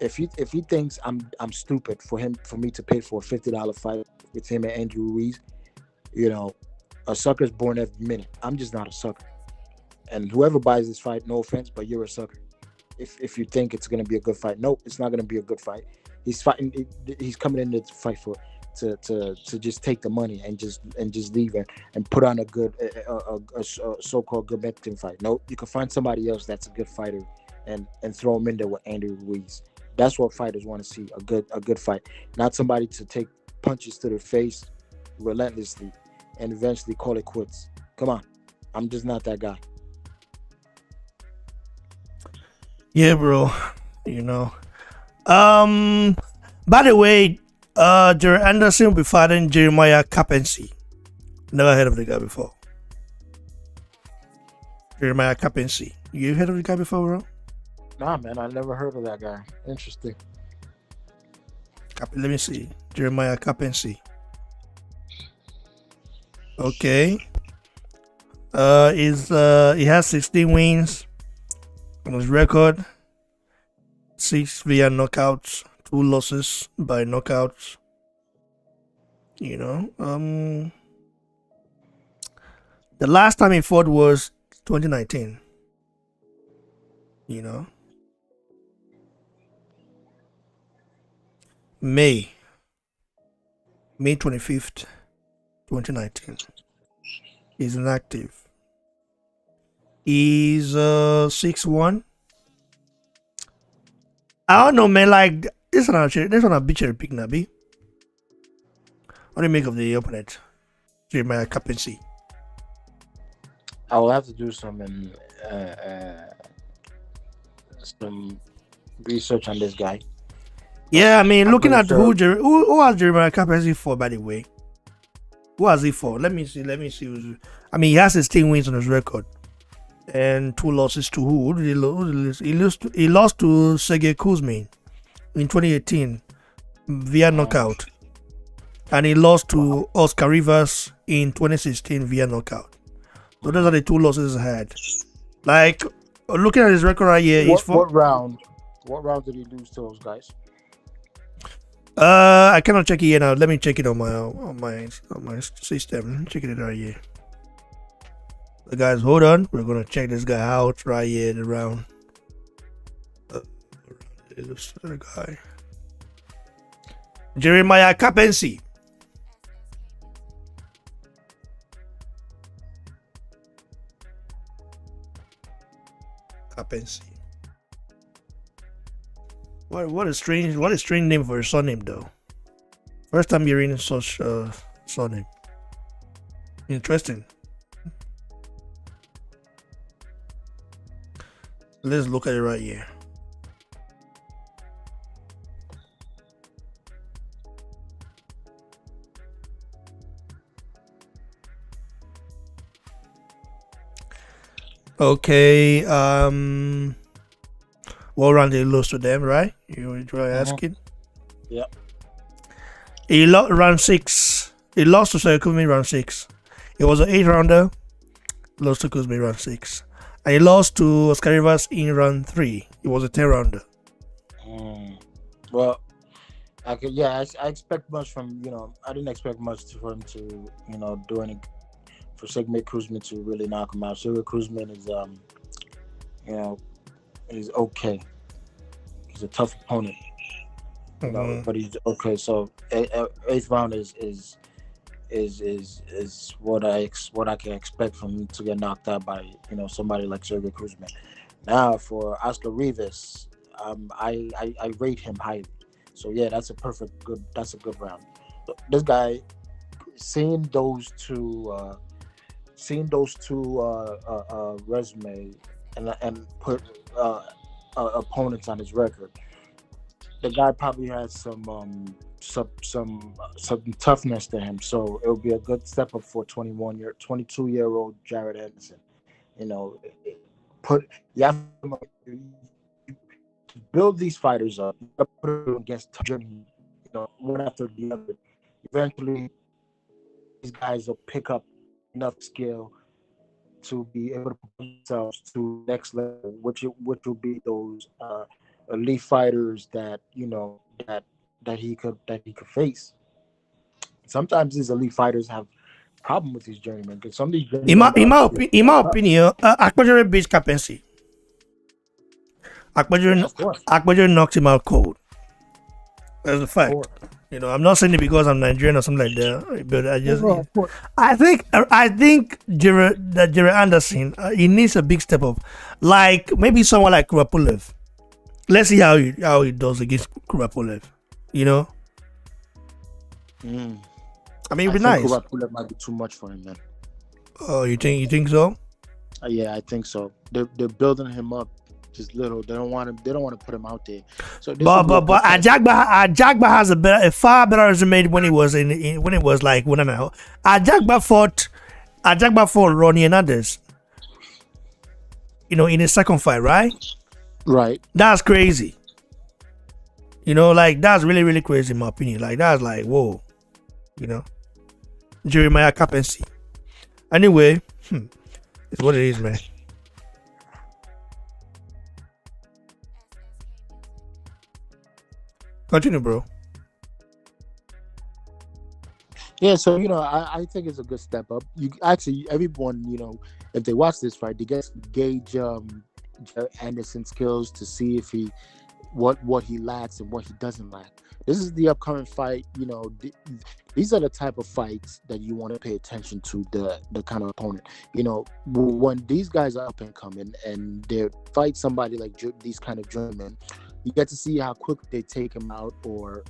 if he thinks I'm stupid for me to pay for a $50 fight with him and Andrew Ruiz, a sucker's born every minute. I'm just not a sucker. And whoever buys this fight, no offense, but you're a sucker. If you think it's gonna be a good fight, nope, it's not gonna be a good fight. He's fighting. He's coming in to fight to just take the money and just leave and put on a good a so-called good Mexican fight. Nope, you can find somebody else that's a good fighter and throw him in there with Andrew Ruiz. That's what fighters want to see, a good fight, not somebody to take punches to the face relentlessly and eventually call it quits. Come on, I'm just not that guy. Yeah, bro. By the way, Jerry Anderson will be fighting Jeremiah Carpensy. Never heard of the guy before. Jeremiah Carpensy. You heard of the guy before, bro? Nah, man, I never heard of that guy. Interesting. Let me see. Jeremiah Carpensy. Okay. He has 16 wins on his record. 6 via knockouts, 2 losses by knockouts. The last time he fought was 2019. May 25th, 2019. He's inactive. He's 6'1". I don't know, man. Like this one a bitch pick, Nabi. What do you make of the opponent, Jeremiah Carpensy? I will have to do some research on this guy. Yeah, I mean, looking at who has Jeremiah Carpensy for, by the way. Who has he for? Let me see. He has 16 wins on his record. And 2 losses to who? Who did he lose? He lost to Sergey Kuzmin in 2018 via knockout. And he lost to Oscar Rivas in 2016 via knockout. So those are the 2 losses he had. Like, looking at his record right here, what round did he lose to those guys? I cannot check it here now. Let me check it on my system. Check it right here. The guys, hold on. We're gonna check this guy out right here in the round. The guy, Jeremiah Carpensy. What a strange name for a surname though. First time hearing such surname. Interesting. Let's look at it right here. Okay. What round they lost to them, right? You were asking. Yep. He lost round 6. He lost to Kuzmi round 6. It was an 8-rounder. Lost to Kuzmi round 6. And he lost to Oscar Rivas in round 3. It was a 10-rounder. Well, I expect much from, I didn't expect much for him to, do any, for Sigmund Kuzmin to really knock him out. Sigmund Kuzmin is, is okay. He's a tough opponent, but he's okay. So 8th round is what I can expect from him to get knocked out by somebody like Sergey Kuzmin. Now for Oscar Rivas, I rate him highly. So yeah, that's a good round. This guy, seeing those two resume and put opponents on his record, the guy probably has some toughness to him. So it would be a good step up for 22-year-old Jared Anderson. You have to build these fighters up. You have to put them against tough journey, one after the other. Eventually, these guys will pick up enough skill to be able to put themselves to the next level, which will be those elite fighters that that he could face. Sometimes these elite fighters have problem with these journeymen because some of these journeymen. In my opinion, Akbajare beats Kapensi. Akbajare knocked him out cold. That's a fact. I'm not saying it because I'm Nigerian or something like that, but I think Jared Anderson he needs a big step up, like maybe someone like Kurapulev. Let's see how he does against Kurapulev. I mean, it'd be nice. Kurapulev might be too much for him, man. Oh, you think so? Yeah, I think so. They're building him up just little. They don't want to put him out there. So but Ajagba has a far better resume when it was when it was like when Ajagba fought Ronnie Hernandez. In his second fight, right? Right. That's crazy. Like that's really, really crazy in my opinion. Like that's like whoa. Jeremiah Kapensi. Anyway, it's what it is, man. Continue, bro. Yeah, so I think it's a good step up. Everyone, if they watch this fight, they get to gauge Jared Anderson's skills to see if what he lacks and what he doesn't lack. This is the upcoming fight. These are the type of fights that you want to pay attention to. The kind of opponent. When these guys are up and coming and they fight somebody like these kind of journeymen, you get to see how quick they take him out or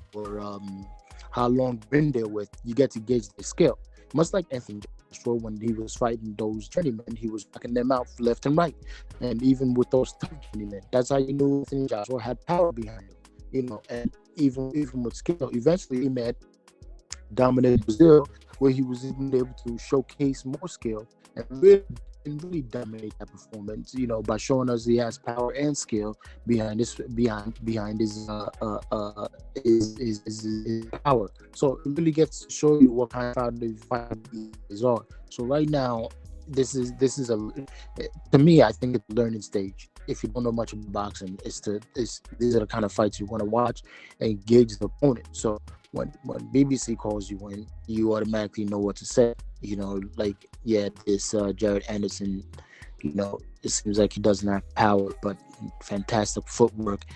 how long been there with. You get to gauge the skill. Much like Anthony Joshua, when he was fighting those journeymen, he was knocking them out left and right. And even with those tough journeymen, that's how you knew Anthony Joshua had power behind him. And even with skill, eventually he dominated Brazil, where he was even able to showcase more skill and really dominate that performance, by showing us he has power and skill behind his power. So it really gets to show you what kind of fighters are. So right now, this is to me, I think it's a learning stage. If you don't know much about boxing, these are the kind of fights you want to watch and gauge the opponent. So when BBC calls you in, you automatically know what to say. This Jared Anderson, it seems like he doesn't have power, but fantastic footwork.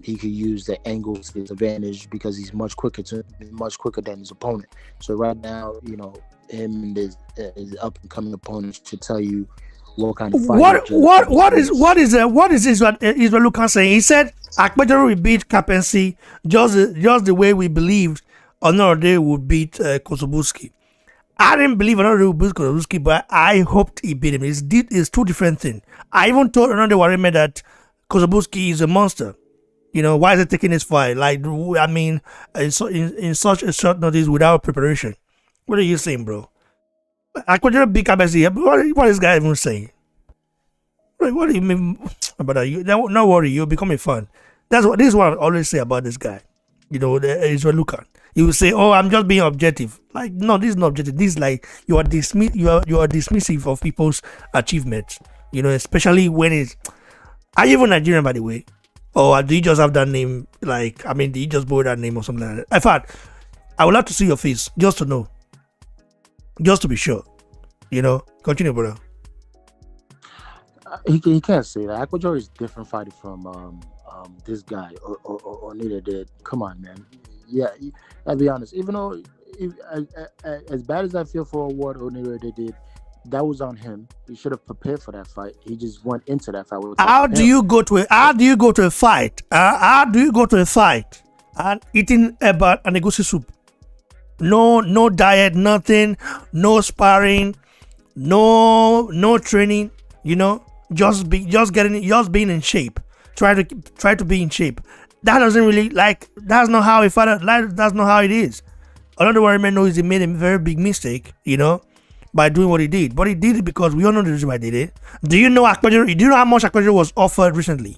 He could use the angles to his advantage because he's much quicker than his opponent. So right now, him and his up and coming opponents should tell you what kind of fight. What is Israel Lukan saying? He said Akbajaro will beat Kapensi just the way we believed Honorade would beat Kosobuski. I didn't believe Honorade would beat Kosobuski, but I hoped he beat him. It's two different things. I even told Honorade Warime that Kosobuski is a monster. You know, why is it taking this fight? Like, I mean, in such a short notice without preparation. What are you saying, bro? I could just big Kabesi. What is this guy even saying? What do you mean about that? No worry, you'll become a fan. This is what I always say about this guy. You know, Israel Lucan. He will say, "Oh, I'm just being objective." Like, no, this is not objective. This is like you are dismissive of people's achievements. You know, especially when it's. Are you even Nigerian, by the way? Or do you just have that name? Like, I mean, do you just borrow that name or something like that? In fact, I would like to see your face just to know, just to be sure. You know, continue, brother. He can't say that. Aquajori is a different fighter from this guy or neither did. Come on, man. Yeah, I'll be honest. Even though, as bad as I feel for what Onire did, that was on him. He should have prepared for that fight. He just went into that fight. How do you go to a fight? How do you go to a fight and eating about an egusi soup? No diet, nothing, no sparring, no training. You know, just being in shape. Try to be in shape. That doesn't really that's not how a fighter. That's not how it is. Another one knows he made a very big mistake. You know, by doing what he did. But he did it because we all know the reason why he did it. Do you know Akpajoro? Do you know how much Akpajoro was offered recently?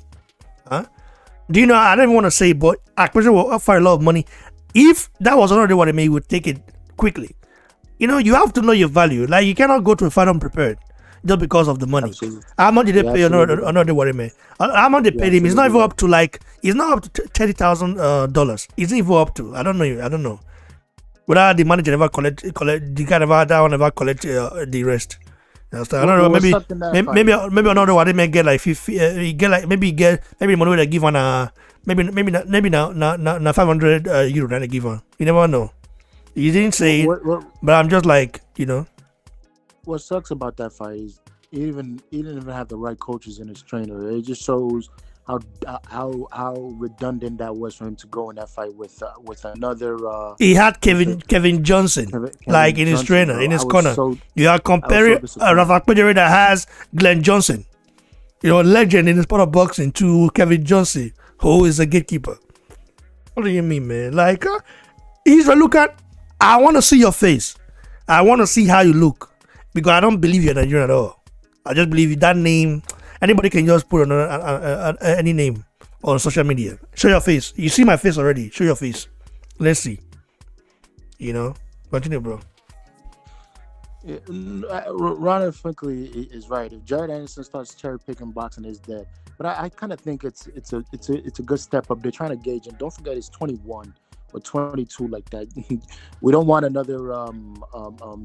Huh? Do you know? I don't even want to say, but Akpajoro will offer a lot of money. If that was already what he made, he would take it quickly. You know, you have to know your value. Like, you cannot go to a fight unprepared just because of the money. Absolutely. How much did they pay another what he made? How much they paid him? It's not even up to it's not up to $30,000. It's even up to I don't know. Without the manager never collect the guy never collect the rest. I don't know. Maybe another one they may get like 50. He get like maybe the money they give on maybe na 500 euro that they give on. You never know. He didn't say it, but I'm just like, you know. What sucks about that fight is he didn't even have the right coaches in his trainer. It just shows how redundant that was for him to go in that fight with another. He had Kevin Johnson in his trainer, bro. In his corner. You are comparing Rafa Akpajere that has Glenn Johnson, you know, a legend in the sport of boxing, to Kevin Johnson, who is a gatekeeper. What do you mean, man? Israel, look at. I want to see your face. I want to see how you look, because I don't believe you're Nigerian at all. I just believe that name. Anybody can just put on any name on social media. Show your face. You see my face already. Show your face. Let's see. You know, continue, bro. Yeah, Ronald Finkley is right. If Jared Anderson starts cherry picking boxing, is dead. But I kind of think it's a good step up. They're trying to gauge him. Don't forget, he's 21 or 22 like that. We don't want another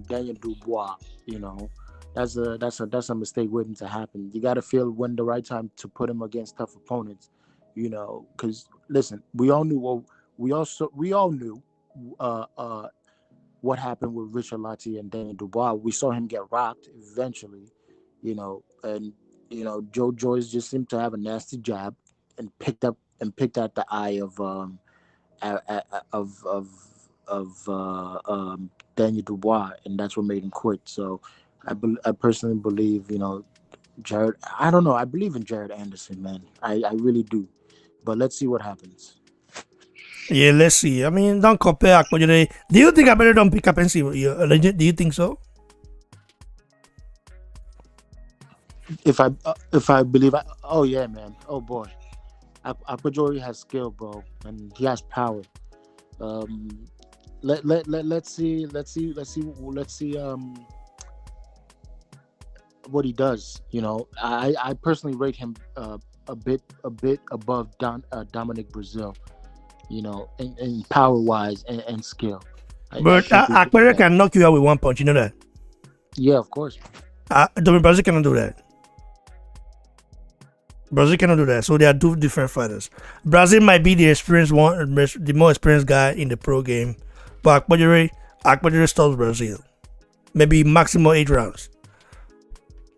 Daniel Dubois. You know. That's a mistake waiting to happen. You got to feel when the right time to put him against tough opponents, you know. Because listen, we all knew what happened with Richard Lati and Daniel Dubois. We saw him get rocked eventually, you know. And you know, Joyce just seemed to have a nasty jab and picked at the eye of Daniel Dubois, and that's what made him quit. So. I personally believe, you know, Jared. I don't know. I believe in Jared Anderson, man. I really do. But let's see what happens. Yeah, let's see. I mean, don't compare Akpajere. Do you think Akpajere don't pick up and see? Do you think so? If I believe, oh yeah, man. Oh boy, Akpajere has skill, bro, and he has power. Let's see. What he does, you know, I personally rate him a bit above Dominic Brazil, you know, in power wise and skill. But Akpajere can knock you out with one punch, you know that? Yeah, of course. Brazil cannot do that. Brazil cannot do that. So they are two different fighters. Brazil might be the experienced one, the more experienced guy in the pro game, but Akpajere stops Brazil. Maybe maximum 8 rounds.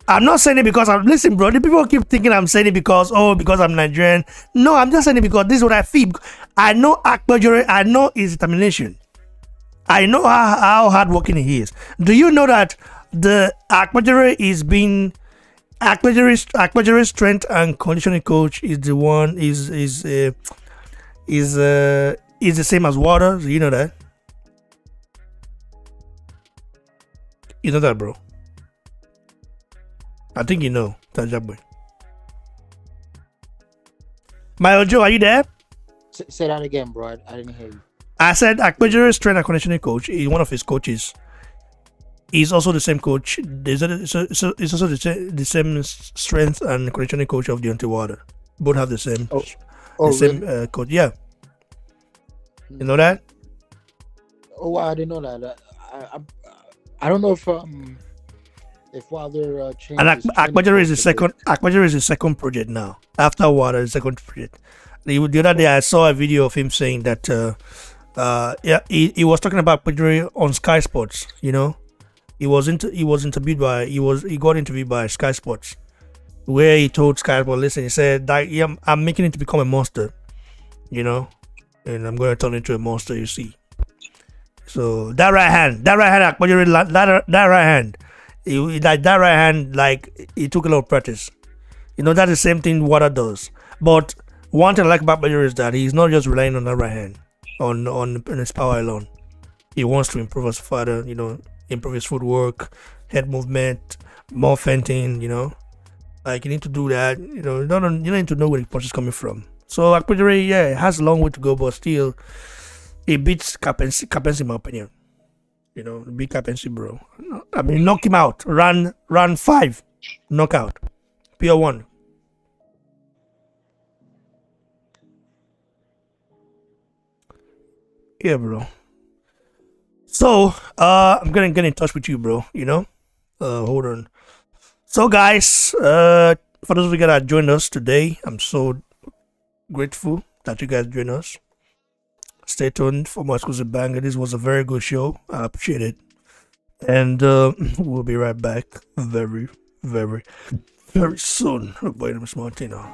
I'm not saying it because listen, bro. The people keep thinking I'm saying it because I'm Nigerian. No, I'm just saying it because this is what I feel. I know Akpajere. I know his determination. I know how hardworking he is. Do you know that the Akpajere Akpajere strength and conditioning coach is the one is the same as Water? Do you know that? You know that, bro? I think you know, Tajabwe. My Ojo, are you there? Say that again, bro. I didn't hear you. I said Akpejere's strength and conditioning coach is one of his coaches. He's also the same coach. He's also the same strength and conditioning coach of Deontay Wilder. Both have the same, Really? coach. Yeah, you know that. Oh, I didn't know that. I don't know if Wilder changed. And his training Akpajere is the coach second. Akpajere is the second project now. After Wilder, the second project. The other day, I saw a video of him saying that. He was talking about Akpajere on Sky Sports. You know, he got interviewed by Sky Sports, where he told Sky Sports, listen, he said that I'm making it to become a monster, you know, and I'm going to turn into a monster. You see. So that right hand, Akpajere, that right hand. That right hand, like, he took a lot of practice. You know, that's the same thing Water does. But one thing I like about Akpajere is that he's not just relying on that right hand, on his power alone. He wants to improve as further, you know, improve his footwork, head movement, more feinting, you know. Like, you need to do that, you know, you need to know where the punch is coming from. So Akpajere, yeah, has a long way to go, but still, he beats Kapensi in my opinion. You know, beat Kapensi, bro. I mean, knock him out. Run 5. Knockout. Pure 1. Yeah, bro. So, I'm gonna get in touch with you, bro. You know? Hold on. So, guys, for those of you that joined us today, I'm so grateful that you guys joined us. Stay tuned for more exclusive banger. This was a very good show. I appreciate it. And we'll be right back very, very, very soon. Boy, name is Martino.